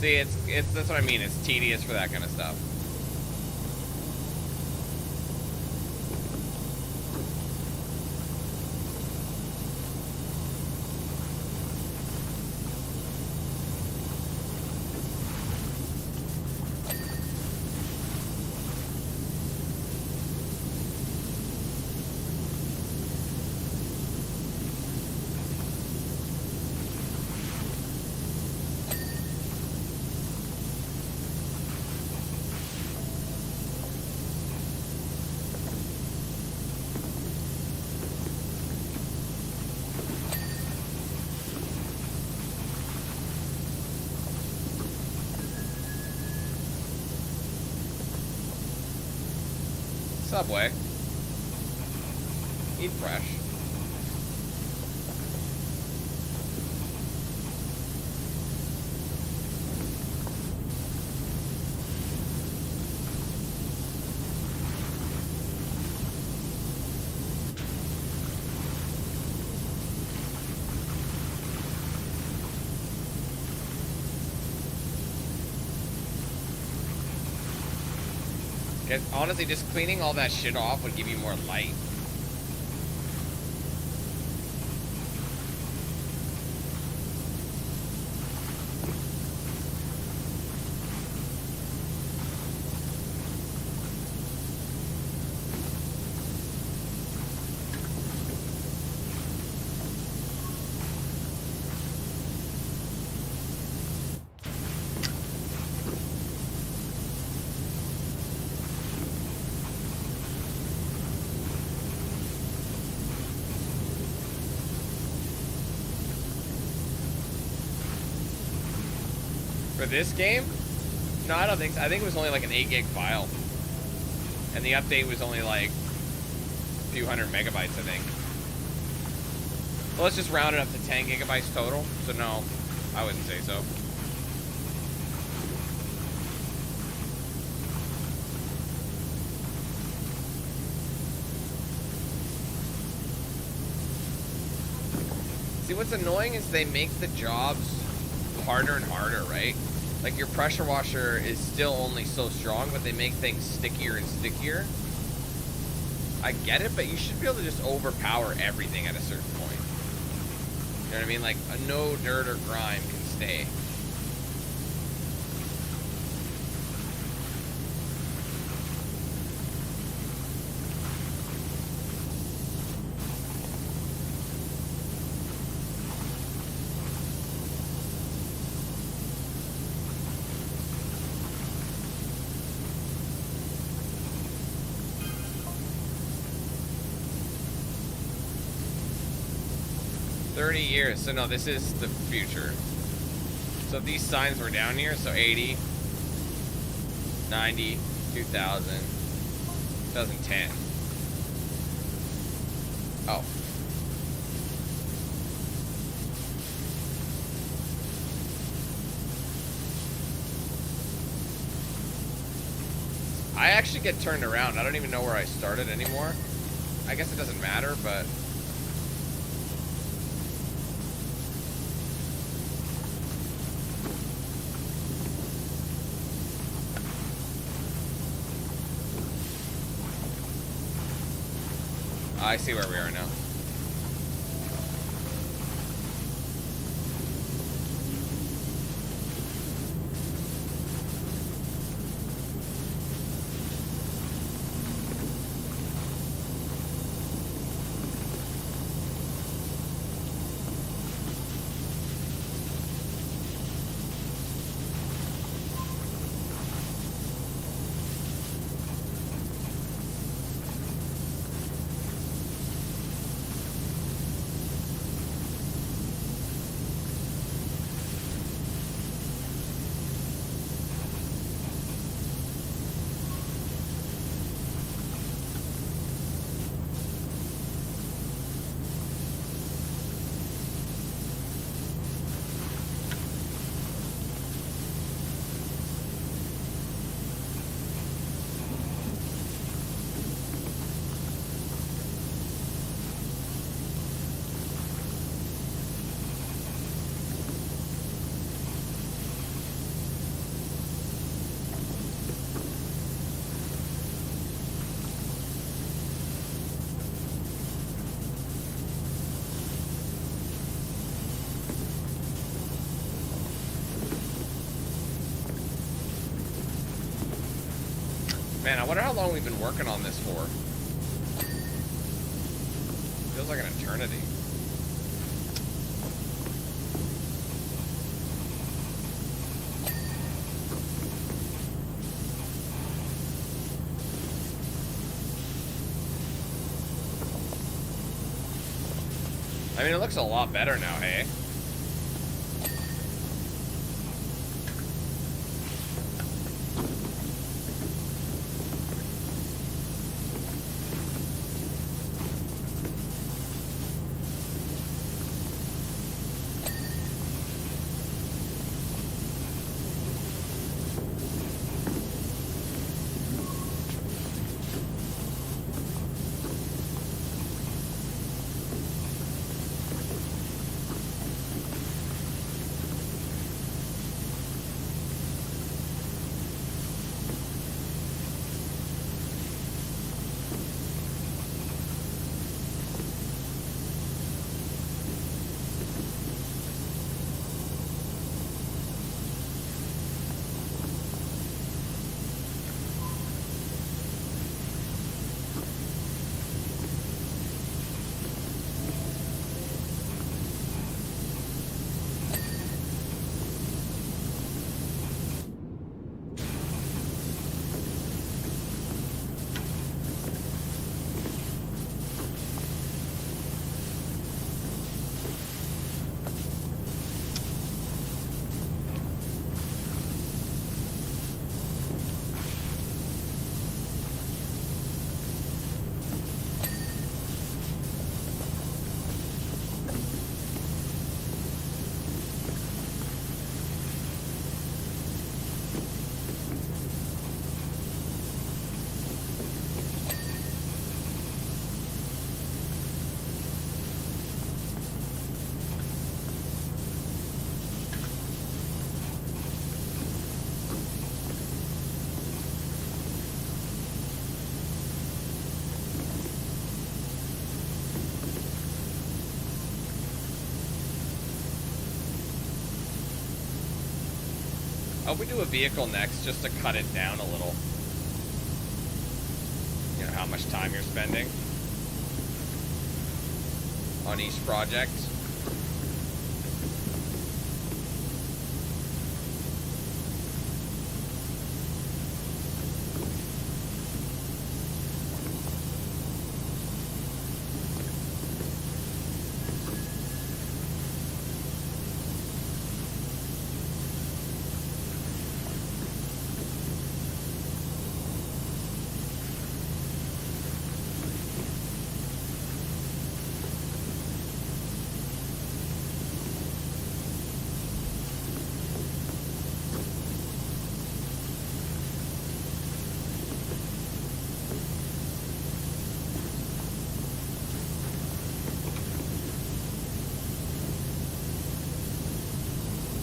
See, that's what I mean. It's tedious for that kind of stuff. Subway. Eat fresh. Honestly, just cleaning all that shit off would give you more light. For this game? No, I don't think so. I think it was only like an 8 gig file. And the update was only like a few hundred megabytes, I think. Well, let's just round it up to 10 gigabytes total. So no, I wouldn't say so. See, what's annoying is they make the jobs harder and harder, right? Like your pressure washer is still only so strong, but they make things stickier and stickier. I get it, but you should be able to just overpower everything at a certain point. You know what I mean? Like no dirt or grime can stay. Years. So no, this is the future. So if these signs were down here, so 80, 90, 2000, 2010. Oh. I actually get turned around. I don't even know where I started anymore. I guess it doesn't matter, but I see where we are now. Man, I wonder how long we've been working on this for. Feels like an eternity. I mean, it looks a lot better now, hey? hope we do a vehicle next just to cut it down a little. You know, how much time you're spending on each project.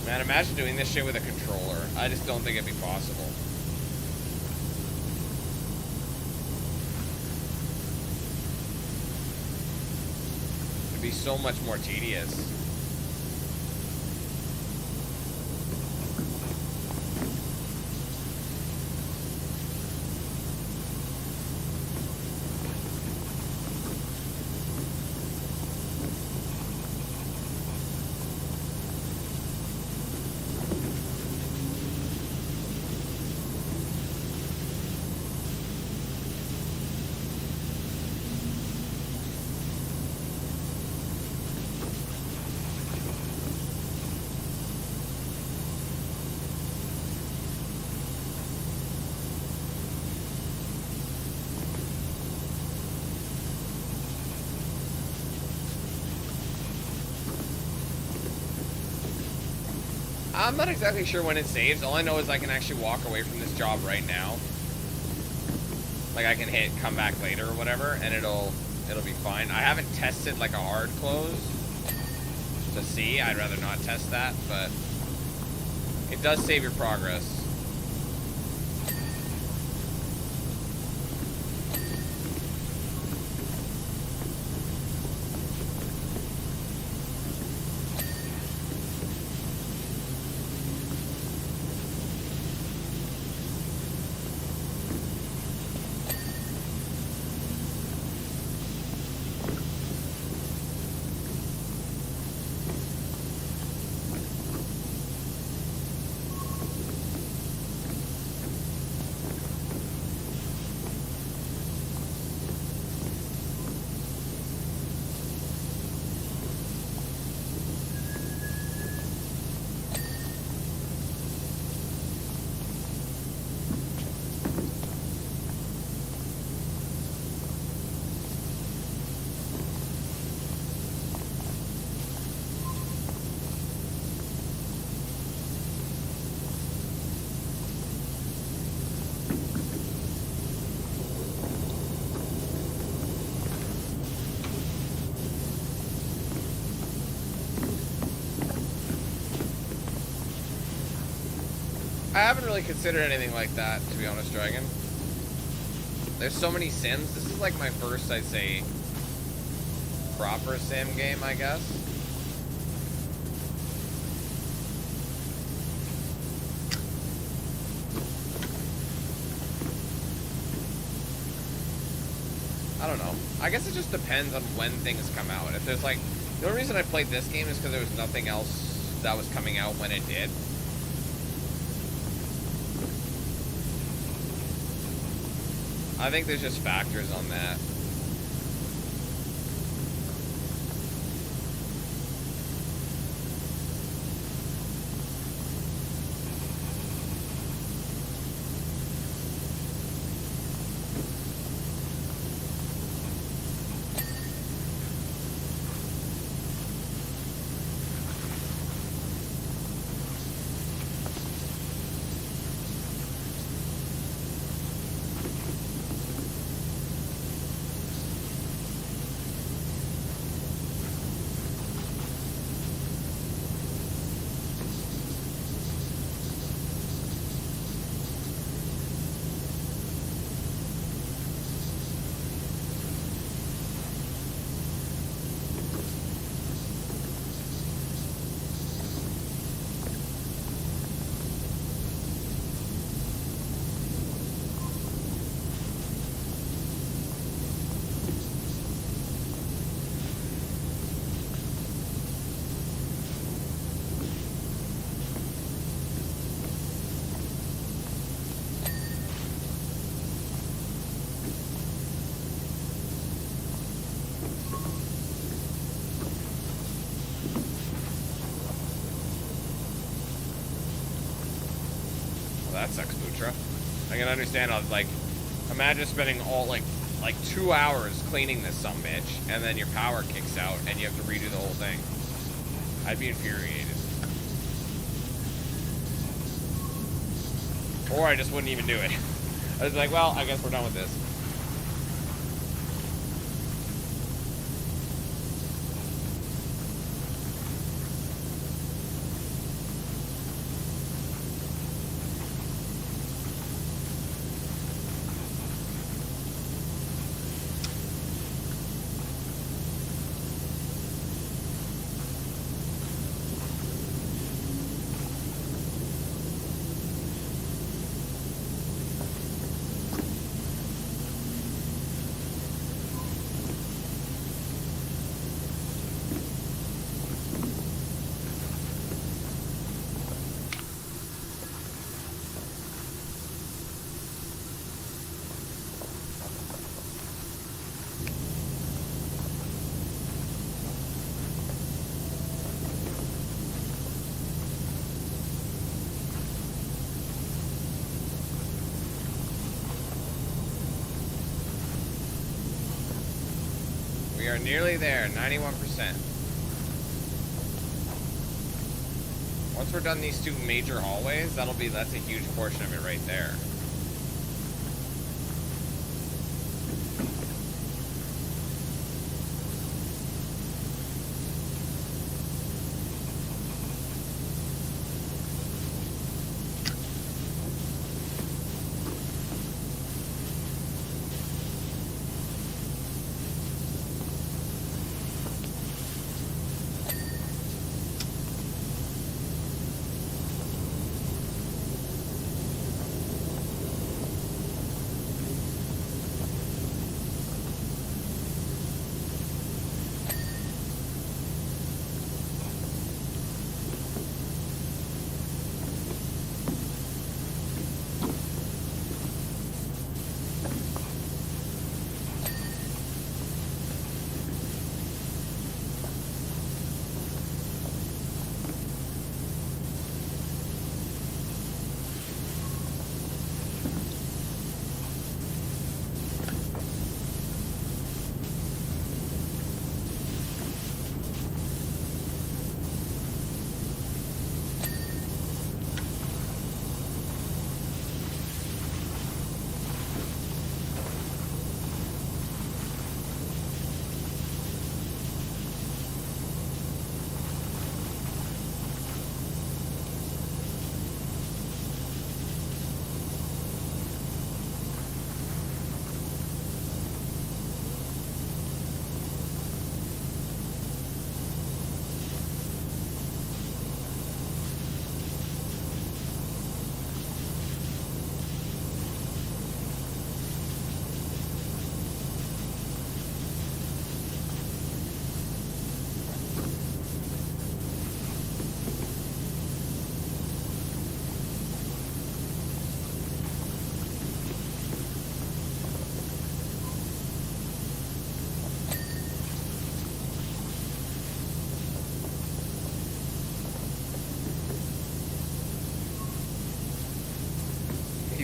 Man, imagine doing this shit with a controller. I just don't think it'd be possible. It'd be so much more tedious. I'm not exactly sure when it saves. All I know is I can actually walk away from this job right now. Like I can hit come back later or whatever, and it'll be fine. I haven't tested like a hard close to see. I'd rather not test that, but it does save your progress. I haven't really considered anything like that, to be honest, Dragon. There's so many sims. This is like my first, I'd say, proper sim game, I guess. I don't know. I guess it just depends on when things come out. If there's like... The only reason I played this game is because there was nothing else that was coming out when it did. I think there's just factors on that. Well, that sucks, Butra. I can understand how, like, imagine spending all, like 2 hours cleaning this sumbitch, and then your power kicks out, and you have to redo the whole thing. I'd be infuriated. Or I just wouldn't even do it. I was like, well, I guess we're done with this. We are nearly there, 91%. Once we're done these two major hallways, that's a huge portion of it right there.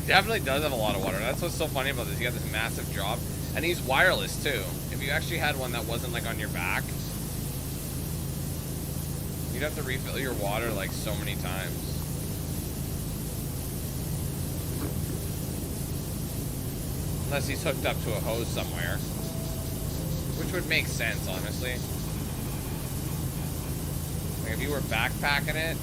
Definitely does have a lot of water. That's what's so funny about this. You got this massive job, and he's wireless too. If you actually had one that wasn't like on your back, you'd have to refill your water like so many times. Unless he's hooked up to a hose somewhere, which would make sense, honestly. Like if you were backpacking it.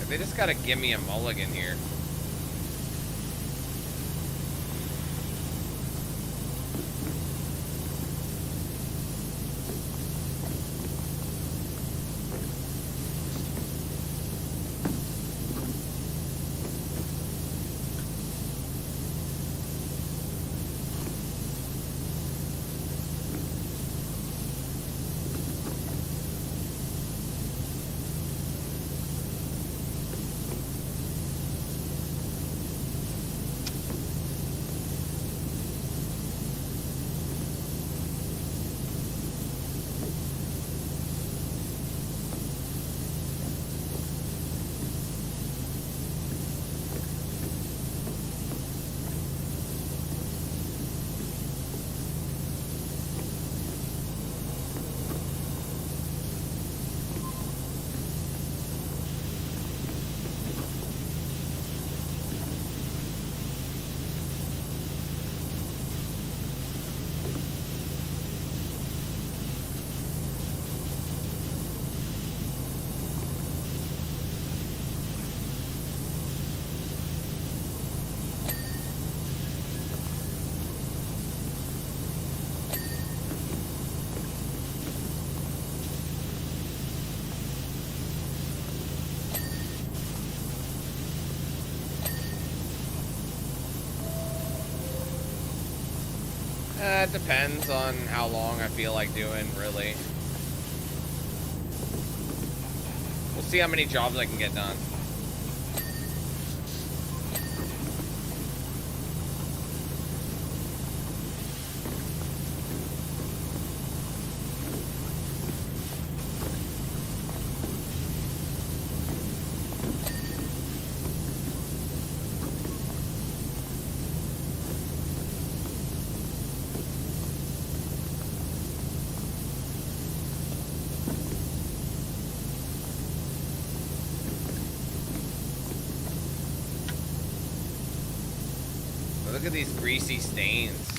They just gotta give me a mulligan here. That depends on how long I feel like doing, really. We'll see how many jobs I can get done. Look at these greasy stains.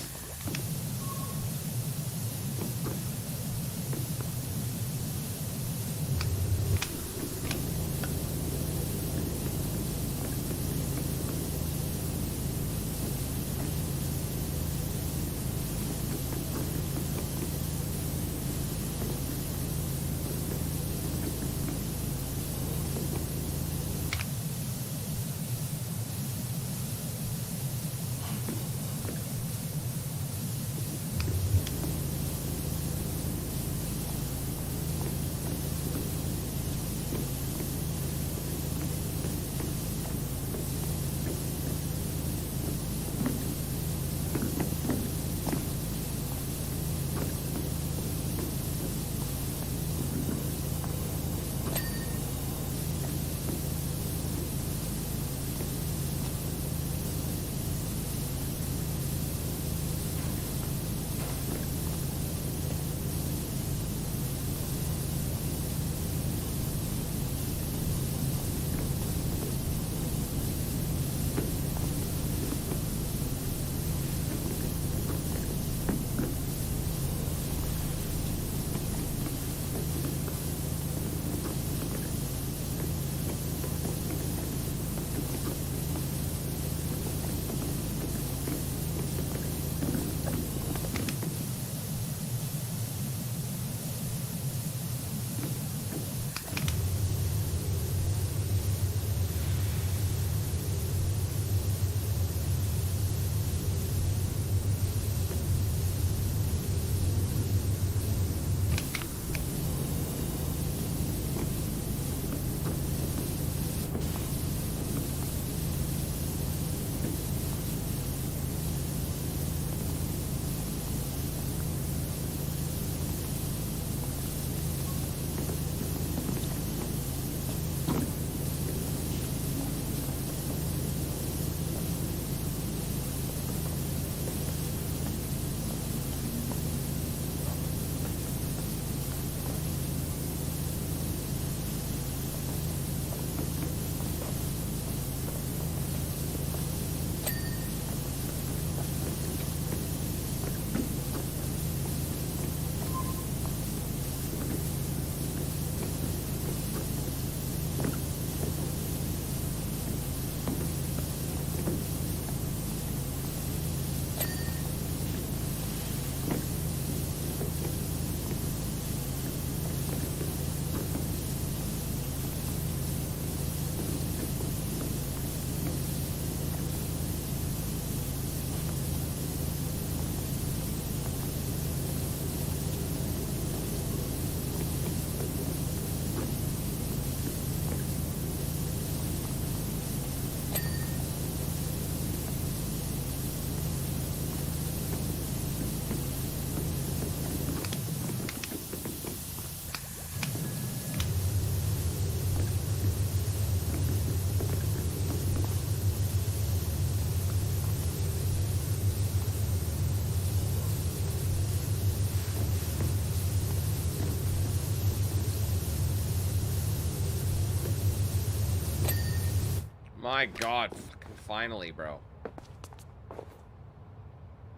My God, fucking finally, bro.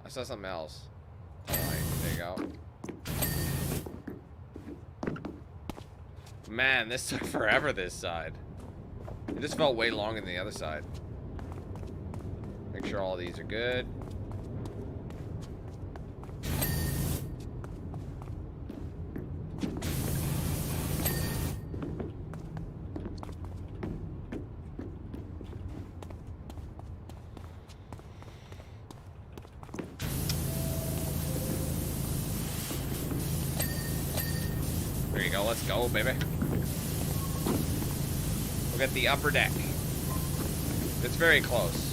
I saw something else. Alright, there you go. Man, this took forever this side. It just felt way longer than the other side. Make sure all these are good. There you go. Let's go, baby. We'll get the upper deck. It's very close.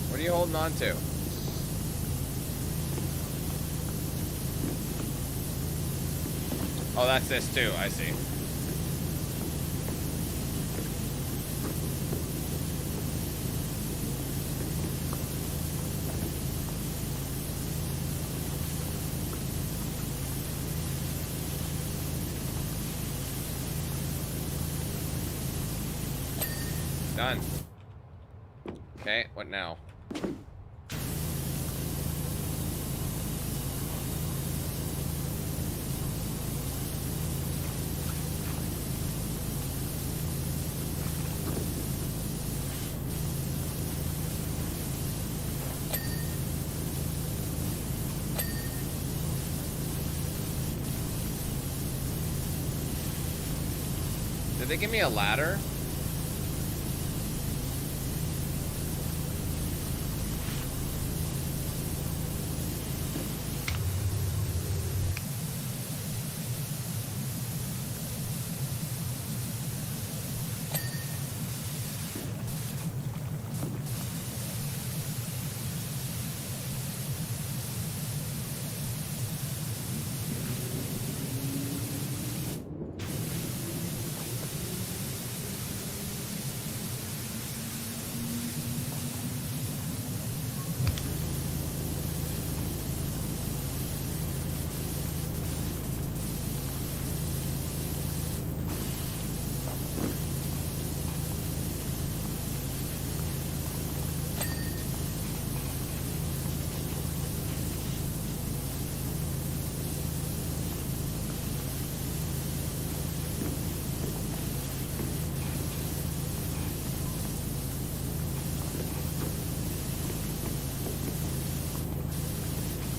What are you holding on to? Oh, that's this too. I see. Done. Okay, what now? Did they give me a ladder?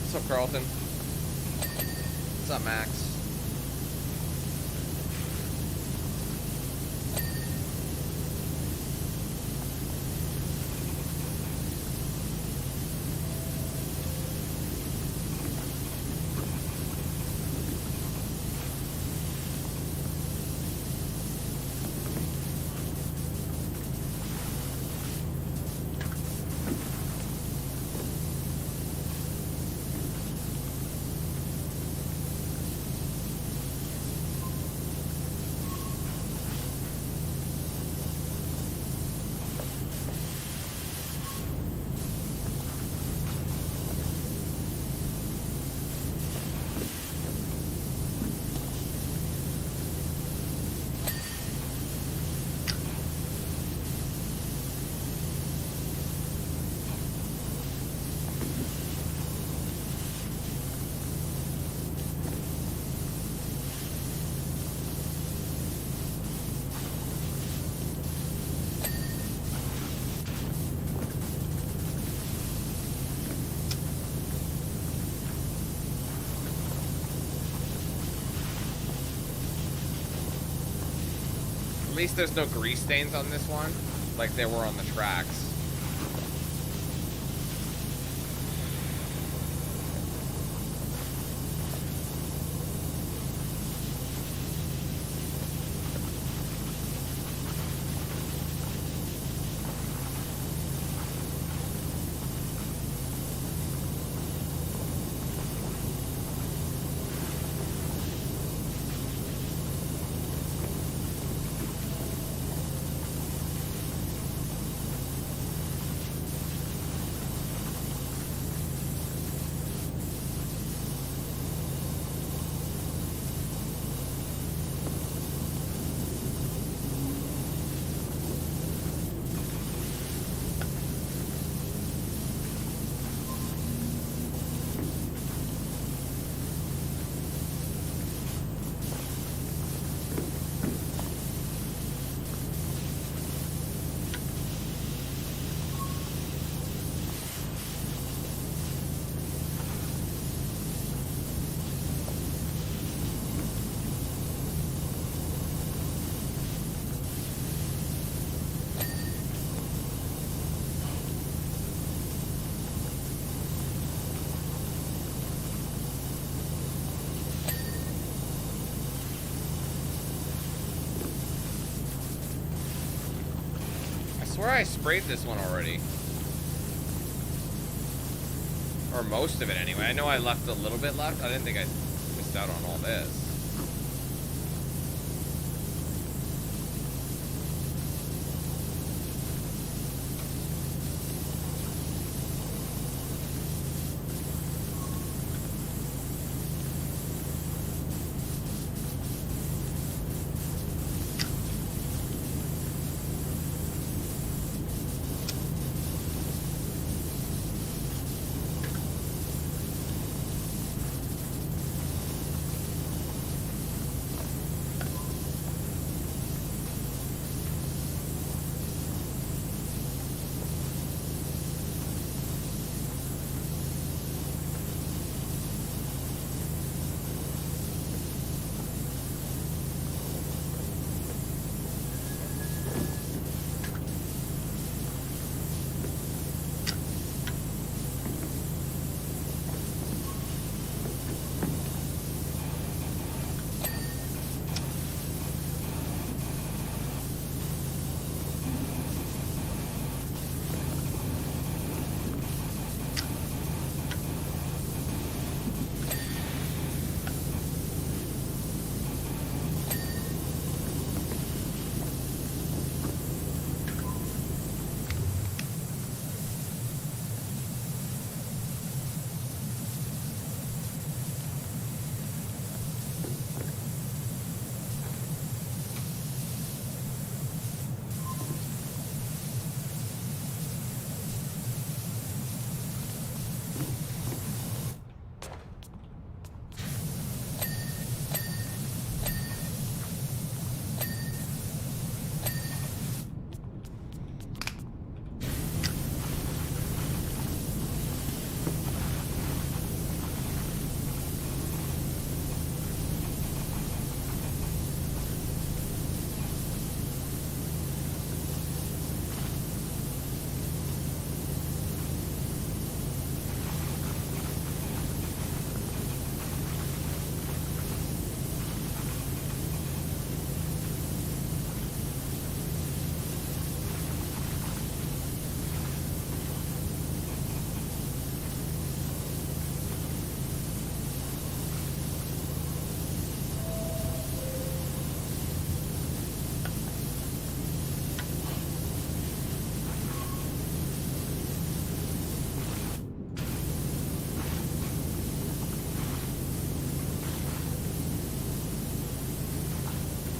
What's up, Carlton? What's up, Max? At least there's no grease stains on this one, like there were on the tracks. swear I sprayed this one already. Or most of it anyway. I know I left a little bit left. I didn't think I missed out on all this.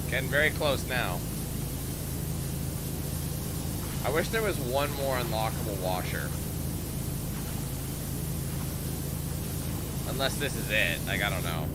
Getting very close now. I wish there was one more unlockable washer. Unless this is it. Like, I don't know.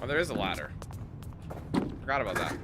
there is a ladder. Forgot about that.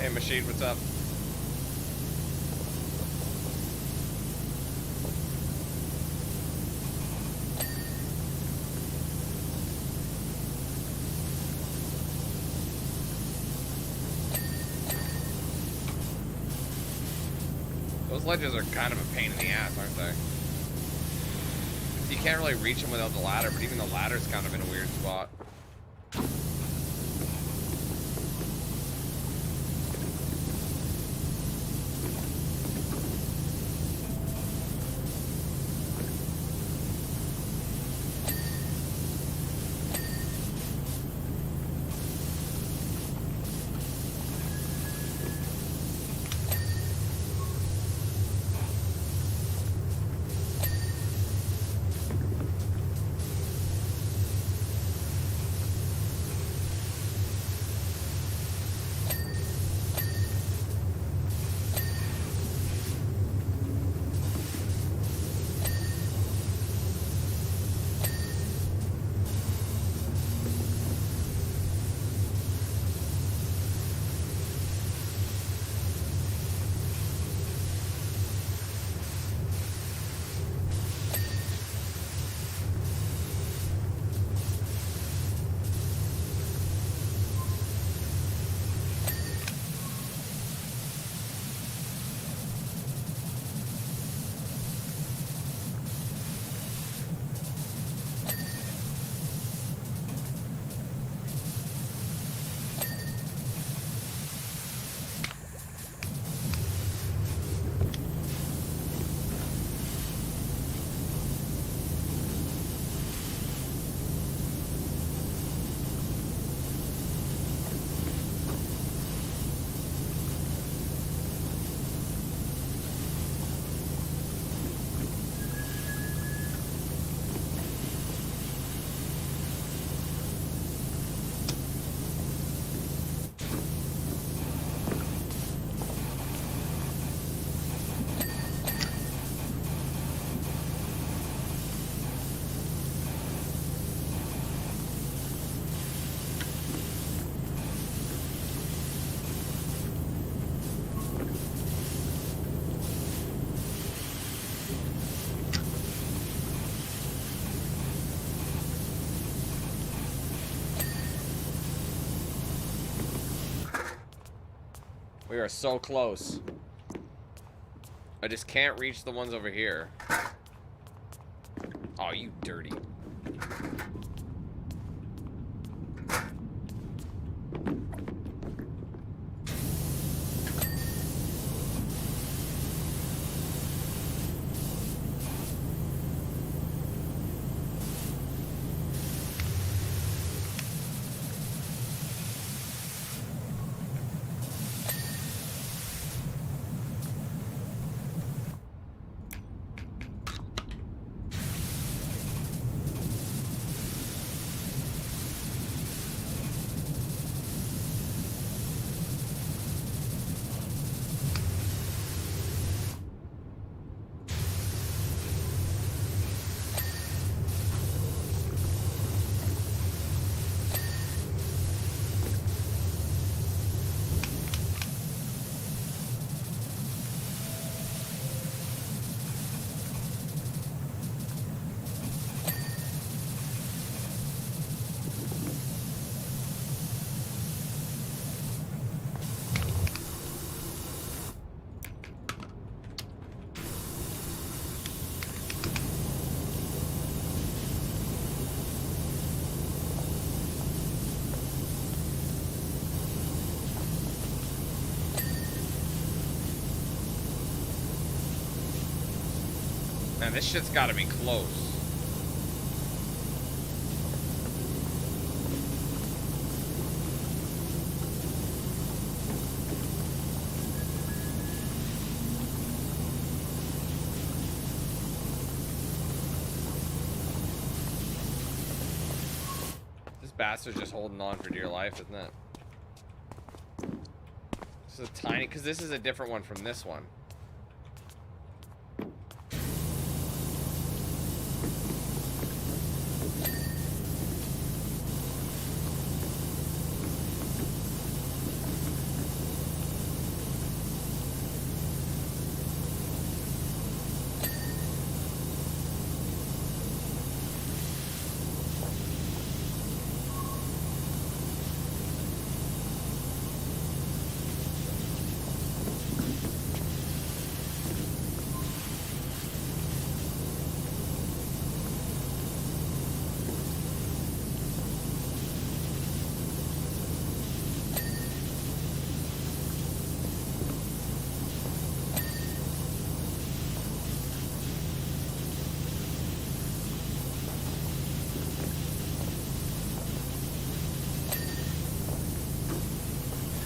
Hey, Machine, what's up? Those ledges are kind of a pain in the ass, aren't they? You can't really reach them without the ladder, but even the ladder's kind of in a weird spot. We are so close. I just can't reach the ones over here. Oh, you dirty. Man, this shit's gotta be close. This bastard's just holding on for dear life, isn't it? This is a tiny, because this is a different one from this one.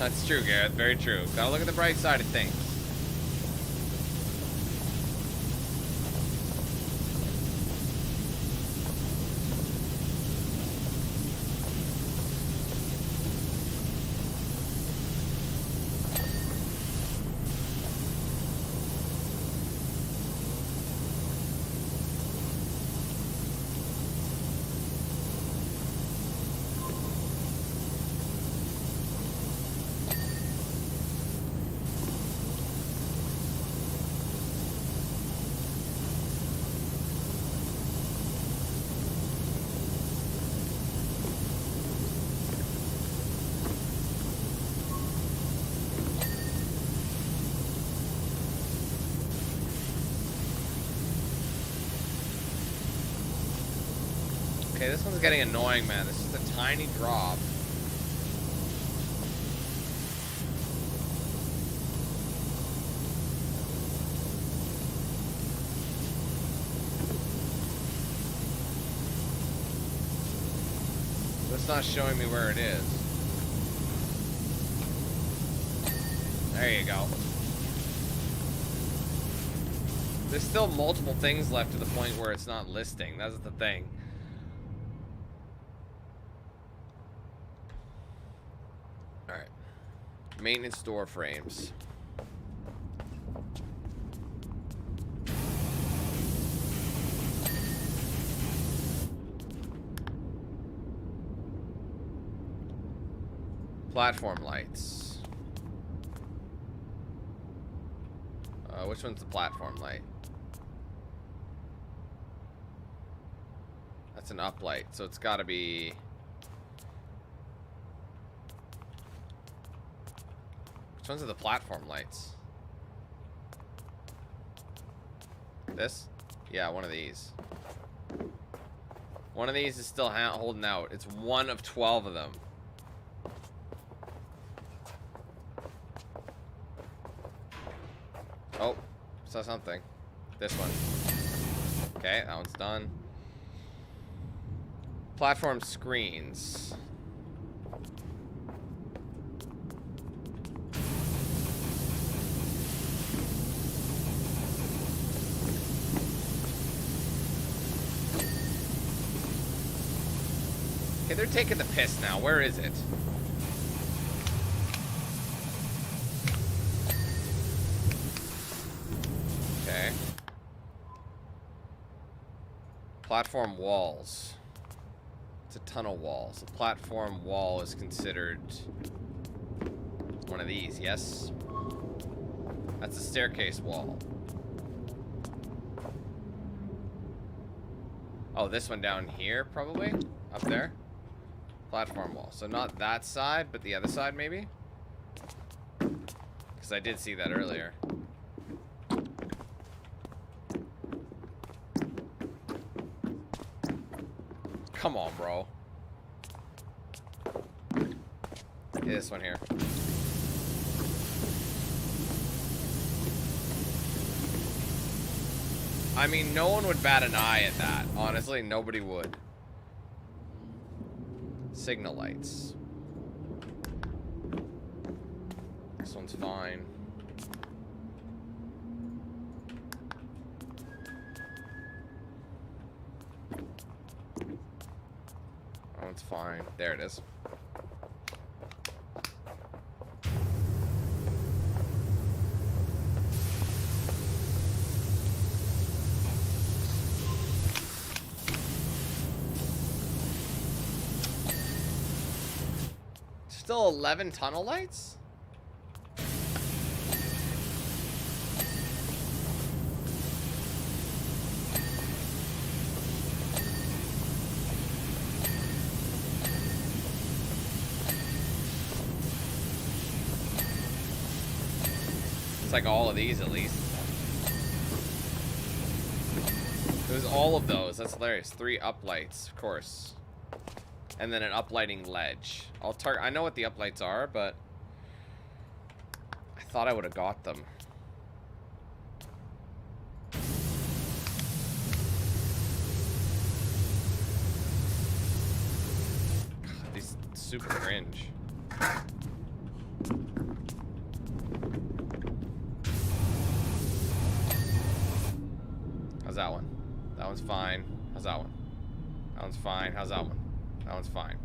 That's true, Gareth. Very true. Gotta look at the bright side of things. Okay, this one's getting annoying, man. This is a tiny drop. But it's not showing me where it is. There you go. There's still multiple things left to the point where it's not listing. That's the thing. Alright. Maintenance door frames. Platform lights. Which one's the platform light? That's an up light, so it's gotta be... Which ones are the platform lights? This? Yeah, one of these. One of these is still holding out. It's one of 12 of them. Oh, saw something. This one. Okay, that one's done. Platform screens. Okay, they're taking the piss now. Where is it? Okay. Platform walls. It's a tunnel wall. So platform wall is considered one of these, yes? That's a staircase wall. Oh, this one down here, probably? Up there? Platform wall. So not that side, but the other side, maybe? Because I did see that earlier. Come on, bro. Yeah, this one here. I mean, no one would bat an eye at that. Honestly, nobody would. Signal lights. This one's fine. That one's fine. There it is. Still 11 tunnel lights? It's like all of these at least. It was all of those. That's hilarious. 3 up lights, of course. And then an uplighting ledge. I know what the uplights are, but I thought I would have got them. God, these super cringe. that one? That one's fine. How's that one? That one's fine. How's that one? That one's fine.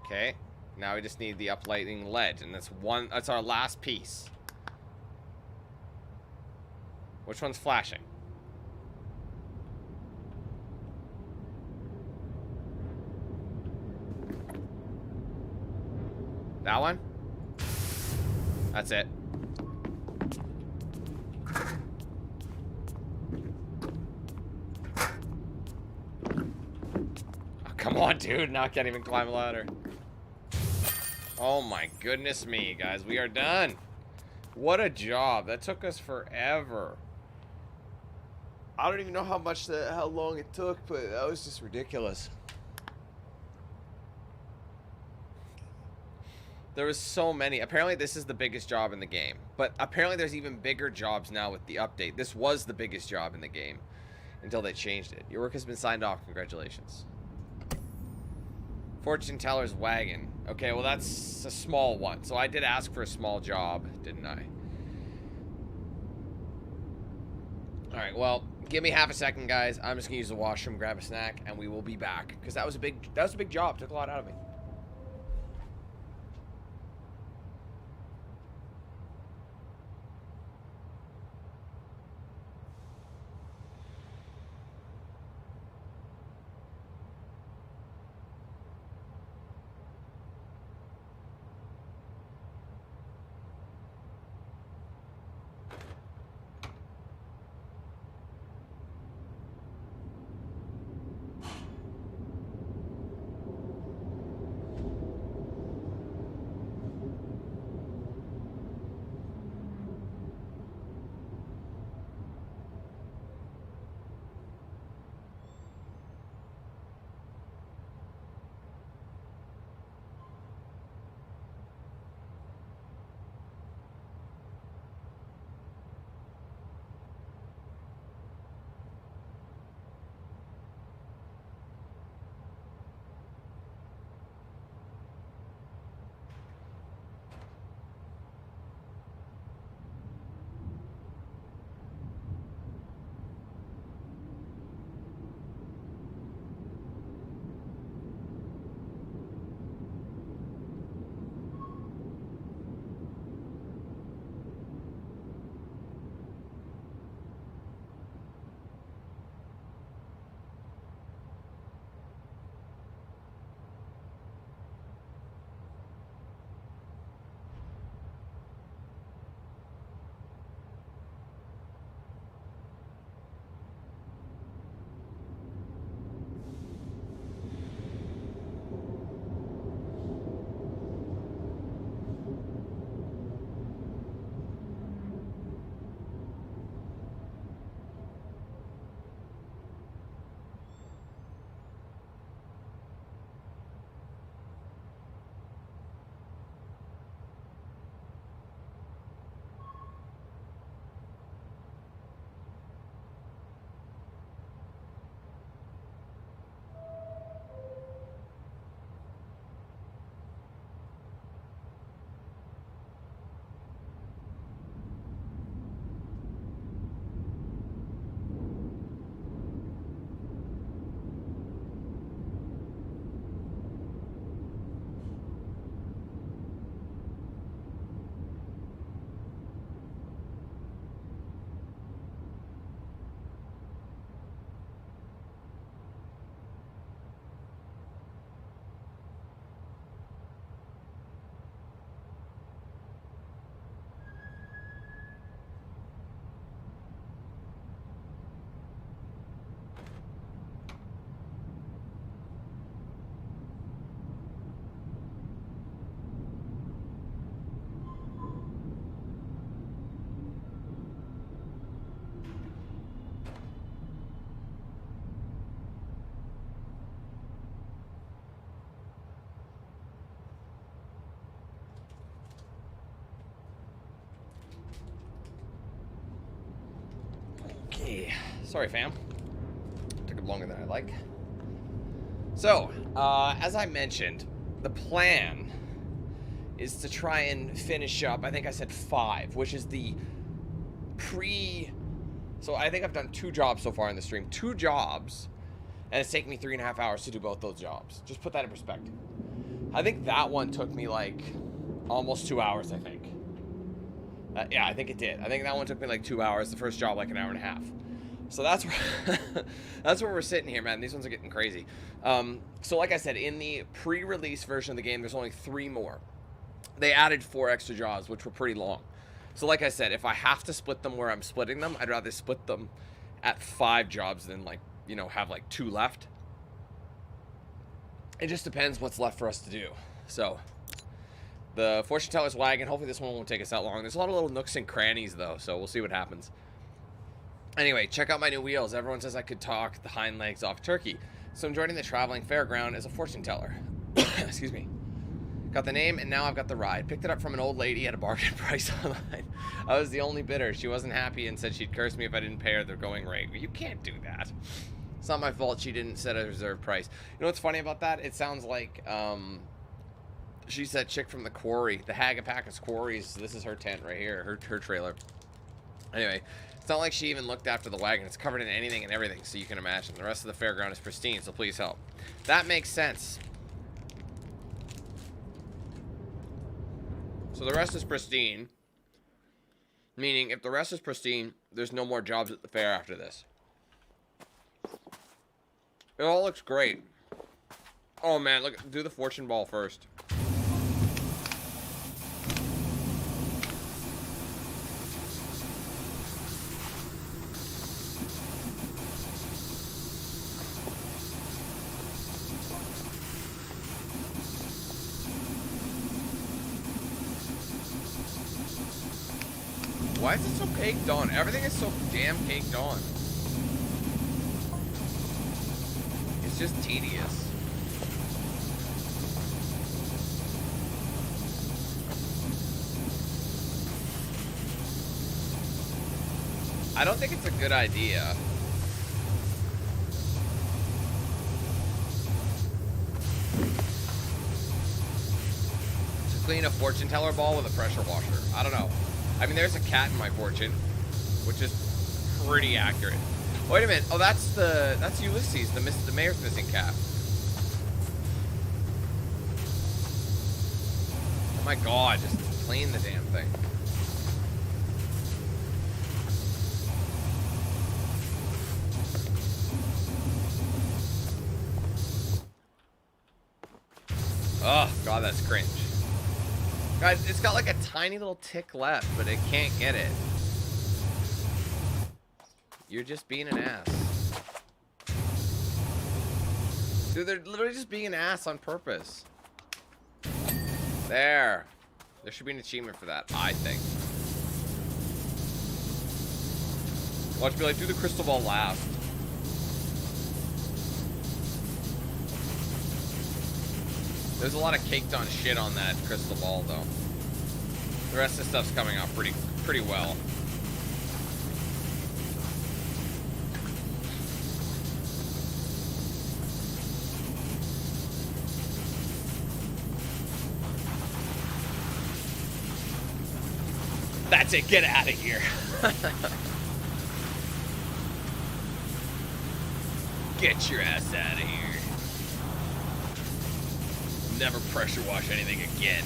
Okay, now we just need the uplighting LED, and that's our last piece. Which one's flashing? That one? That's it. Oh, come on, dude. Now I can't even climb a ladder. Oh my goodness me, guys. We are done. What a job. That took us forever. I don't even know how long it took, but that was just ridiculous. There was so many. Apparently this is the biggest job in the game. But apparently there's even bigger jobs now with the update. This was the biggest job in the game until they changed it. Your work has been signed off. Congratulations. Fortune teller's wagon. Okay, well that's a small one. So I did ask for a small job, didn't I? Alright, well, give me half a second, guys. I'm just gonna use the washroom, grab a snack, and we will be back. Because that was a big job. Took a lot out of me. Sorry, fam. Took it longer than I like. So, as I mentioned, the plan is to try and finish up, I think I said 5, which is the so I think I've done 2 jobs so far in the stream. 2 jobs, and it's taken me 3.5 hours to do both those jobs. Just put that in perspective. I think that one took me, like, almost 2 hours, I think. Yeah, I think it did. I think that one took me, like, 2 hours. The first job, like, an hour and a half. So that's where, that's where we're sitting here, man. These ones are getting crazy. So like I said, in the pre-release version of the game, there's only 3 more. They added 4 extra jobs, which were pretty long. So like I said, if I have to split them where I'm splitting them, I'd rather split them at 5 jobs than, like, you know, have like 2 left. It just depends what's left for us to do. So the fortune teller's wagon, hopefully this one won't take us that long. There's a lot of little nooks and crannies though, so we'll see what happens. Anyway, check out my new wheels. Everyone says I could talk the hind legs off turkey, so I'm joining the traveling fairground as a fortune teller. Excuse me. Got the name, and now I've got the ride. Picked it up from an old lady at a bargain price online. I was the only bidder. She wasn't happy and said she'd curse me if I didn't pay her the going rate. You can't do that. It's not my fault she didn't set a reserve price. You know what's funny about that? It sounds like she's that chick from the quarry, the Hagapackus Quarries. This is her tent right here, her trailer. Anyway, it's not like she even looked after the wagon. It's covered in anything and everything, so you can imagine. The rest of the fairground is pristine, so please help. That makes sense. So the rest is pristine, meaning if the rest is pristine, there's no more jobs at the fair after this. It all looks great. Oh man, look, do the fortune ball first. Why is it so caked on? Everything is so damn caked on. It's just tedious. I don't think it's a good idea. To clean a fortune teller ball with a pressure washer. I don't know. I mean, there's a cat in my fortune, which is pretty accurate. Wait a minute. Oh, that's Ulysses, the mayor's missing cat. Oh my god, just clean the damn thing. Oh god, that's cringe. Guys, it's got like a tiny little tick left, but it can't get it. You're just being an ass. Dude, they're literally just being an ass on purpose. There. There should be an achievement for that, I think. Watch me like do the crystal ball last. There's a lot of caked on shit on that crystal ball though. The rest of the stuff's coming out pretty well. That's it, get out of here. Get your ass out of here. Never pressure wash anything again.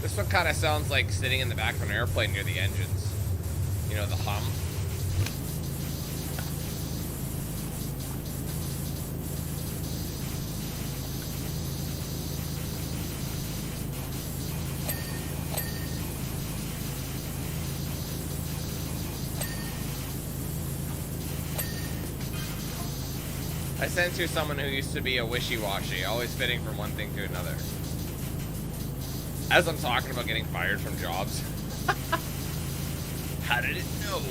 This one kind of sounds like sitting in the back of an airplane near the engines. You know, the hum. I sense you're someone who used to be a wishy-washy, always fitting from one thing to another. As I'm talking about getting fired from jobs. How did it know?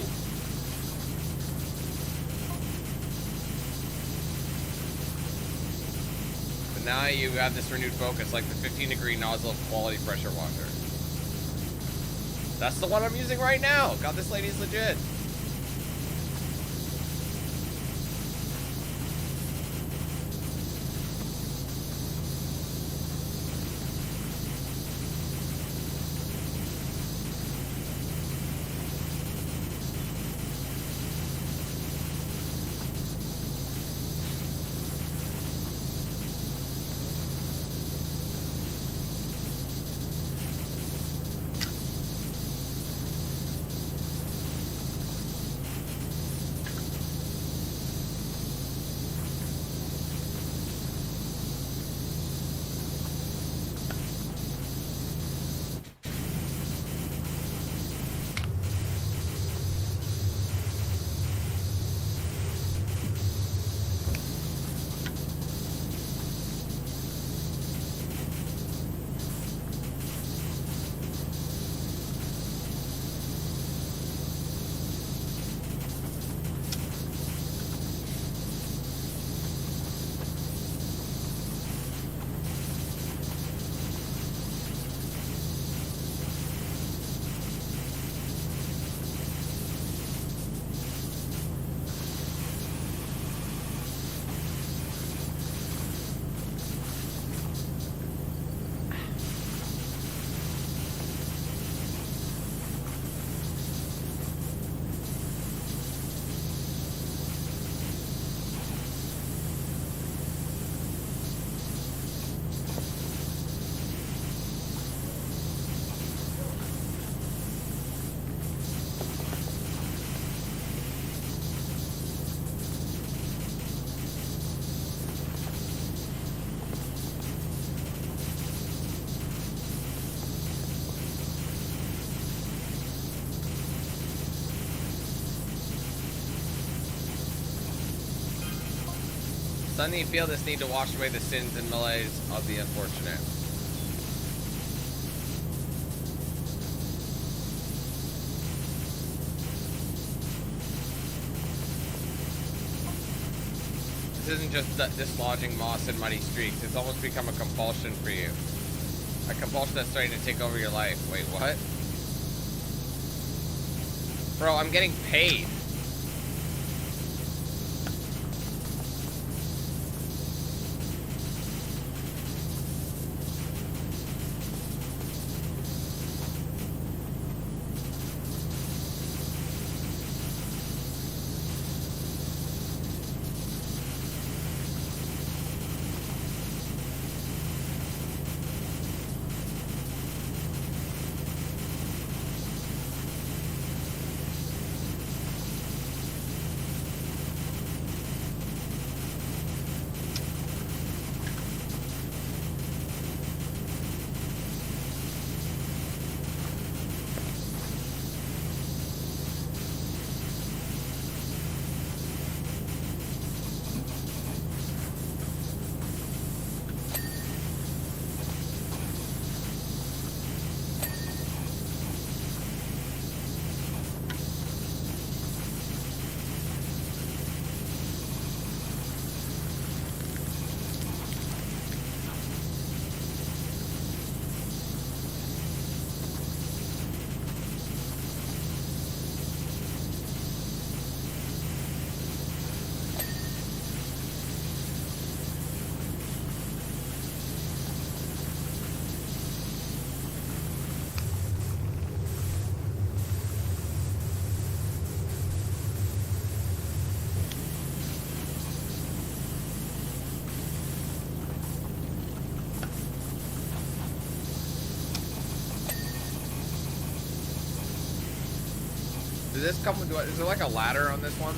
But now you have this renewed focus, like the 15-degree nozzle of quality pressure washer. That's the one I'm using right now. God, this lady's legit. Sunny feel this need to wash away the sins and malaise of the unfortunate. This isn't just dislodging moss and muddy streaks. It's almost become a compulsion for you. A compulsion that's starting to take over your life. Wait, what? Bro, I'm getting paid. Does this come with, is there like a ladder on this one?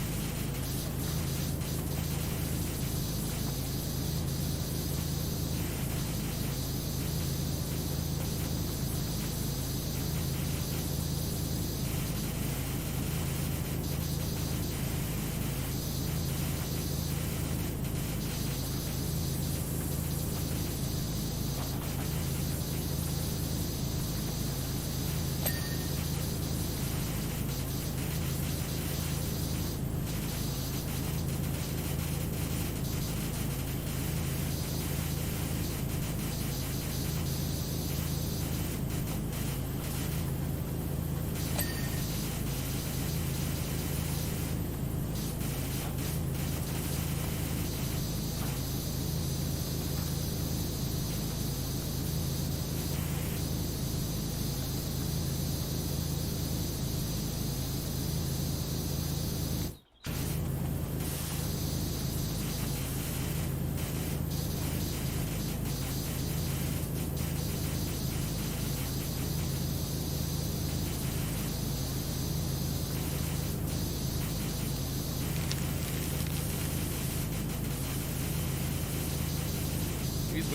These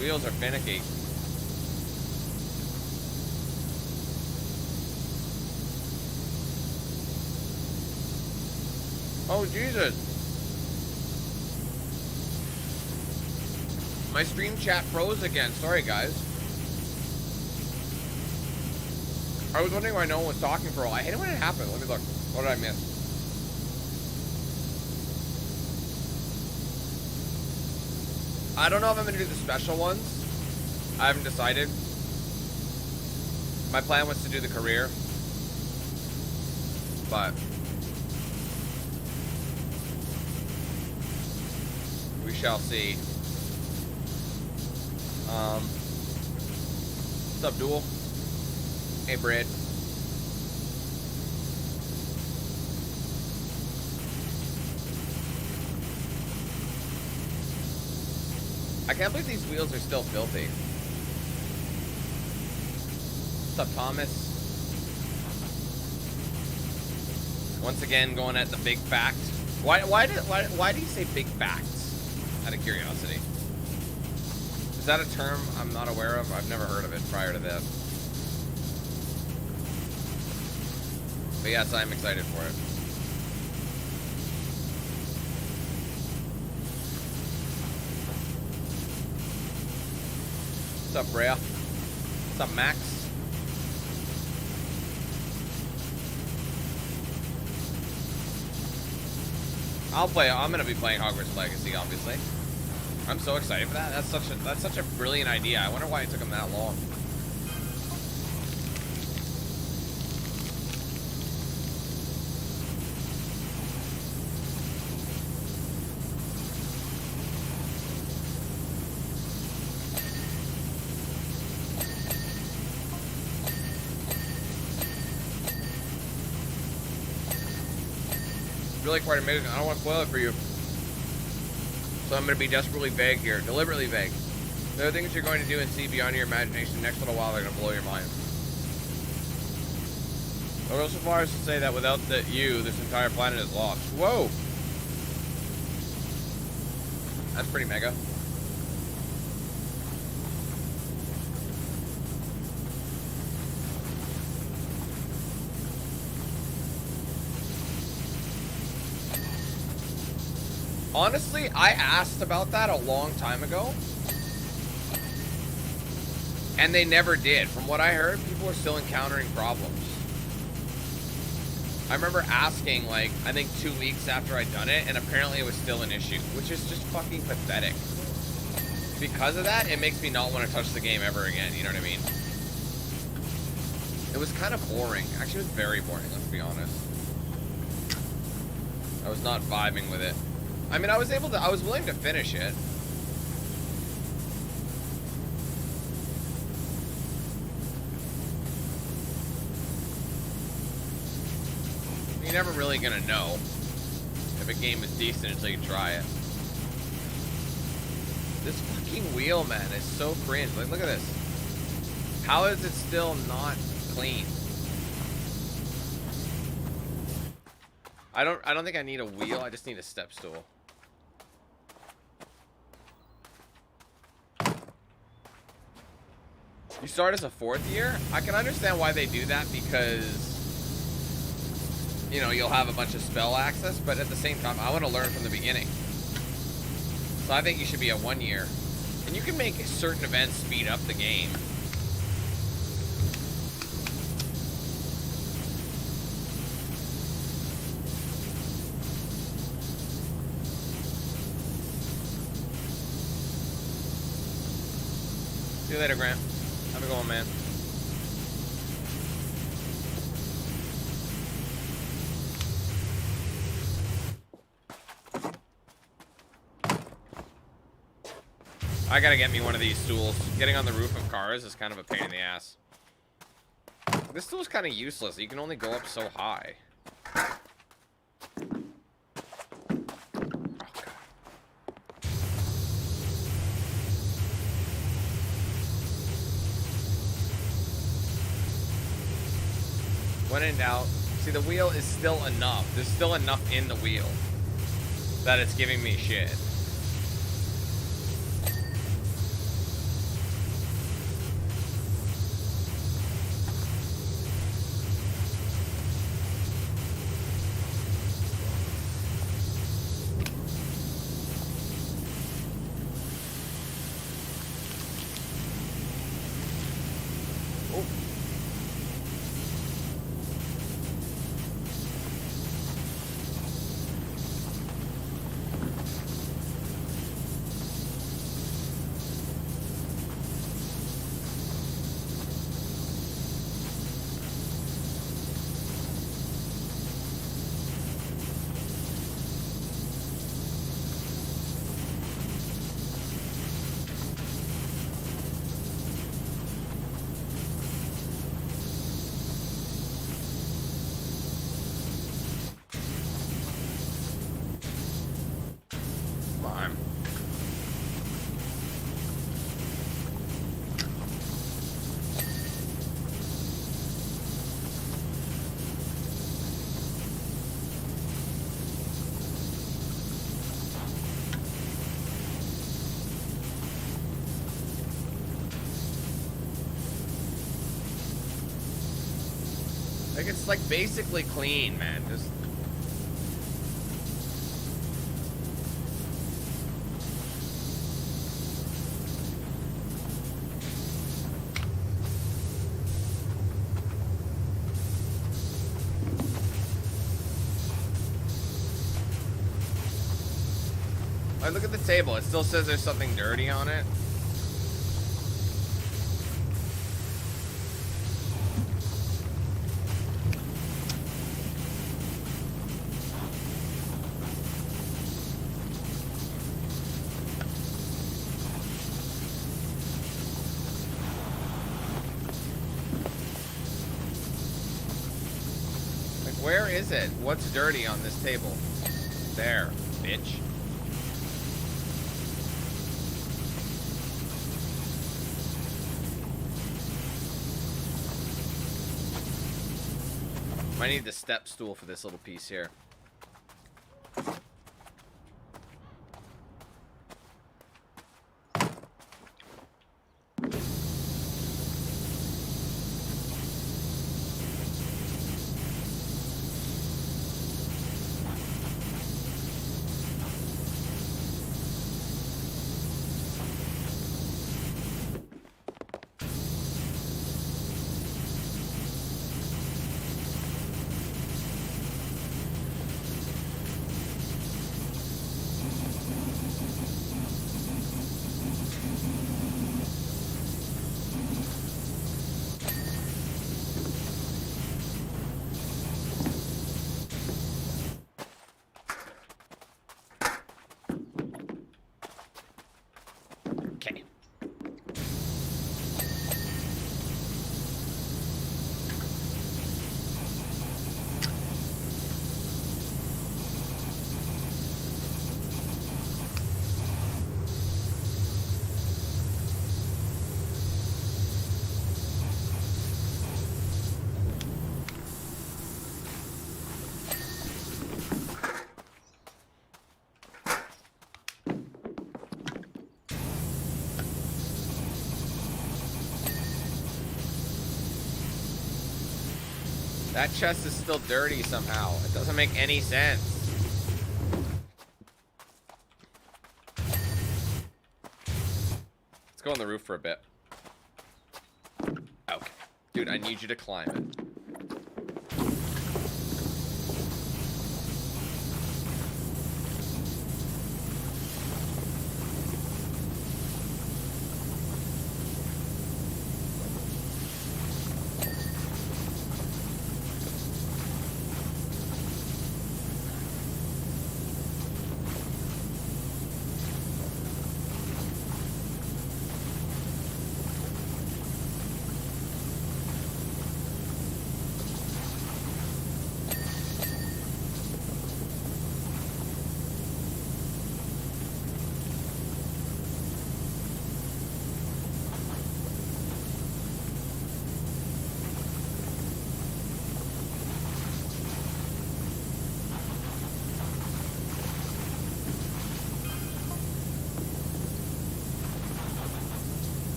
wheels are finicky. Oh, Jesus. My stream chat froze again. Sorry, guys. I was wondering why no one was talking for a while. I hate it when it happens. Let me look. What did I miss? I don't know if I'm going to do the special ones. I haven't decided. My plan was to do the career. But we shall see. What's up, Duel? Hey, Brad. I can't believe these wheels are still filthy. What's up, Thomas? Once again, going at the big fact. Why do you say big facts? Out of curiosity. Is that a term I'm not aware of? I've never heard of it prior to this. But yes, I'm excited for it. What's up, Brea? What's up, Max? I'm gonna be playing Hogwarts Legacy, obviously. I'm so excited for that. That's such a brilliant idea. I wonder why it took him that long. Really quite amazing. I don't want to spoil it for you. So I'm going to be desperately vague here. Deliberately vague. There are things you're going to do and see beyond your imagination. Next little while, they're going to blow your mind. I'll go so far as to say that without you, this entire planet is lost. Whoa! That's pretty mega. Honestly, I asked about that a long time ago, and they never did. From what I heard, people were still encountering problems. I remember asking, like, I think 2 weeks after I'd done it, and apparently it was still an issue, which is just fucking pathetic. Because of that, it makes me not want to touch the game ever again, you know what I mean? It was kind of boring. Actually, it was very boring, let's be honest. I was not vibing with it. I mean, I was willing to finish it. You're never really gonna know if a game is decent until you try it. This fucking wheel, man, is so cringe. Like, look at this. How is it still not clean? I don't think I need a wheel. I just need a step stool. You start as a 4th year? I can understand why they do that because, you know, you'll have a bunch of spell access, but at the same time, I want to learn from the beginning. So I think you should be a 1 year. And you can make certain events speed up the game. See you later, Grant. Have a good one, man. I gotta get me one of these stools. Getting on the roof of cars is kind of a pain in the ass. This stool's kind of useless. You can only go up so high. When in doubt, see, the wheel is still enough. There's still enough in the wheel that it's giving me shit. Like, it's like basically clean, man. Just like, look at the table. It still says there's something dirty on it. Where is it? What's dirty on this table? There, bitch. Might need the step stool for this little piece here. That chest is still dirty somehow. It doesn't make any sense. Let's go on the roof for a bit. Okay. Dude, I need you to climb it.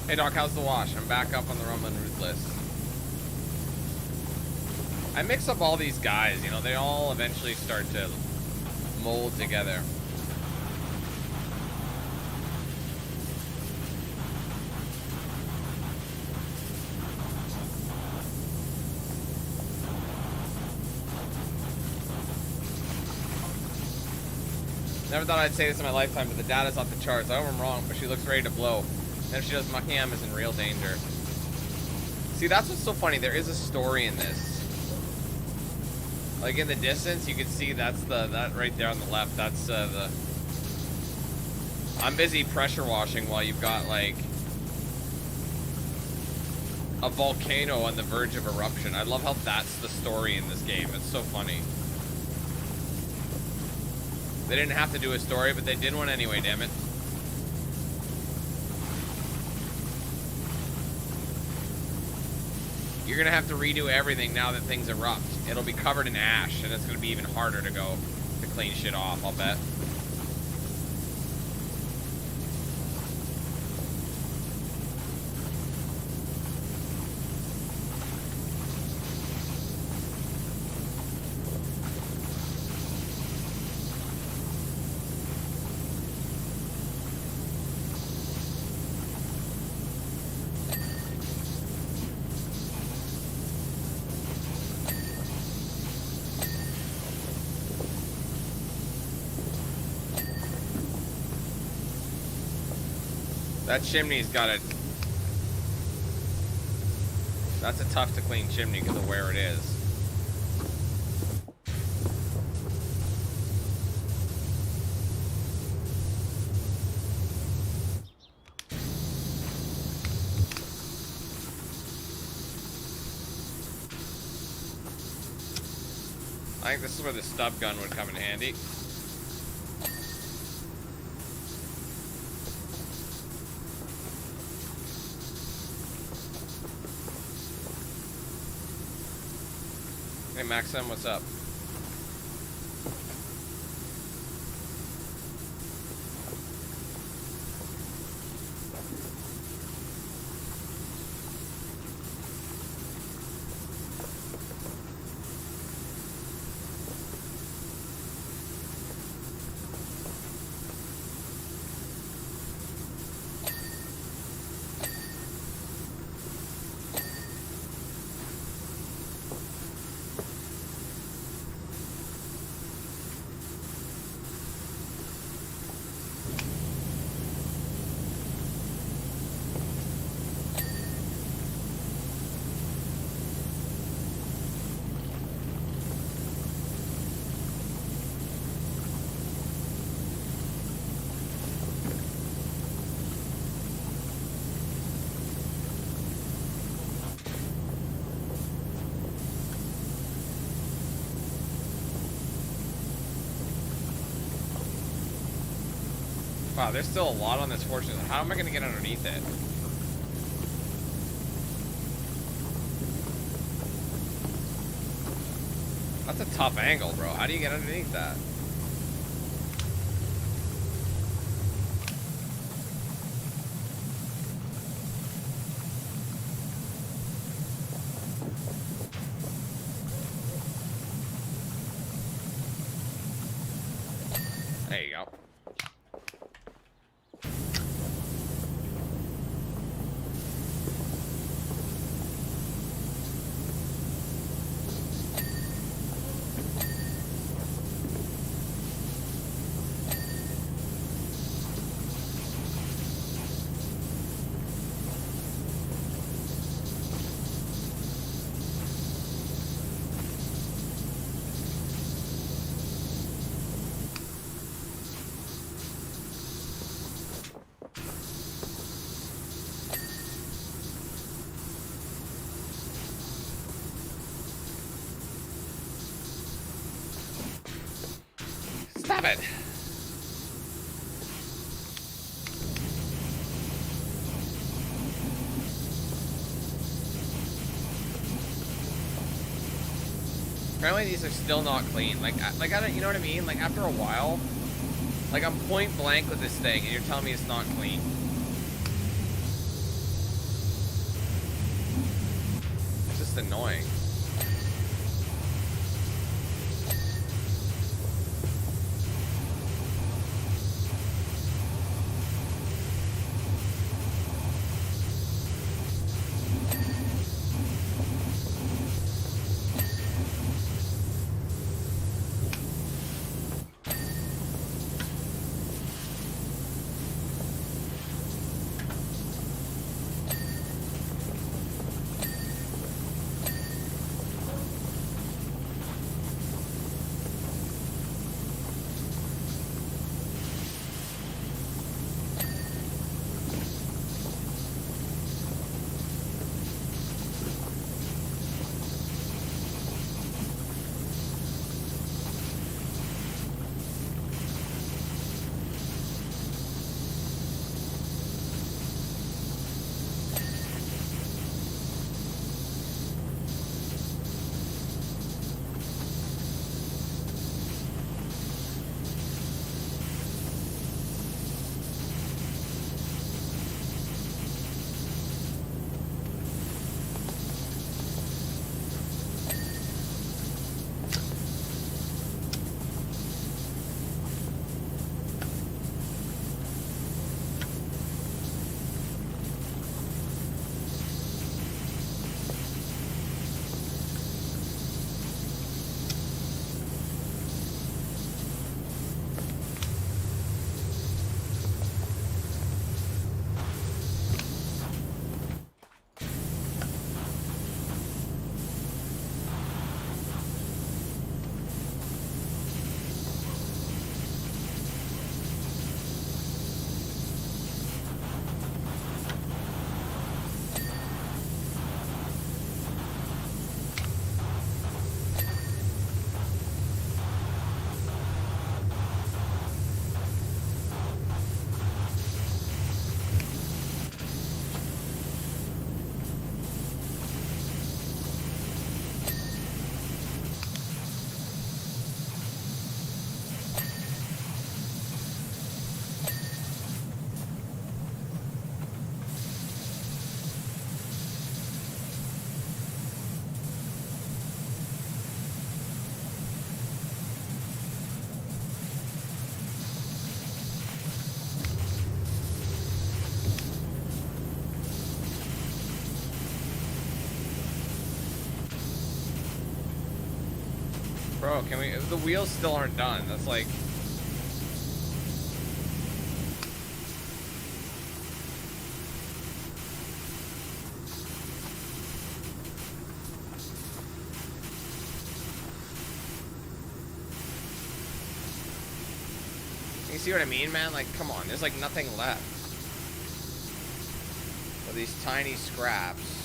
Hey Doc, how's the wash? I'm back up on the Rumble and Ruthless. I mix up all these guys, you know, they all eventually start to mold together. Never thought I'd say this in my lifetime, but the data's off the charts. I hope I'm wrong, but she looks ready to blow. And if she does, Muckingham is in real danger. See, that's what's so funny. There is a story in this. Like in the distance, you can see that's that right there on the left. That's the. I'm busy pressure washing while you've got like a volcano on the verge of eruption. I love how that's the story in this game. It's so funny. They didn't have to do a story, but they did one anyway. Damn it. You're gonna have to redo everything now that things erupt. It'll be covered in ash, and it's gonna be even harder to go to clean shit off, I'll bet. That chimney's got a... That's a tough to clean chimney because of where it is. I think this is where the stub gun would come in handy. Hey Maxim, what's up? Wow, there's still a lot on this fortune. How am I going to get underneath it? That's a tough angle, bro. How do you get underneath that? There you go. Stop it! Apparently these are still not clean. Like I don't, you know what I mean? Like after a while, like I'm point blank with this thing, and you're telling me it's not clean. It's just annoying. Bro, can we... The wheels still aren't done. That's like... You see what I mean, man? Like, come on. There's like nothing left. With these tiny scraps.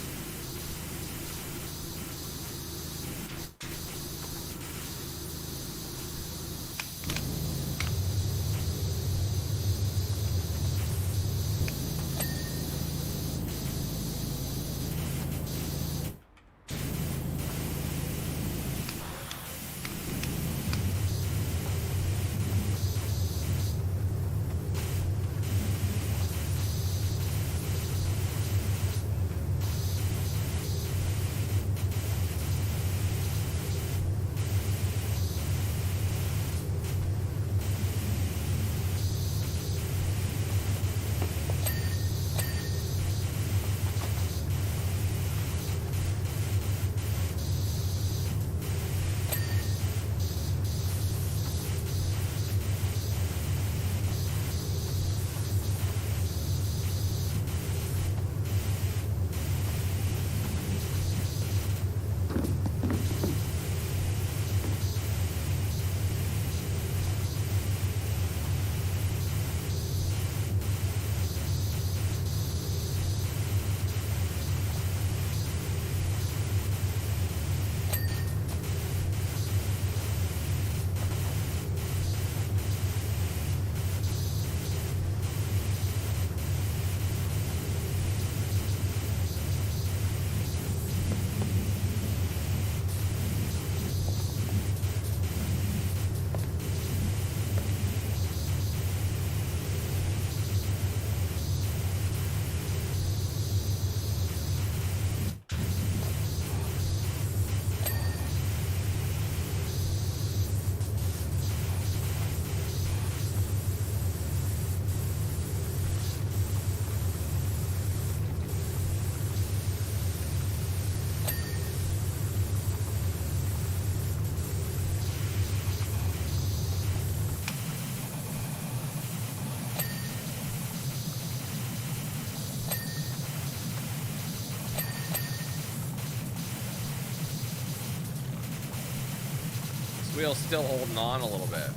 Wheel's still holding on a little bit.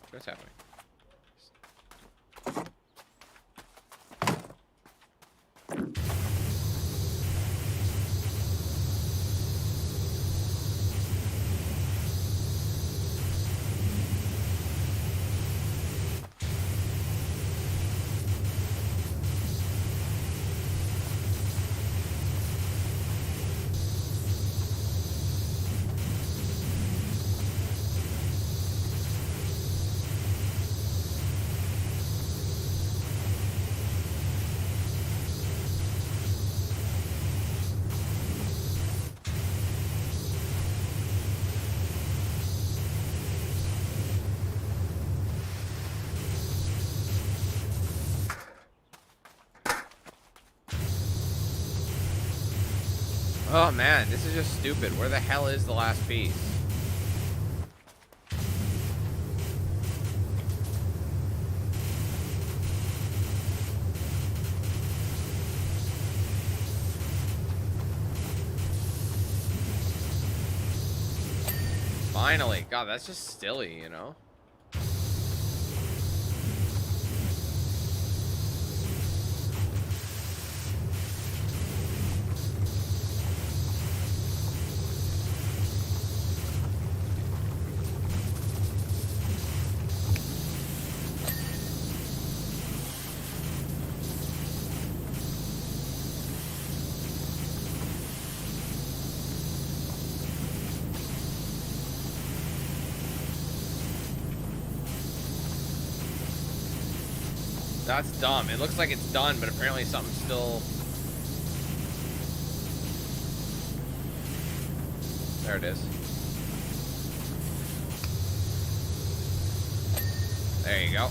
What's happening? Oh man, this is just stupid. Where the hell is the last piece? Finally. God, that's just silly, you know? That's dumb. It looks like it's done, but apparently something's still... There it is. There you go.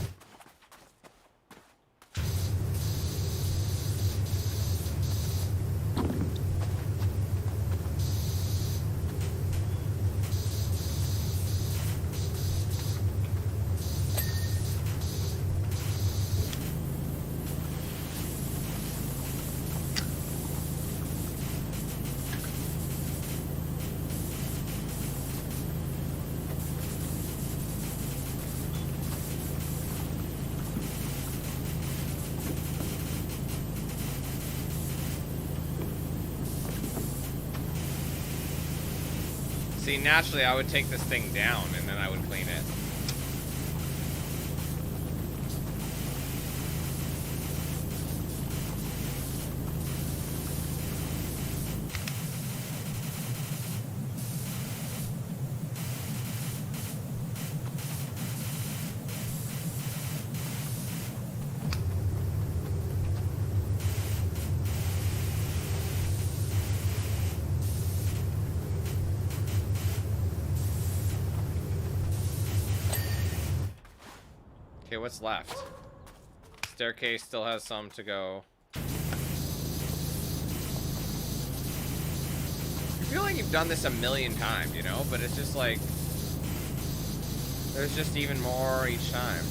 See, naturally I would take this thing down and then I would clean it. Okay, what's left? Staircase still has some to go. You feel like you've done this a million times, you know? But it's just like... there's just even more each time.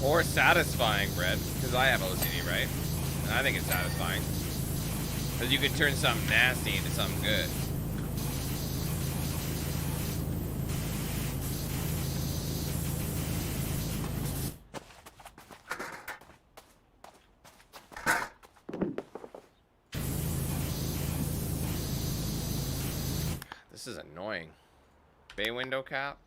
Or satisfying, Brett, because I have OCD, right? And I think it's satisfying. Because you could turn something nasty into something good. This is annoying. Bay window cap.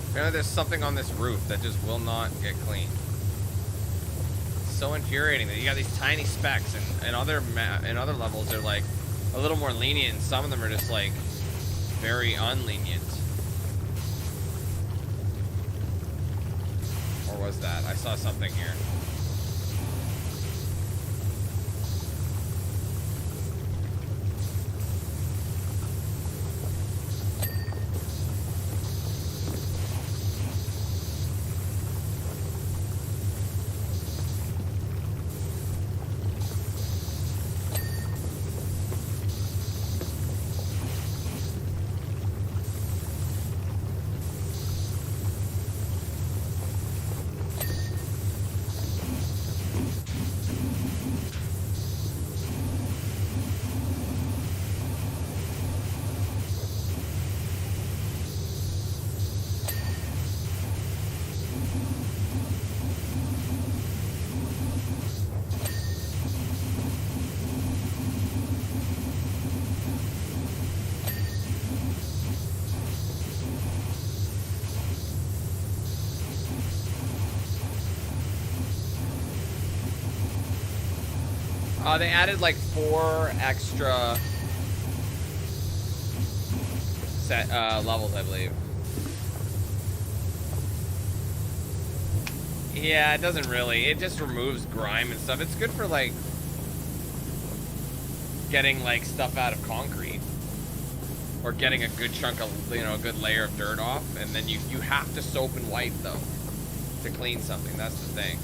Apparently there's something on this roof that just will not get clean. It's so infuriating that you got these tiny specks, and other levels they're like a little more lenient, and some of them are just like very unlenient. Or was that? I saw something here. They added like 4 extra set levels, I believe. Yeah, it doesn't really. It just removes grime and stuff. It's good for like getting like stuff out of concrete, or getting a good chunk of, you know, a good layer of dirt off, and then you have to soap and wipe though to clean something. That's the thing.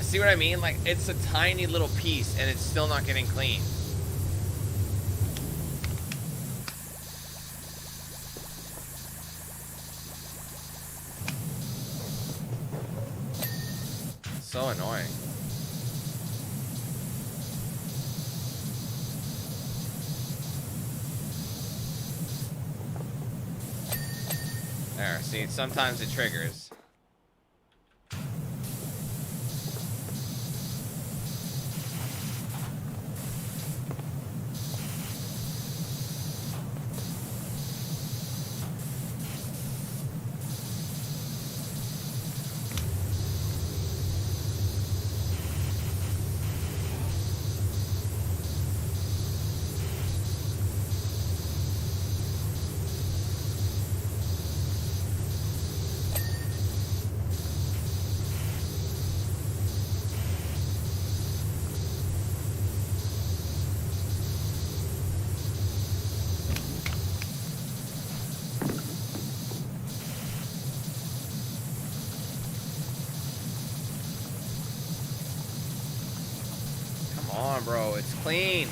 See what I mean? Like, it's a tiny little piece and it's still not getting clean. So annoying. There, see, sometimes it triggers. Bro, it's clean.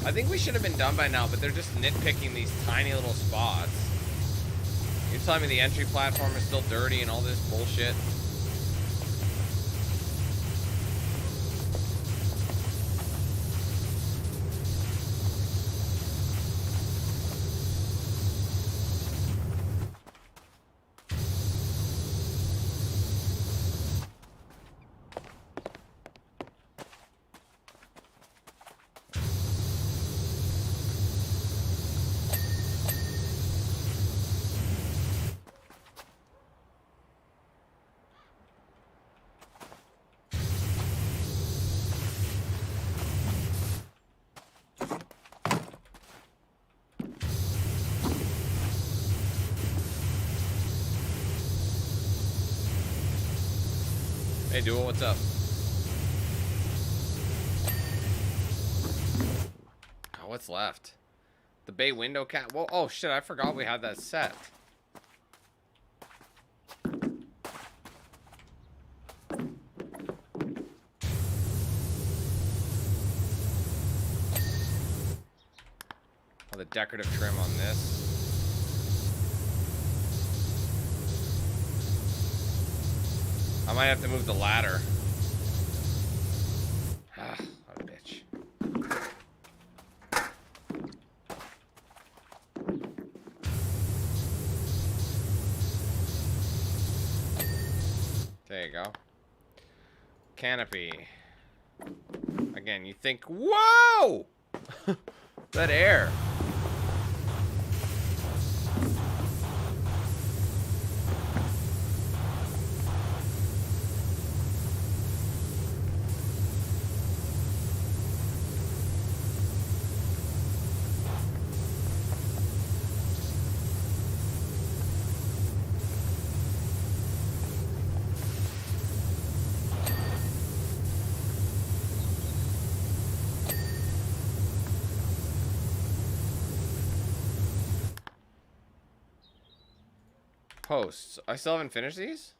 I think we should have been done by now, but they're just nitpicking these tiny little spots. You're telling me the entry platform is still dirty and all this bullshit? Hey, Duo, what's up? Oh, what's left? The bay window cat. Well, oh shit, I forgot we had that set. Oh, the decorative trim on this. I might have to move the ladder. Ah, what a bitch. There you go. Canopy. Again, you think, whoa! That air. Posts. I still haven't finished these?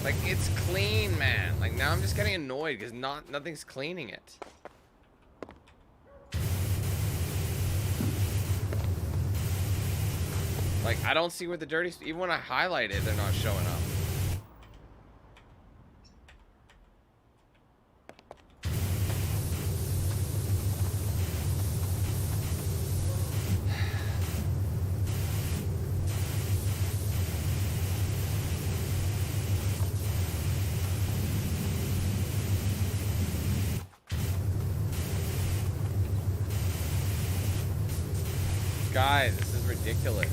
Like, it's clean, man. Like, now I'm just getting annoyed because nothing's cleaning it. Like, I don't see where the dirty... Even when I highlight it, they're not showing up. Guys, this is ridiculous.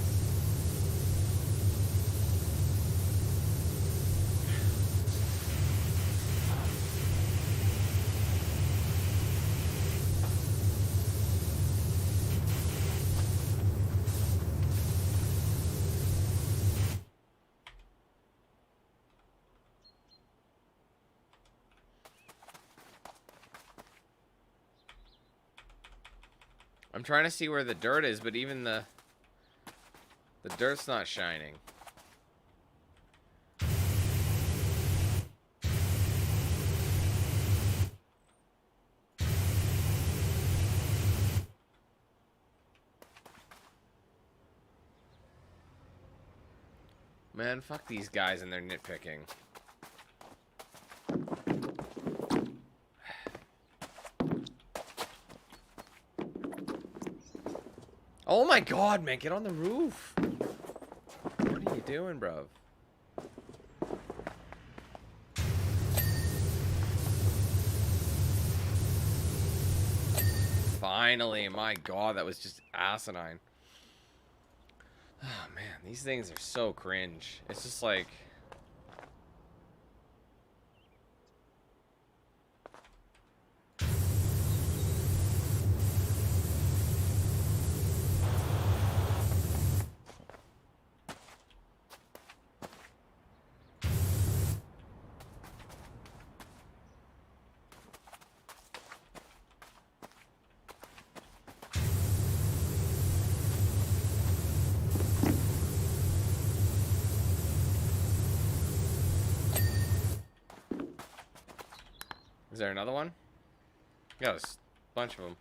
I'm trying to see where the dirt is, but even the dirt's not shining. Man, fuck these guys and their nitpicking. Oh my god, man, get on the roof. What are you doing, bro? Finally, my god, that was just asinine. Oh man, these things are so cringe. It's just like... Is there another one? Yeah, there's a bunch of them.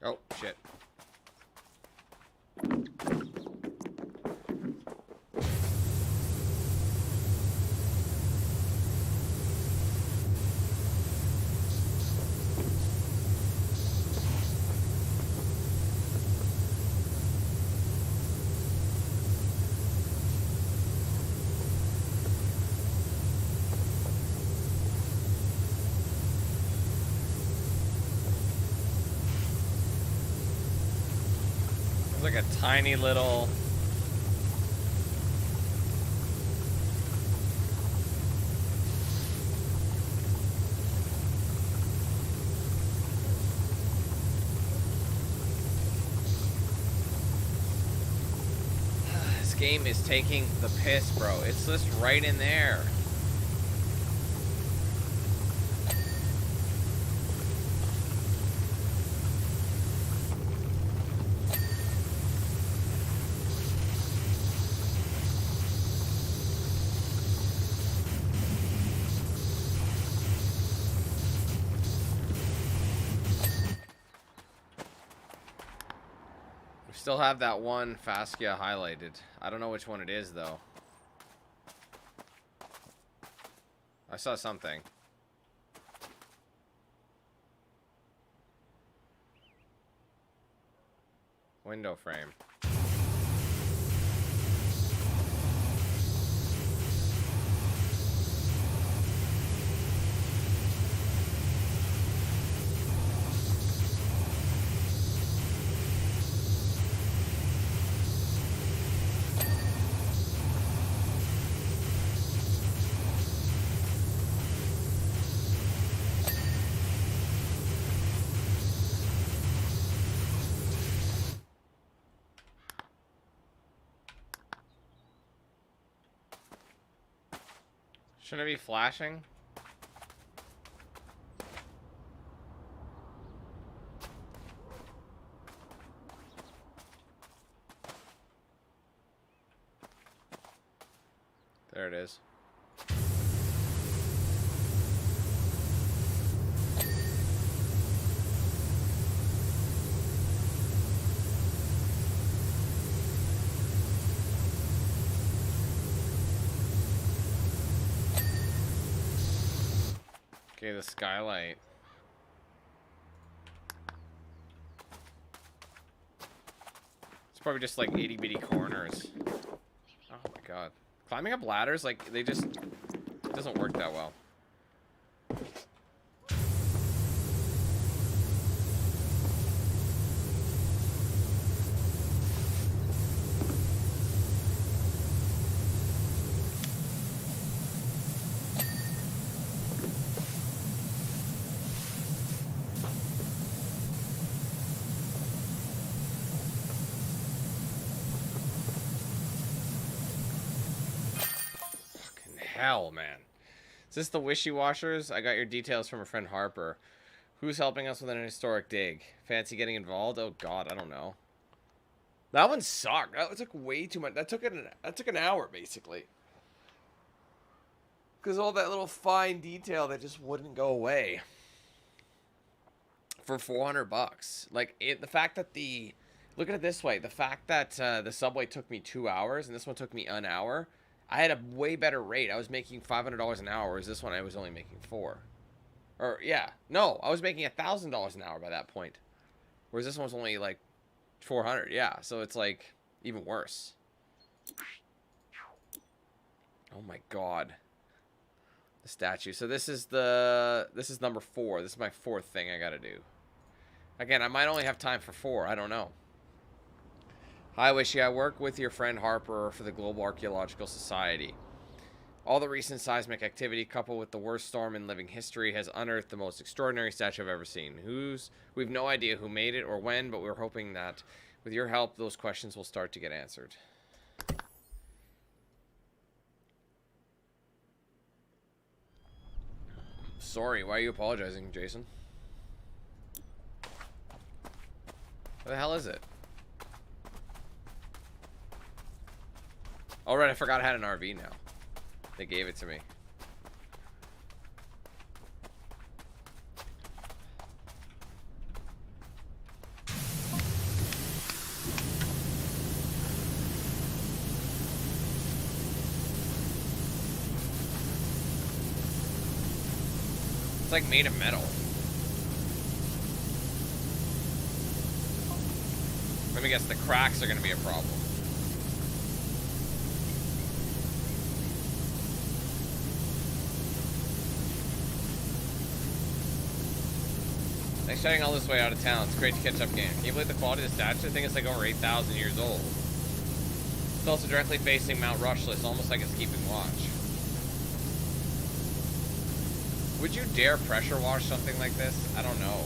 Oh, shit. Like a tiny little... This game is taking the piss, bro. It's just right in there. Still have that one fascia highlighted. I don't know which one it is, though. I saw something. Window frame. Shouldn't it be flashing? There it is. Okay, the skylight. It's probably just like itty bitty corners. Oh my god. Climbing up ladders, like, they just... It doesn't work that well. Hell, man. Is this the Wishy Washers? I got your details from a friend Harper. Who's helping us with an historic dig? Fancy getting involved? Oh god, I don't know. That one sucked. That took way too much. That took an hour basically. Because all that little fine detail that just wouldn't go away. For $400. Like the fact that look at it this way. The fact that the subway took me 2 hours and this one took me an hour. I had a way better rate. I was making $500 an hour, whereas this one I was only making $400. Or, yeah. No, I was making $1,000 an hour by that point. Whereas this one was only, like, $400. Yeah, so it's, like, even worse. Oh, my God. The statue. So this is number 4. This is my 4th thing I gotta do. Again, I might only have time for 4. I don't know. Hi, Wishy. I work with your friend Harper for the Global Archaeological Society. All the recent seismic activity, coupled with the worst storm in living history, has unearthed the most extraordinary statue I've ever seen. We've no idea who made it or when, but we're hoping that with your help, those questions will start to get answered. Sorry, why are you apologizing, Jason? What the hell is it? Alright, I forgot I had an RV now. They gave it to me. It's like made of metal. Let me guess, the cracks are going to be a problem. Thanks for heading all this way out of town. It's great to catch up game. Can you believe the quality of the statue? I think it's like over 8,000 years old. It's also directly facing Mount Rushless, almost like it's keeping watch. Would you dare pressure wash something like this? I don't know.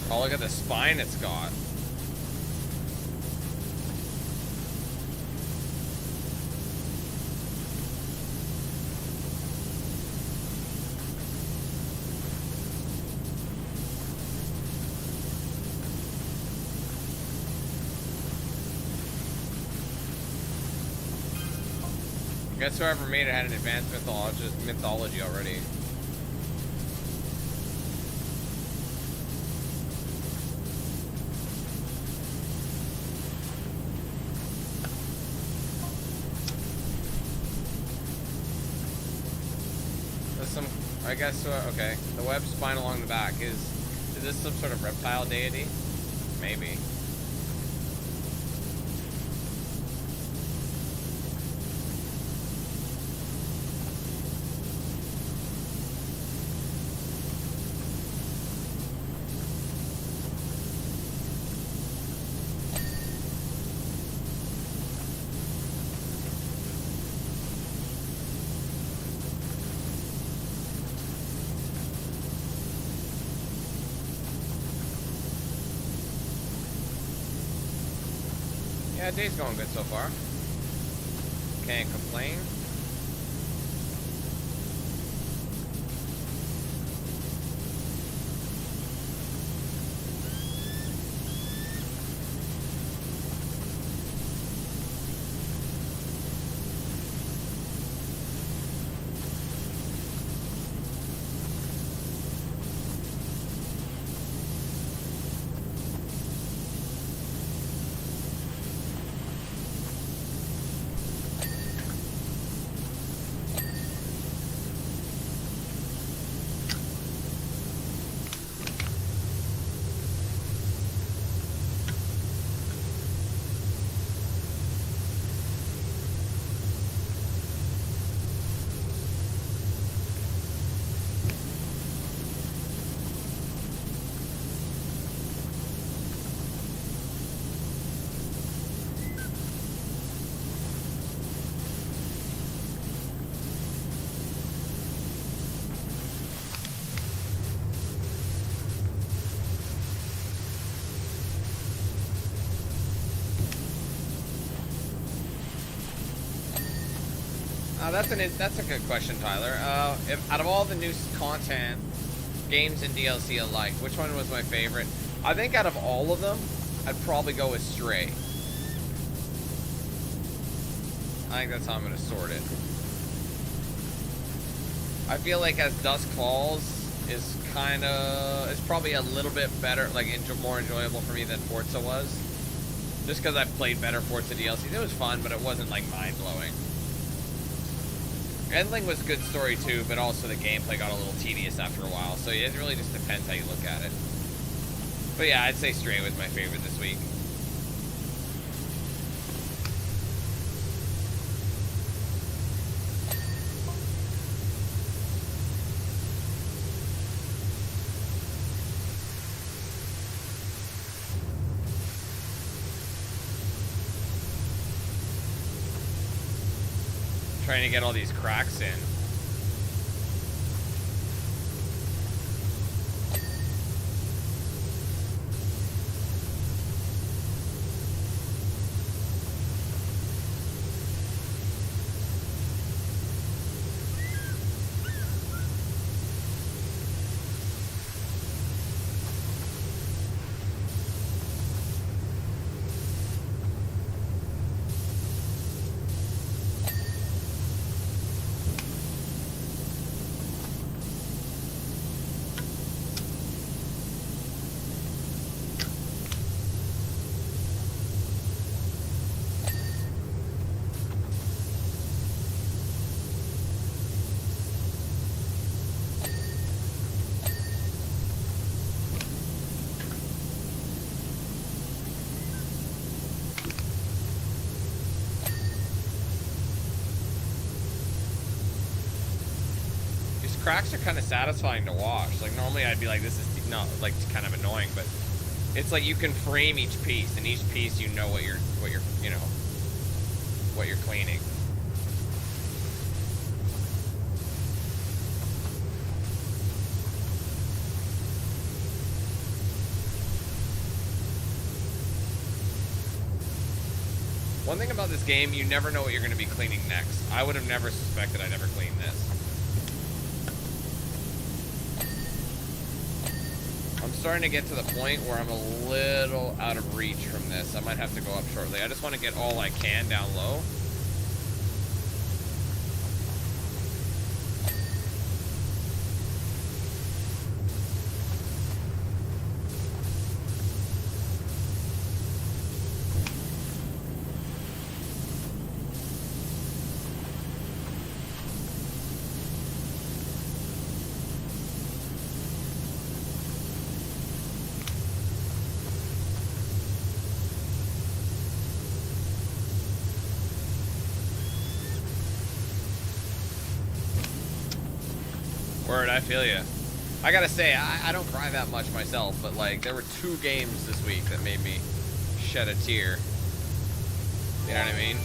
Oh, look at the spine it's got. I guess whoever made it had an advanced mythology already. I guess, okay. The web spine along the back. Is this some sort of reptile deity? Maybe. Yeah, day's going good so far. Can't complain. That's a good question, Tyler. If out of all the new content, games and DLC alike, which one was my favorite? I think out of all of them, I'd probably go with Stray. I think that's how I'm gonna sort it. I feel like as dusk falls, is probably a little bit better, like more enjoyable for me than Forza was. Just because I've played better Forza DLCs. It was fun, but it wasn't like mind-blowing. Endling was good story too, but also the gameplay got a little tedious after a while. So it really just depends how you look at it. But yeah, I'd say Stray was my favorite this week. Trying to get all these cracks in. Cracks are kind of satisfying to watch. Like normally I'd be like, this is not like kind of annoying, but it's like you can frame each piece, and each piece you know what you're you know what you're cleaning. One thing about this game, you never know what you're going to be cleaning next. I would have never suspected I'd ever clean this. I'm starting to get to the point where I'm a little out of reach from this. I might have to go up shortly. I just want to get all I can down low. Word, I feel you. I gotta say, I don't cry that much myself, but like, there were 2 games this week that made me shed a tear. You know what I mean?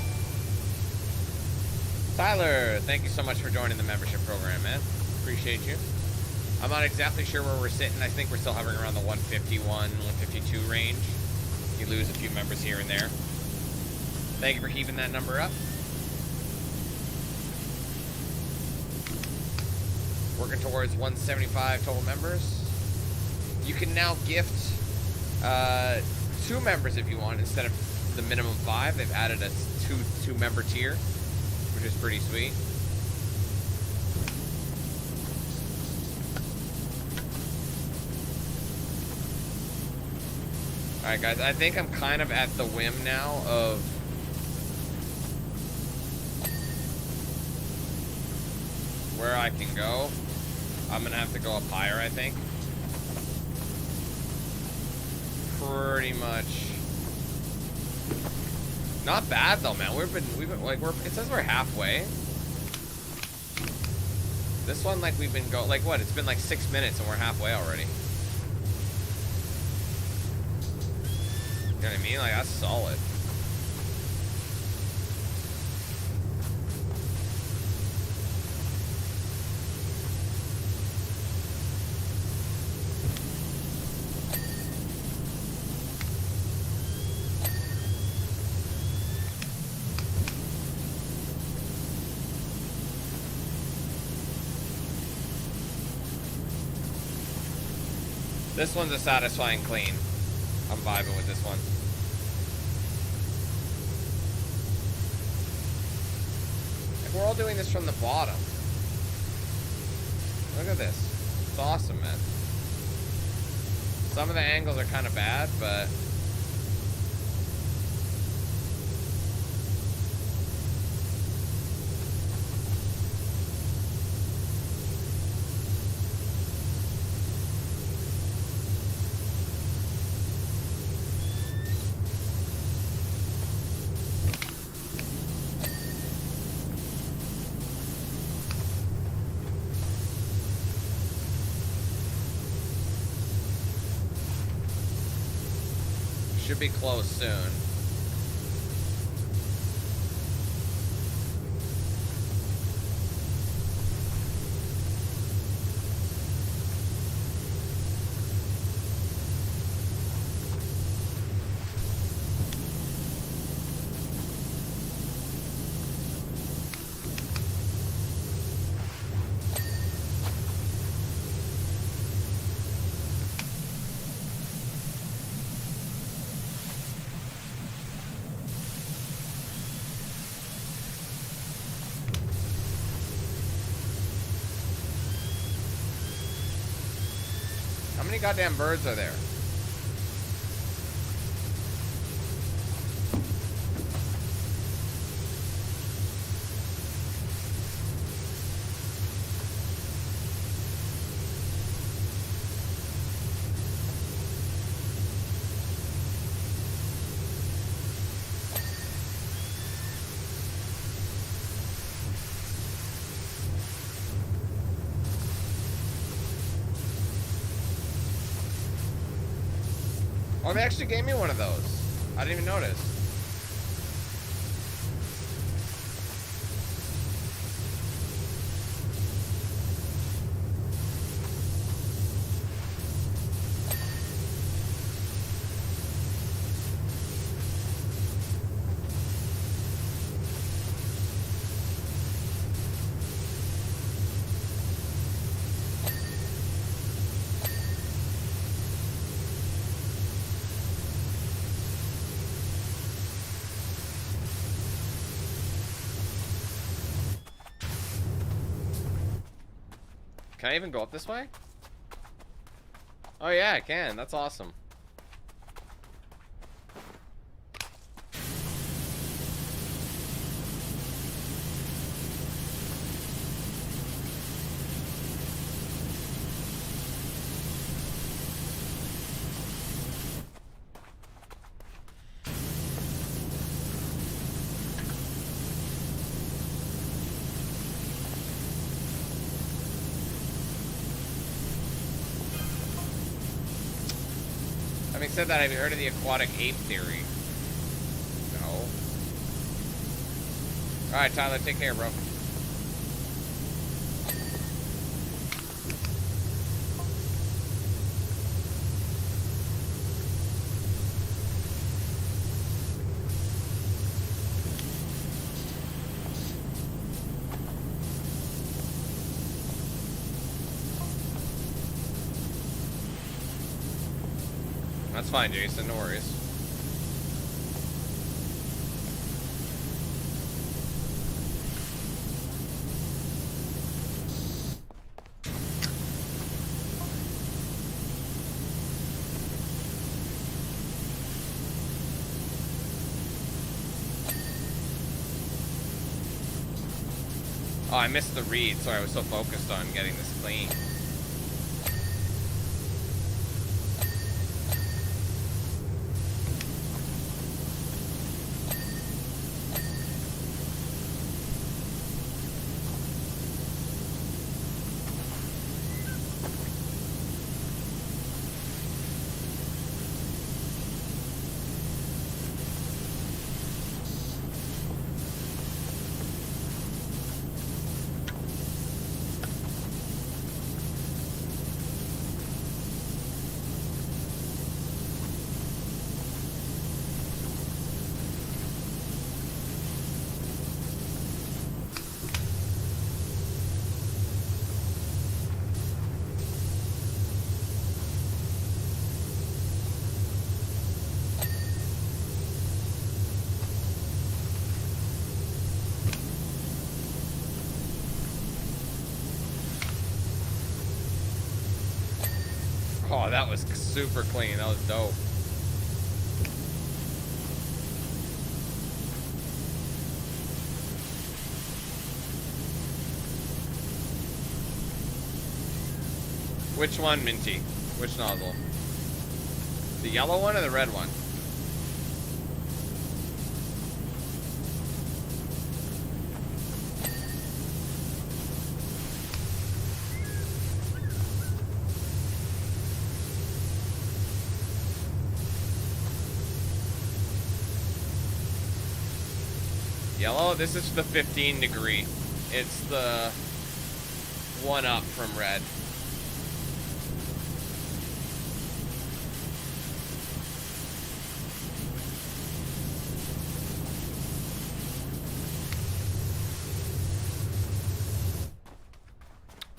Tyler, thank you so much for joining the membership program, man. Appreciate you. I'm not exactly sure where we're sitting. I think we're still hovering around the 151, 152 range. You lose a few members here and there. Thank you for keeping that number up. Working towards 175 total members. You can now gift 2 members if you want instead of the minimum 5. They've added a two member tier, which is pretty sweet. All right, guys. I think I'm kind of at the whim now of where I can go. I'm gonna have to go up higher, I think. Pretty much. Not bad though, man. We've been like it says we're halfway. This one, like we've been like what? It's been like 6 minutes and we're halfway already. You know what I mean? Like that's solid. This one's a satisfying clean. I'm vibing with this one. Like we're all doing this from the bottom. Look at this. It's awesome, man. Some of the angles are kind of bad, but... should be close soon. How many goddamn birds are there? Oh, they actually gave me one of those. I didn't even notice. Can I even go up this way? Oh yeah, I can. That's awesome. Having said that, have you heard of the aquatic ape theory? No. Alright, Tyler, take care, bro. That's fine, Jason. No worries. Oh, I missed the read. Sorry, I was so focused on getting this clean. super clean. That was dope. Which one, Minty? Which nozzle? The yellow one or the red one? Yellow? This is the 15 degree. It's the one up from red.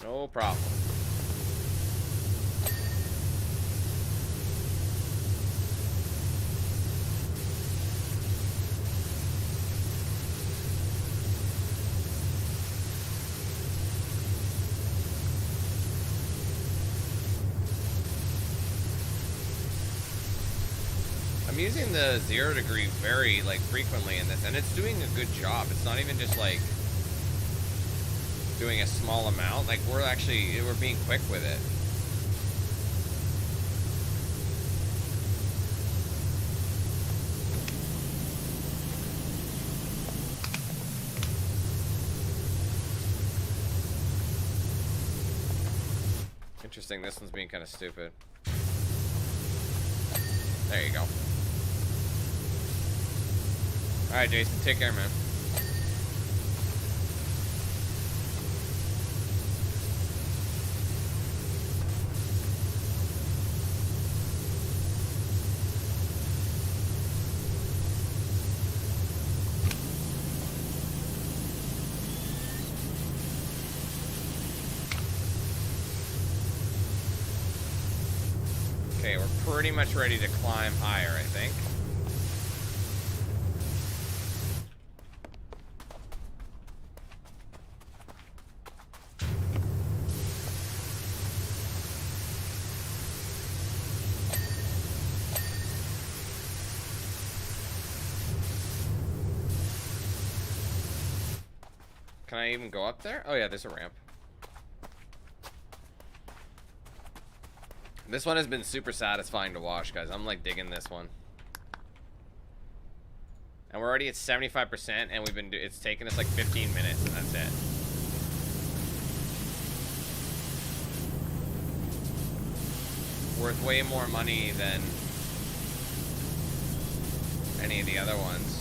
No problem. I'm using the 0 degree very frequently in this, and it's doing a good job. It's not even just doing a small amount. We're being quick with it. Interesting, this one's being kind of stupid. There you go. Alright, Jason, take care, man. Okay, we're pretty much ready to climb higher, I think. Can I even go up there? Oh yeah, there's a ramp. This one has been super satisfying to watch, guys. I'm digging this one. And we're already at 75%, and it's taken us 15 minutes, and that's it. Worth way more money than any of the other ones.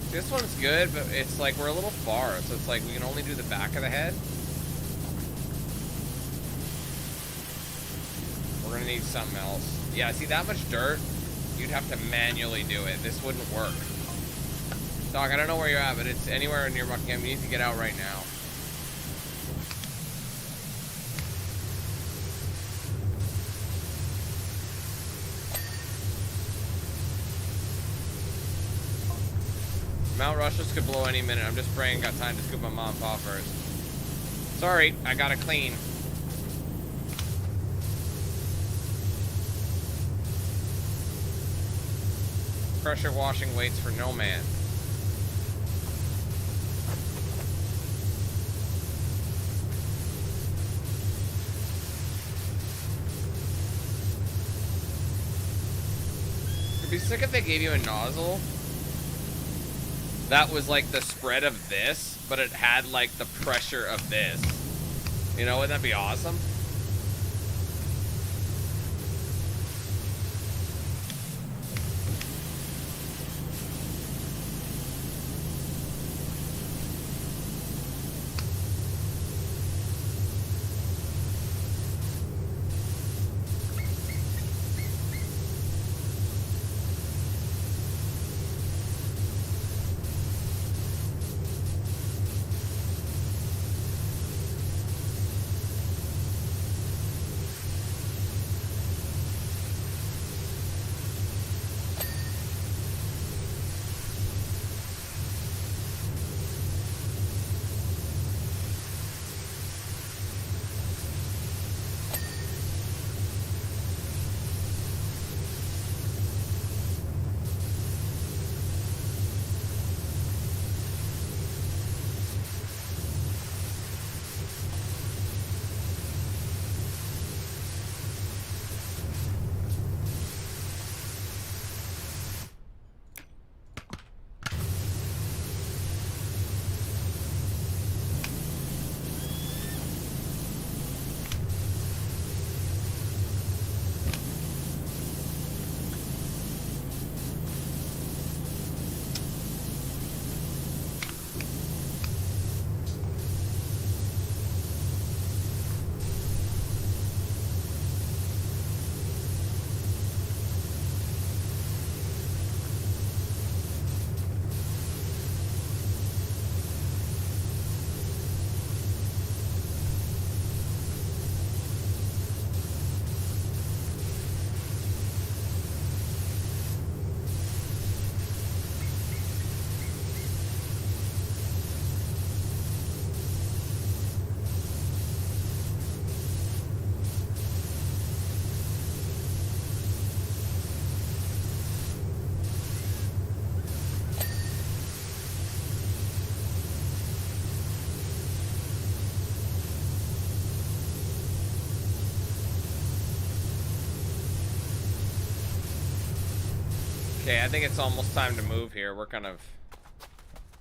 This one's good, but it's we're a little far, so it's we can only do the back of the head. We're gonna need something else. Yeah, see that much dirt? You'd have to manually do it. This wouldn't work. Doc, I don't know where you're at, but it's anywhere near Buckingham. You need to get out right now. Mount Rushes could blow any minute. I'm just praying got time to scoop my mom and pop first. Sorry, I gotta clean. Pressure washing waits for no man. It'd be sick if they gave you a nozzle that was the spread of this, but it had the pressure of this. You know, wouldn't that be awesome? Okay, I think it's almost time to move here. We're kind of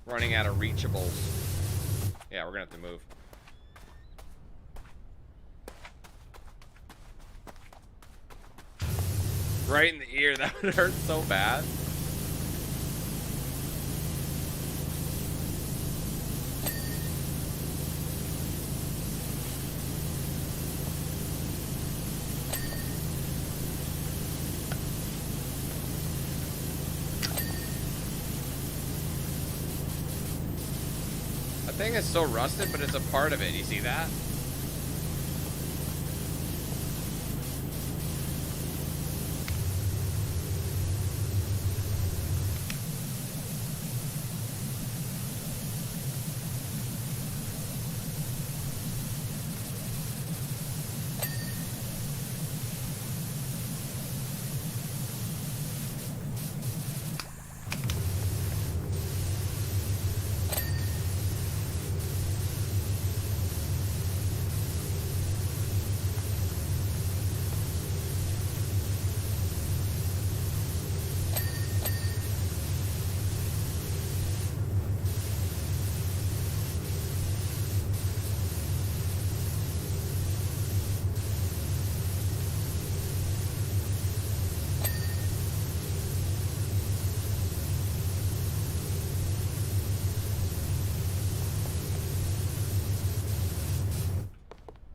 running out of reachables. Yeah, we're gonna have to move. Right in the ear, that would hurt so bad. That thing is so rusted, but it's a part of it. You see that?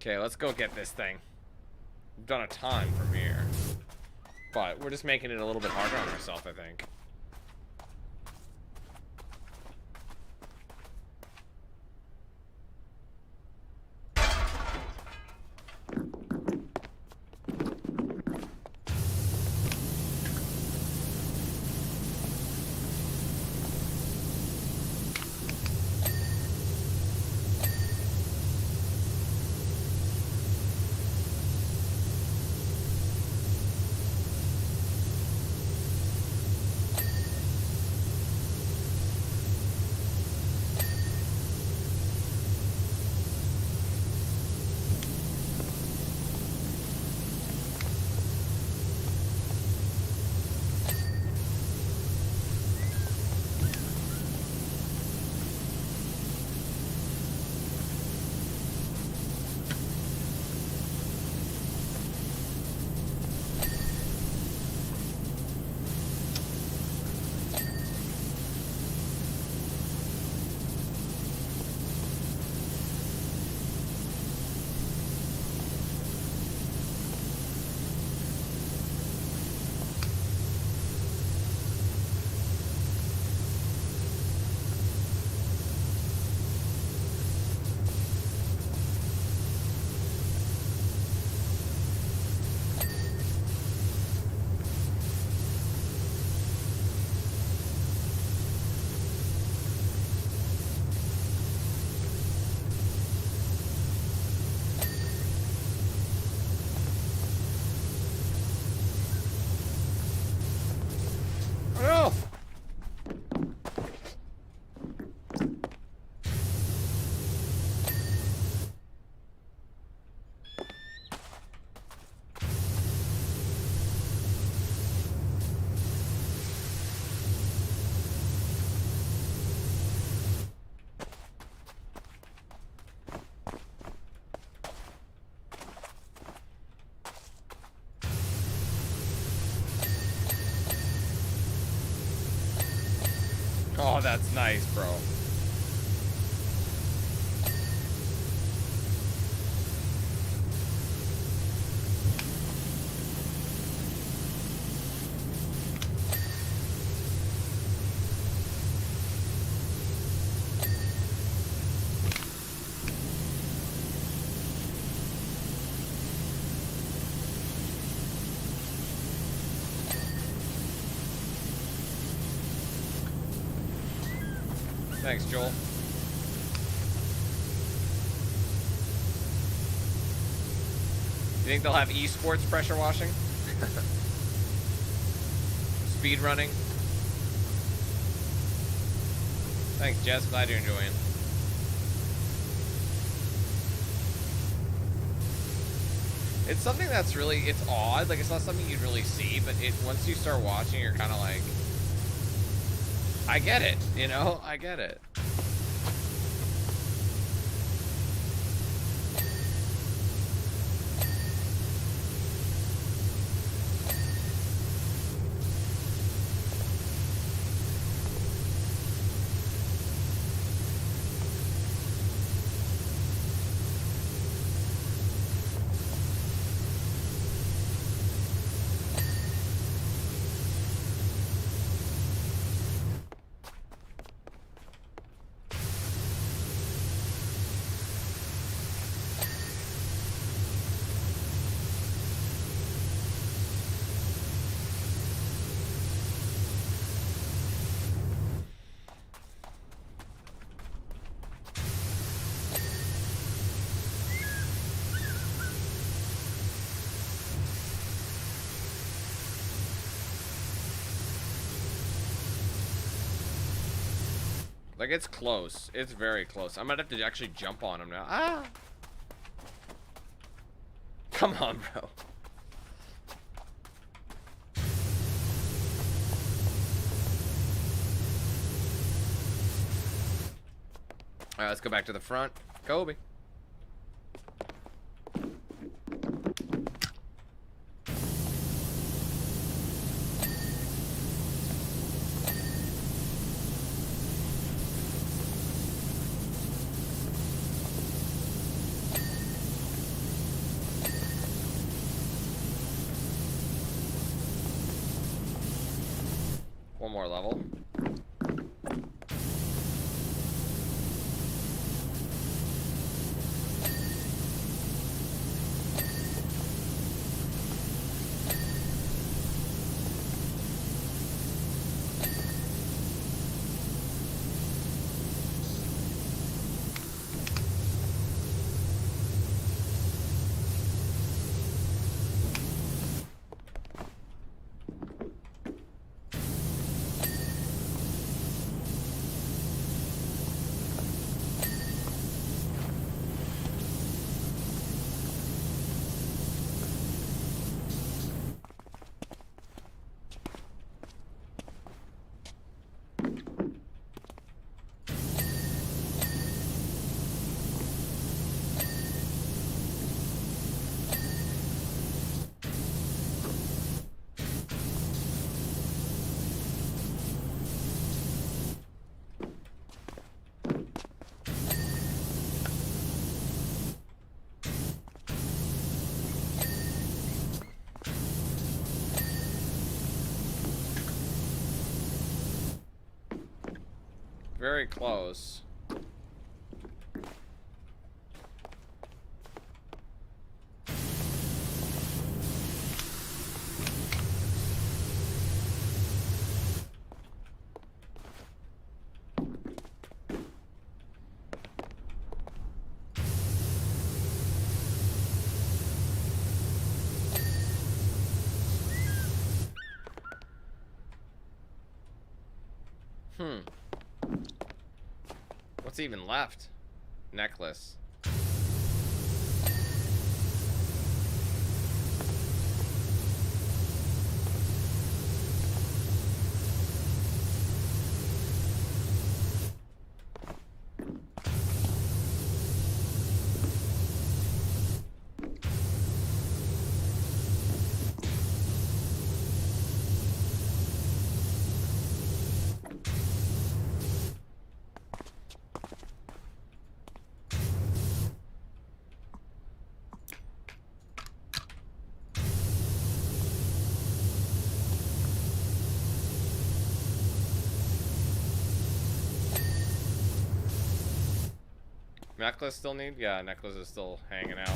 Okay, let's go get this thing. We've done a ton from here. But we're just making it a little bit harder on ourselves, I think. Oh, that's nice, bro. Thanks, Joel. You think they'll have esports pressure washing? Speed running? Thanks, Jess. Glad you're enjoying. It's something that's really, it's odd. Like, it's not something you'd really see, but once you start watching, you're kind of like, I get it, you know? I get it. Like, it's close. It's very close. I might have to actually jump on him now. Ah! Come on, bro. Alright, let's go back to the front. Kobe. One more level. Very close. What's even left? Necklace. Necklace still need? Yeah, necklace is still hanging out.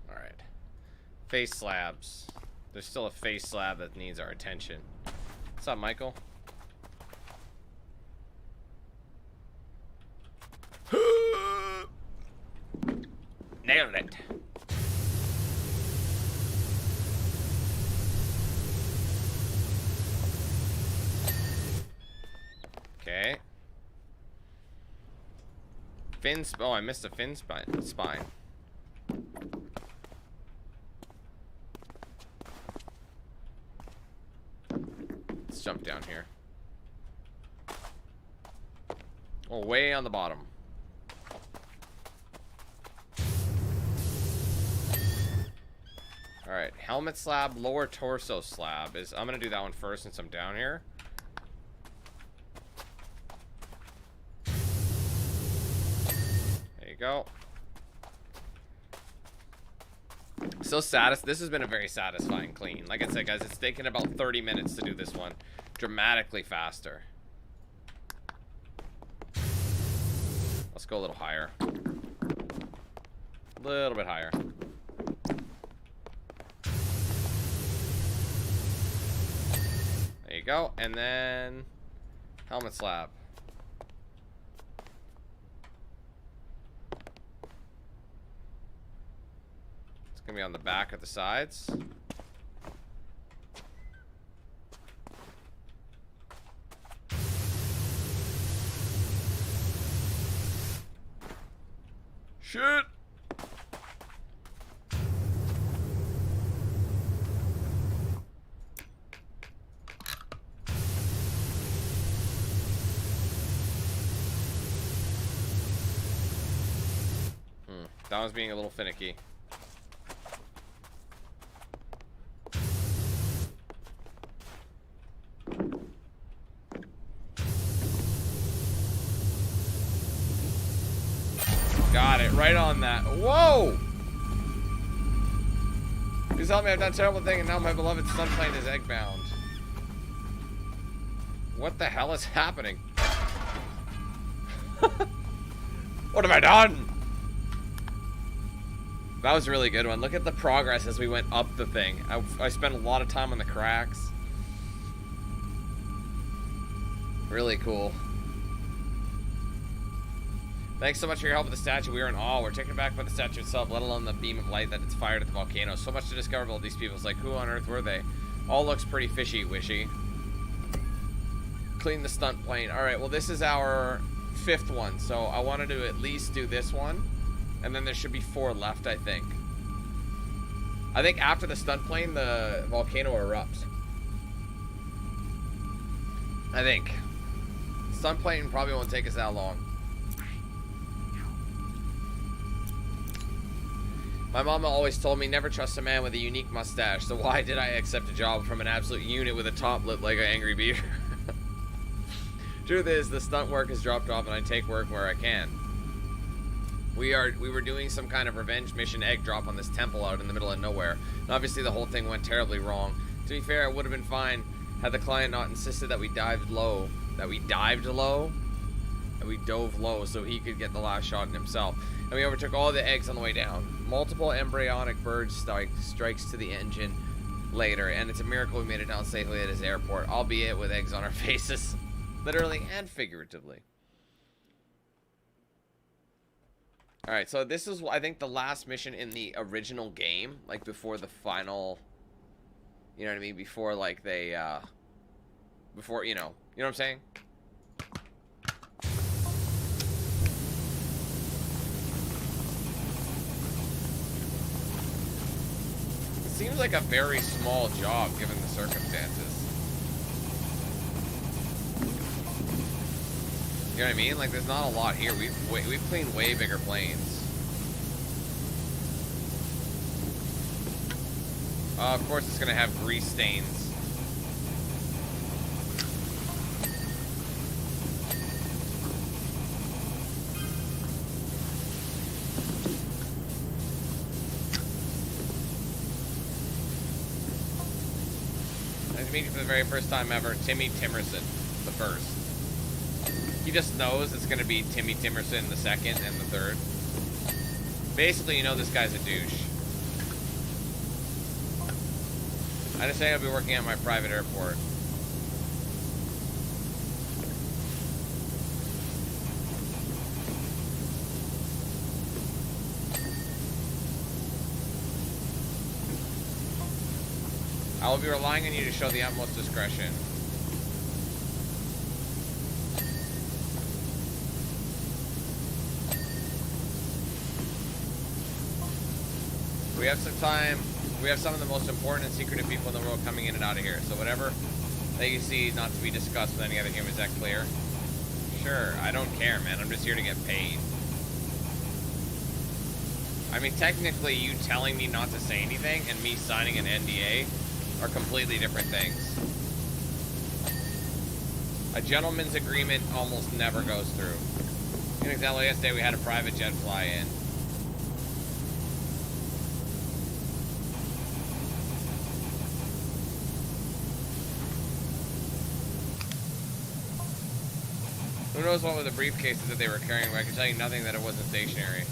Alright. Face slabs. There's still a face slab that needs our attention. What's up, Michael? Nailed it. Okay. Oh, I missed a fin spine. Let's jump down here. Oh, way on the bottom. Alright, helmet slab, lower torso slab is... I'm gonna do that one first since I'm down here. There you go. So this has been a very satisfying clean. Like I said, guys, it's taken about 30 minutes to do this one. Dramatically faster. Let's go a little higher. A little bit higher. There you go. And then helmet slab. It's gonna be on the back of the sides. Shit. That one's being a little finicky. Got it, right on that. Whoa! Please help me, I've done a terrible thing and now my beloved sun plane is egg-bound. What the hell is happening? What have I done? That was a really good one. Look at the progress as we went up the thing. I spent a lot of time on the cracks. Really cool. Thanks so much for your help with the statue. We are in awe. We're taken aback by the statue itself, let alone the beam of light that it's fired at the volcano. So much to discover about these people. It's like, who on earth were they? All looks pretty fishy-wishy. Clean the stunt plane. Alright, well this is our 5th one. So I wanted to at least do this one. And then there should be 4 left, I think. I think after the stunt plane, the volcano erupts. I think. Stunt plane probably won't take us that long. My mama always told me never trust a man with a unique mustache, so why did I accept a job from an absolute unit with a top lip like an angry beaver? Truth is, the stunt work has dropped off and I take work where I can. We were doing some kind of revenge mission egg drop on this temple out in the middle of nowhere. And obviously the whole thing went terribly wrong. To be fair, it would have been fine had the client not insisted that we dove low so he could get the last shot in himself. And we overtook all the eggs on the way down. Multiple embryonic bird strikes to the engine later, and it's a miracle we made it down safely at his airport, albeit with eggs on our faces. Literally and figuratively. Alright, so this is, I think, the last mission in the original game. Like, before the final... You know what I mean? Before, like, they, before, you know what I'm saying? It seems like a very small job, given the circumstances. You know what I mean? Like, there's not a lot here. We've cleaned way bigger planes. Of course it's gonna have grease stains. Nice to meet you for the very first time ever. Timmy Timerson, the first. He just knows it's gonna be Timmy Timerson the second and the third. Basically, you know this guy's a douche. I just say I'll be working at my private airport. I will be relying on you to show the utmost discretion. We have some time. We have some of the most important and secretive people in the world coming in and out of here. So whatever that you see not to be discussed with any other humans, is that clear? Sure, I don't care, man. I'm just here to get paid. I mean, technically, you telling me not to say anything and me signing an NDA are completely different things. A gentleman's agreement almost never goes through. An example, yesterday we had a private jet fly in. Who knows what were the briefcases that they were carrying, but I can tell you nothing that it wasn't stationary.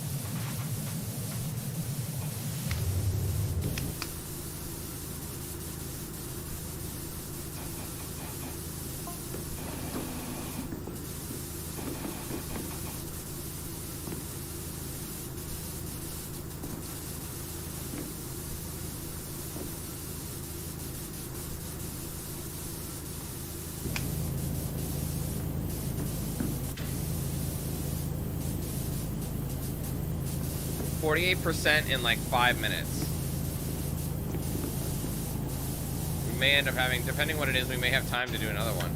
%, in like 5 minutes. We may end up having, depending what it is, we may have time to do another one.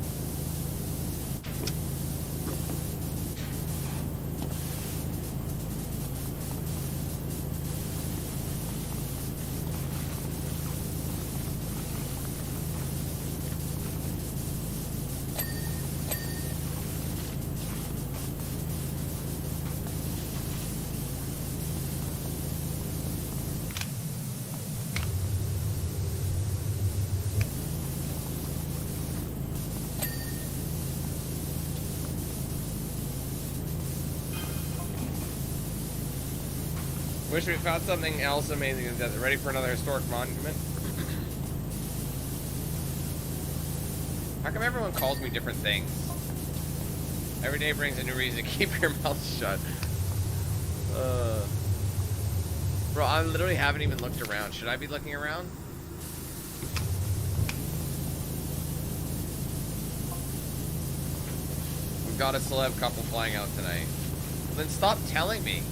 Wish we found something else amazing in the desert. Ready for another historic monument? How come everyone calls me different things? Every day brings a new reason to keep your mouth shut. Bro, I literally haven't even looked around. Should I be looking around? We've got a celeb couple flying out tonight. Well, then stop telling me.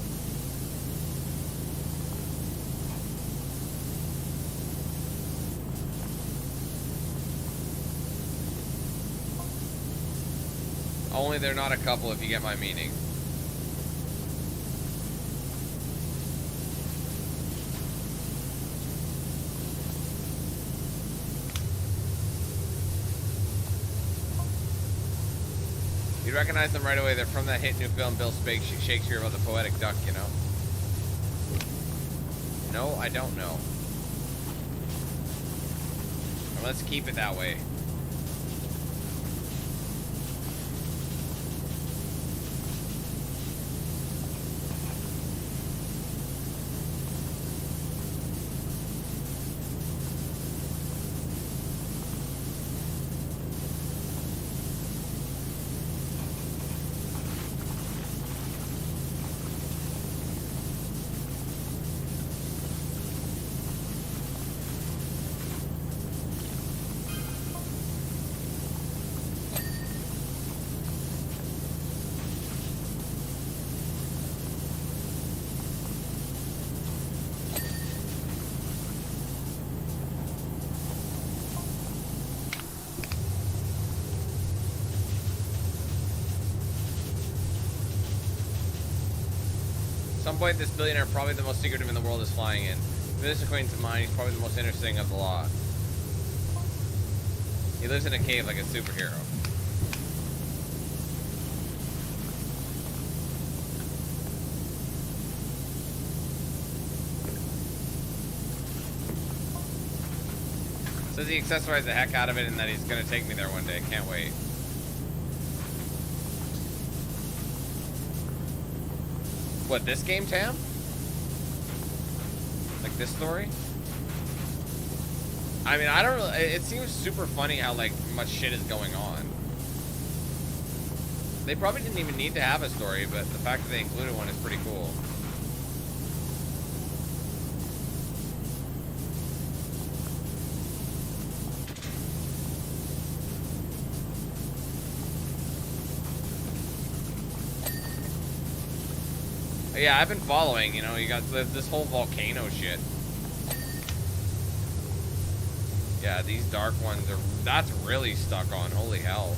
Only they're not a couple, if you get my meaning. You'd recognize them right away. They're from that hit new film Bill Shakespeare about the poetic duck, you know? No, I don't know. Well, let's keep it that way. At some point, this billionaire, probably the most secretive in the world, is flying in. With this acquaintance of mine, he's probably the most interesting of the lot. He lives in a cave like a superhero. Says he accessorized the heck out of it and that he's gonna take me there one day. Can't wait. What, this game, Tam? Like this story? I mean, I don't really, it seems super funny how like much shit is going on. They probably didn't even need to have a story, but the fact that they included one is pretty cool. Yeah, I've been following, you know, you got this whole volcano shit. Yeah, these dark ones are, that's really stuck on. Holy hell.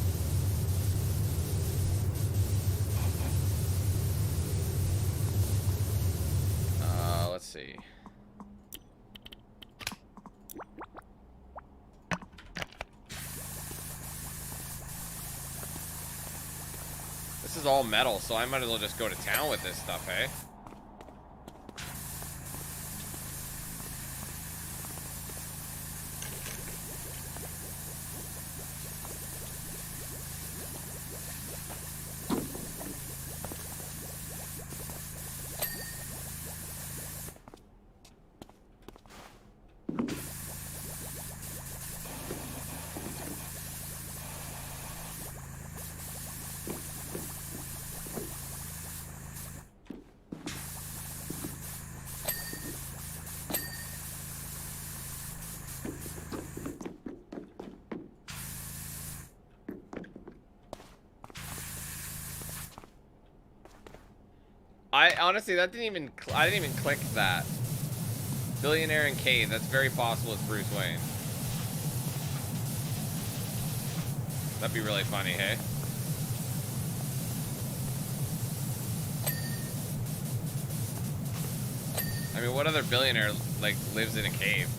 Let's see. This is all metal, so I might as well just go to town with this stuff, eh? Honestly, that didn't even, I didn't even click that. Billionaire in cave, that's very possible it's Bruce Wayne. That'd be really funny, hey? I mean, what other billionaire, like, lives in a cave?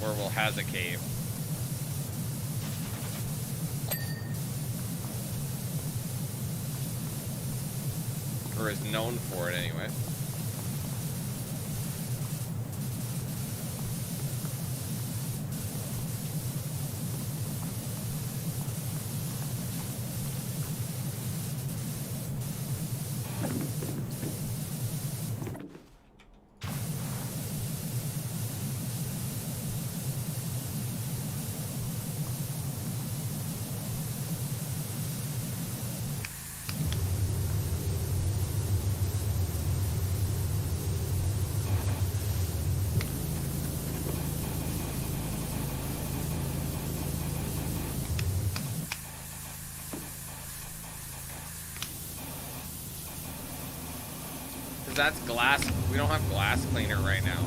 Or, well, has a cave? Or is known for it, anyway. That's glass. We don't have glass cleaner right now.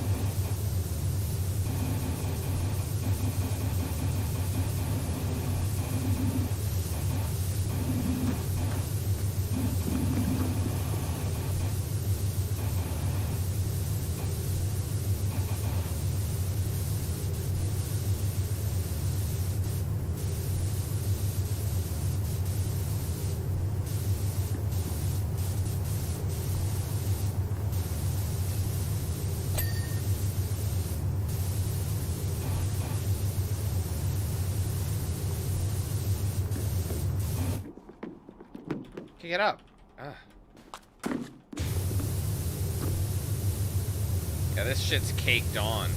Kick it up. Ah. Yeah, this shit's caked on.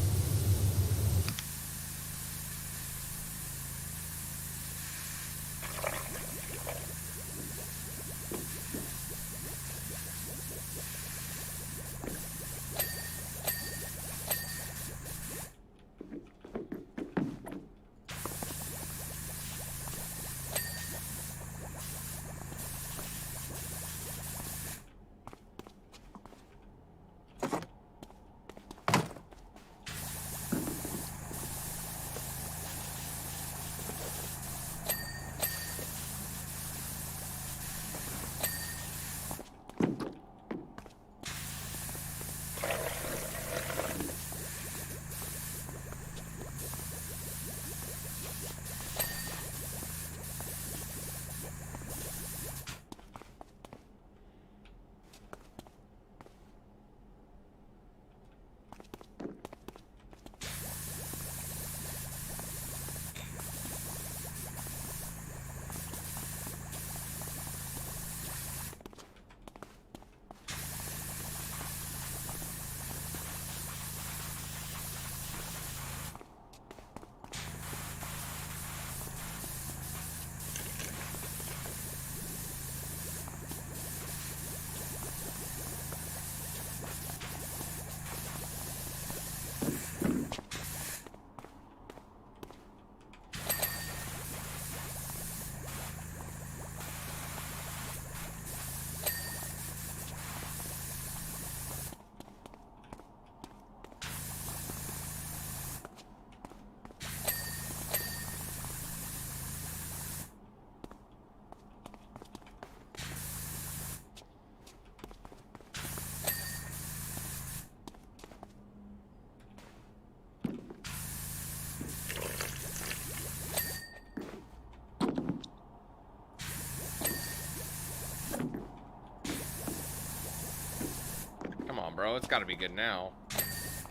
bro. It's gotta be good now.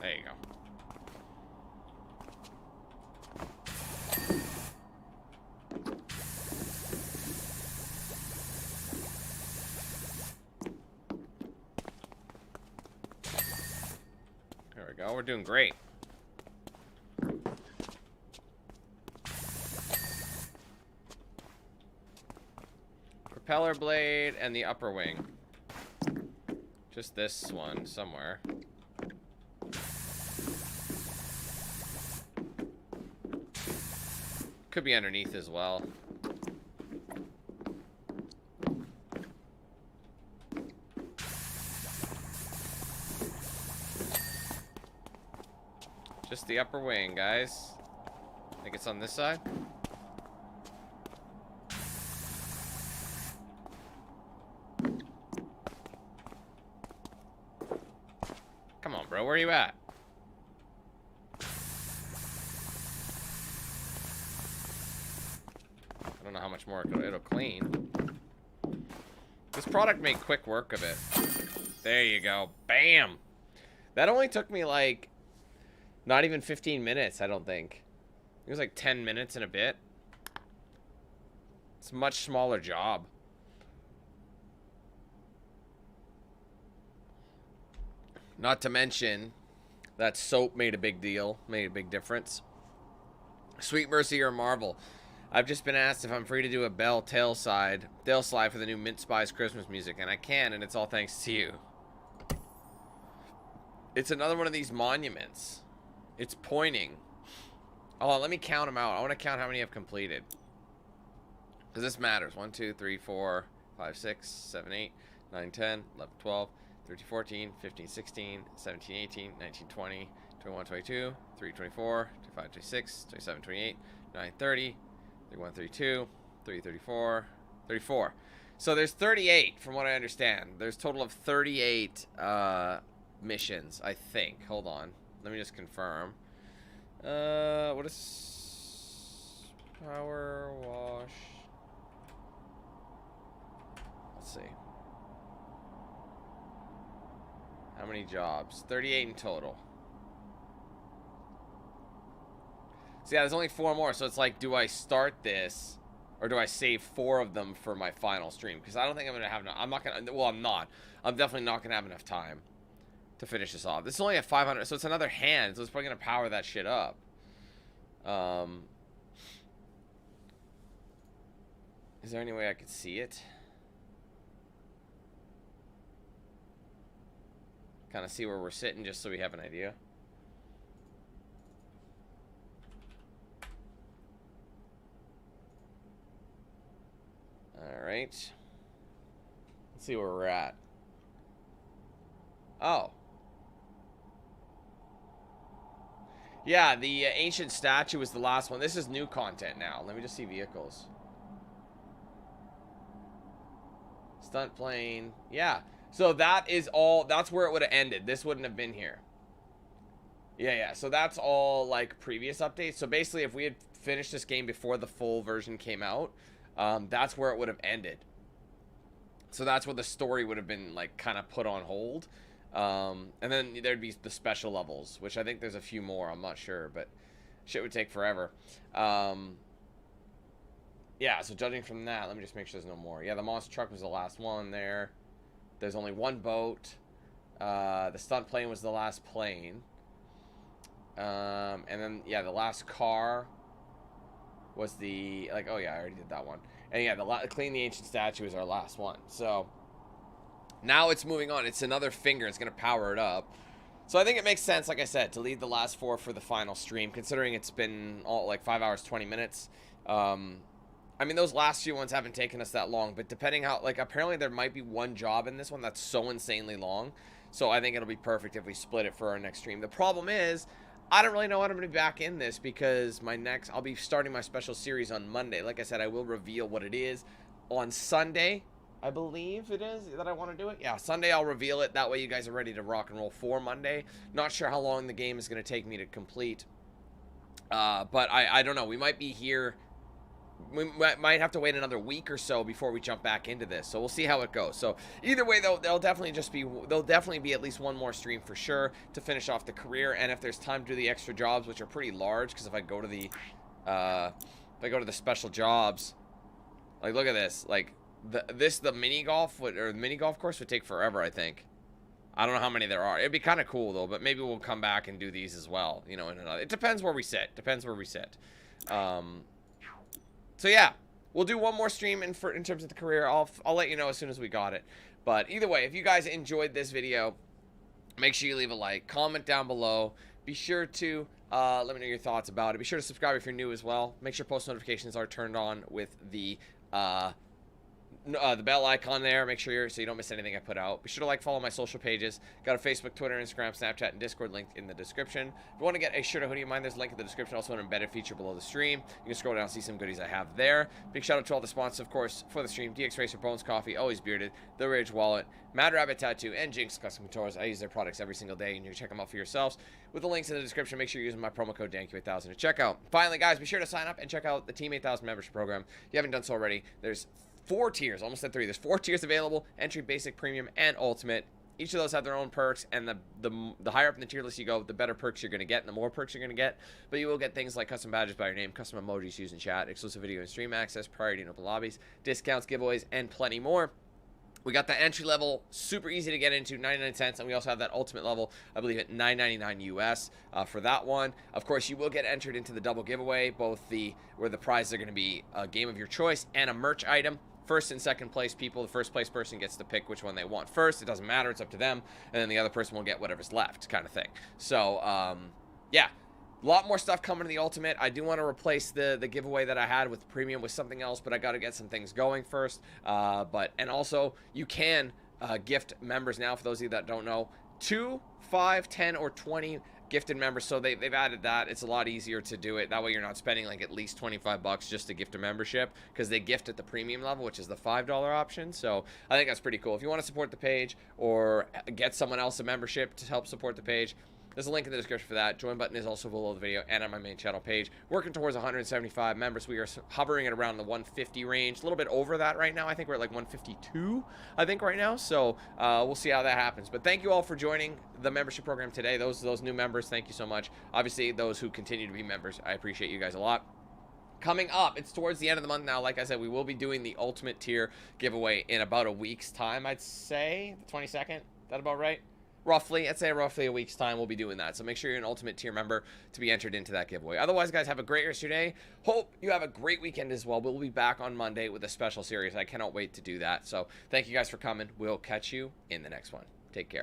There you go. There we go. We're doing great. Propeller blade and the upper wing. Just this one somewhere. Could be underneath as well. Just the upper wing, guys. I think it's on this side. Come on, bro. Where are you at? I don't know how much more it'll clean. This product made quick work of it. There you go. Bam! That only took me like not even 15 minutes, I don't think. It was like 10 minutes and a bit. It's a much smaller job. Not to mention that soap made a big deal, made a big difference. Sweet Mercy or Marvel. I've just been asked if I'm free to do a Bell tail slide for the new Mint Spice Christmas music, and I can, and it's all thanks to you. It's another one of these monuments. It's pointing. Oh, let me count them out. I want to count how many I've completed. Because this matters. 1, 2, 3, 4, 5, 6, 7, 8, 9, 10, 11, 12, 13, 14, 15, 16, 17, 18, 19, 20, 21, 22, 23, 24, 25, 26, 27, 28, 9, 30, 31, 32, 30, 34, 34. So there's 38 from what I understand. There's a total of 38 missions, I think. Hold on. Let me just confirm. What is PowerWash? Let's see. How many jobs? 38 in total. So yeah, there's only 4 more. So it's like, do I start this, or do I save 4 of them for my final stream? Because I don't think I'm gonna have. I'm not gonna. Well, I'm not. I'm definitely not gonna have enough time to finish this off. This is only at 500, so it's another hand. So it's probably gonna power that shit up. Is there any way I could see it? Kind of see where we're sitting, just so we have an idea. All right. Let's see where we're at. Oh. Yeah, the ancient statue was the last one. This is new content now. Let me just see vehicles. Stunt plane. Yeah. So that is all. That's where it would have ended. This wouldn't have been here. Yeah. So that's all like previous updates. So basically, if we had finished this game before the full version came out, that's where it would have ended. So that's where the story would have been like kind of put on hold. And then there'd be the special levels, which I think there's a few more. I'm not sure, but shit would take forever. Yeah, so judging from that, let me just make sure there's no more. Yeah, the monster truck was the last one there. There's only one boat. The stunt plane was the last plane. And then, yeah, the last car was the, like, oh yeah, I already did that one. And yeah, clean the ancient statue is our last one. So now it's moving on. It's another finger. It's going to power it up. So I think it makes sense, like I said, to leave the last 4 for the final stream, considering it's been all like 5 hours, 20 minutes. I mean, those last few ones haven't taken us that long, but depending how, like, apparently there might be one job in this one that's so insanely long. So I think it'll be perfect if we split it for our next stream. The problem is, I don't really know when I'm going to be back in this, because I'll be starting my special series on Monday. Like I said, I will reveal what it is on Sunday. I believe it is that I want to do it. Yeah, Sunday I'll reveal it. That way you guys are ready to rock and roll for Monday. Not sure how long the game is going to take me to complete. But I don't know. We might be here we might have to wait another week or so before we jump back into this. So we'll see how it goes. So either way, though, there'll definitely be at least one more stream for sure to finish off the career. And if there's time to do the extra jobs, which are pretty large, because if I go to the special jobs, like look at this, like the mini golf course would take forever, I think. I don't know how many there are. It'd be kind of cool though, but maybe we'll come back and do these as well. You know, it depends where we sit. So yeah, we'll do one more stream in terms of the career. I'll let you know as soon as we got it. But either way, if you guys enjoyed this video, make sure you leave a like, comment down below. Be sure to let me know your thoughts about it. Be sure to subscribe if you're new as well. Make sure post notifications are turned on with the bell icon there. Make sure so you don't miss anything I put out. Be sure to follow my social pages. Got a Facebook, Twitter, Instagram, Snapchat, and Discord linked in the description. If you want to get a shirt or hoodie of mine, there's a link in the description. Also an embedded feature below the stream. You can scroll down and see some goodies I have there. Big shout out to all the sponsors, of course, for the stream. DXRacer, Bones Coffee, Always Bearded, The Rage Wallet, Mad Rabbit Tattoo, and Jinx Custom Controllers. I use their products every single day, and you can check them out for yourselves. With the links in the description, make sure you're using my promo code DANQ8000 to check out. Finally, guys, be sure to sign up and check out the Team 8000 membership program. If you haven't done so already, there's 4 tiers, almost at 3. There's 4 tiers available: entry, basic, premium, and ultimate. Each of those have their own perks, and the higher up in the tier list you go, the better perks you're going to get, and the more perks you're going to get. But you will get things like custom badges by your name, custom emojis used in chat, exclusive video and stream access, priority in open lobbies, discounts, giveaways, and plenty more. We got the entry level, super easy to get into, 99 cents, and we also have that ultimate level, I believe, at $9.99 US for that one. Of course, you will get entered into the double giveaway, both where the prizes are going to be a game of your choice and a merch item. First and second place people, the first place person gets to pick which one they want first. It doesn't matter, it's up to them, and then the other person will get whatever's left, kind of thing. So, yeah. A lot more stuff coming to the Ultimate. I do want to replace the giveaway that I had with Premium with something else, but I got to get some things going first. And also, you can gift members now, for those of you that don't know. 2, 5, 10, or 20 gifted members. So they've added that. It's a lot easier to do it. That way you're not spending at least 25 bucks just to gift a membership, because they gift at the Premium level, which is the $5 option. So I think that's pretty cool. If you want to support the page or get someone else a membership to help support the page, there's a link in the description for that. Join button is also below the video and on my main channel page. Working towards 175 members. We are hovering at around the 150 range. A little bit over that right now. I think we're at 152, I think, right now. So we'll see how that happens. But thank you all for joining the membership program today. Those new members, thank you so much. Obviously, those who continue to be members, I appreciate you guys a lot. Coming up, it's towards the end of the month now. Like I said, we will be doing the Ultimate Tier giveaway in about a week's time, I'd say. The 22nd? That about right? Roughly, I'd say roughly a week's time we'll be doing that. So make sure you're an Ultimate Tier member to be entered into that giveaway. Otherwise, guys, have a great rest of your day. Hope you have a great weekend as well. We'll be back on Monday with a special series. I cannot wait to do that. So thank you guys for coming. We'll catch you in the next one. Take care.